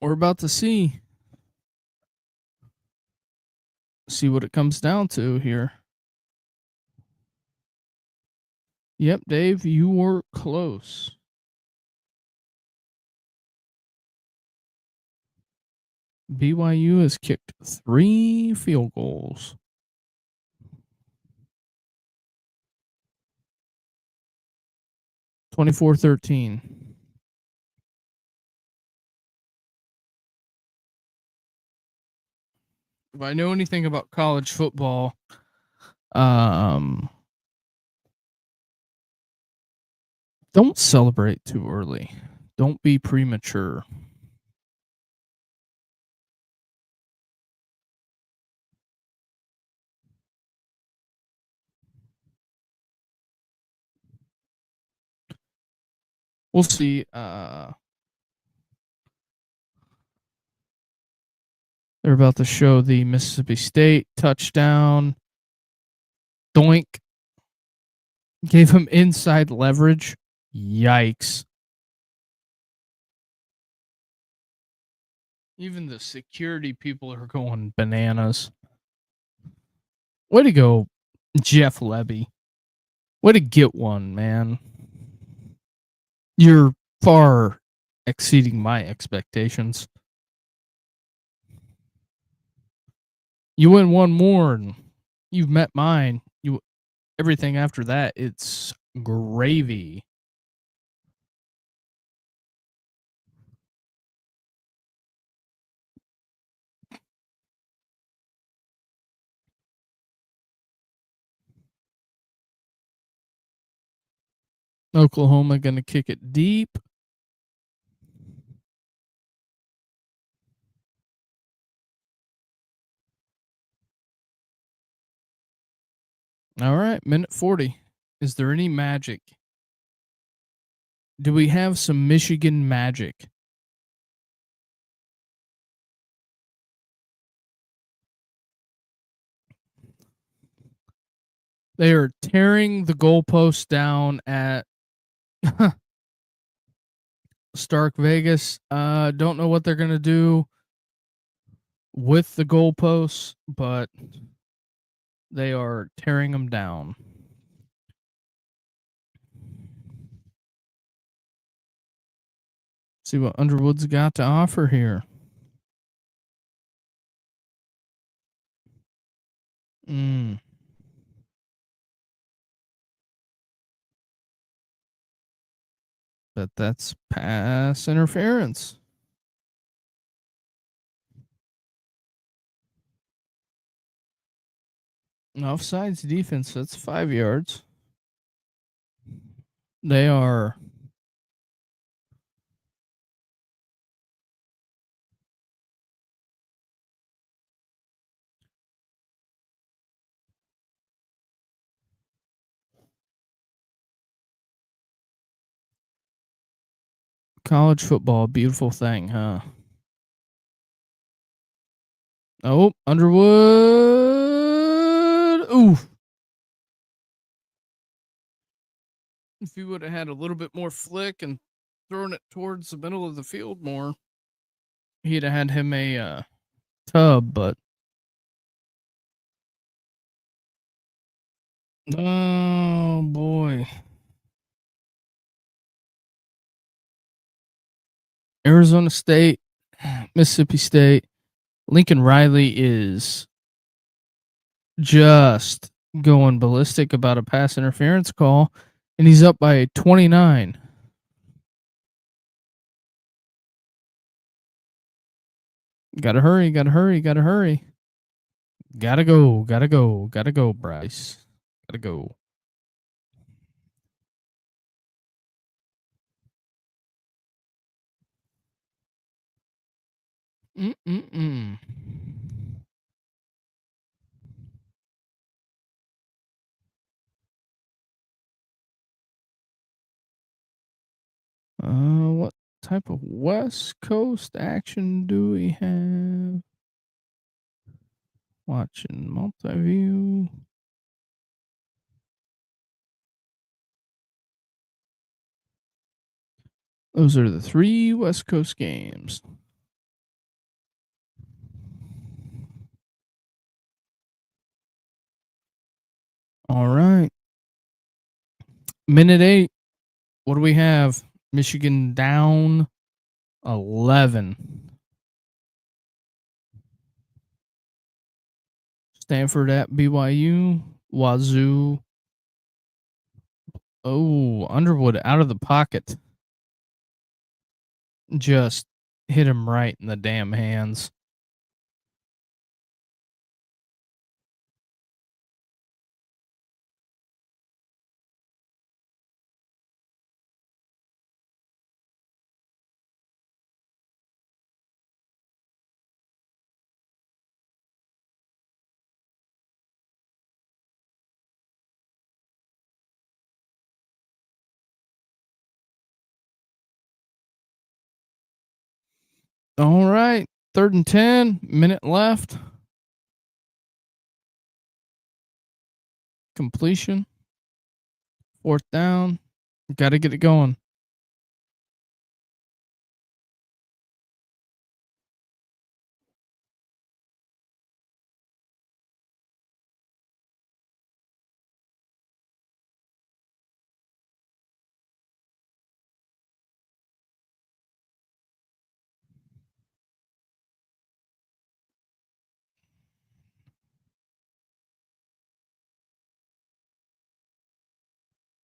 We're about to see what it comes down to here. Yep, Dave, you were close. BYU has kicked 3 field goals. 24-13. If I know anything about college football, don't celebrate too early. Don't be premature. We'll see. They're about to show the Mississippi State touchdown. Doink. Gave him inside leverage. Yikes. Even the security people are going bananas. Way to go, Jeff Levy. Way to get one, man. You're far exceeding my expectations. You win one more and you've met mine. You everything after that, it's gravy. Oklahoma gonna kick it deep. All right, minute 40. Is there any magic? Do we have some Michigan magic? They are tearing the goalpost down at Stark Vegas. Don't know what they're gonna do with the goalposts, but they are tearing them down. See what Underwood's got to offer here. But that's pass interference. Offsides defense, that's 5 yards. They are college football, beautiful thing, huh? Oh, Underwood. Ooh. If he would have had a little bit more flick and thrown it towards the middle of the field more, he'd have had him a tub, but oh boy. Arizona State, Mississippi State, Lincoln Riley is just going ballistic about a pass interference call, and he's up by 29. Gotta hurry, gotta hurry, gotta hurry. Gotta go, gotta go, gotta go, Bryce. Gotta go. Mm-mm-mm. What type of West Coast action do we have? Watching multi-view. Those are the 3 West Coast games. All right. Minute 8. What do we have? Michigan down 11. Stanford at BYU. Wazoo. Oh, Underwood out of the pocket. Just hit him right in the damn hands. All right. 3rd and 10. Minute left. Completion. 4th down. Got to get it going.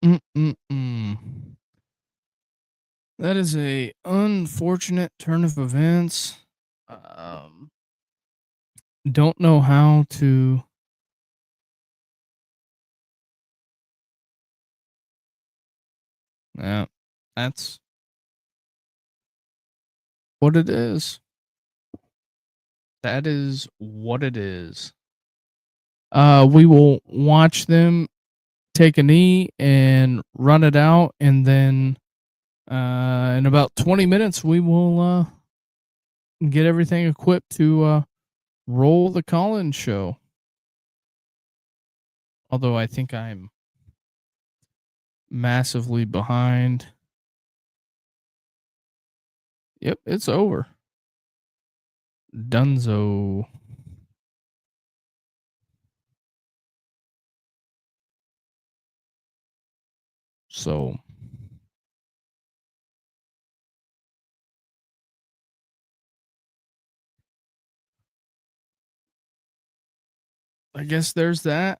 Mm-mm-mm. That is a unfortunate turn of events. Don't know how to. Yeah, that's what it is. That is what it is. We will watch them take a knee and run it out, and then in about 20 minutes we will get everything equipped to roll the call-in show. Although I think I'm massively behind. Yep, it's over. Dunzo. So I guess there's that.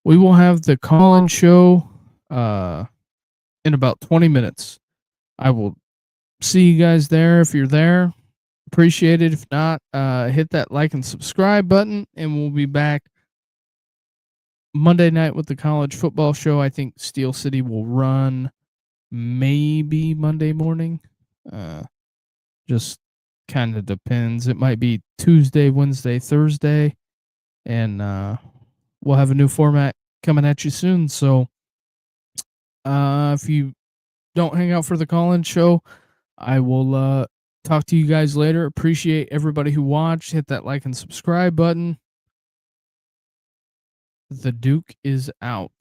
We will have the call-in show in about 20 minutes. I will see you guys there if you're there. Appreciate it. If not, hit that like and subscribe button, and we'll be back Monday night with the college football show. I think Steel City will run maybe Monday morning. Just kind of depends. It might be Tuesday, Wednesday, Thursday, and we'll have a new format coming at you soon. So if you don't hang out for the call-in show, I will talk to you guys later. Appreciate everybody who watched. Hit that like and subscribe button. The Duke is out.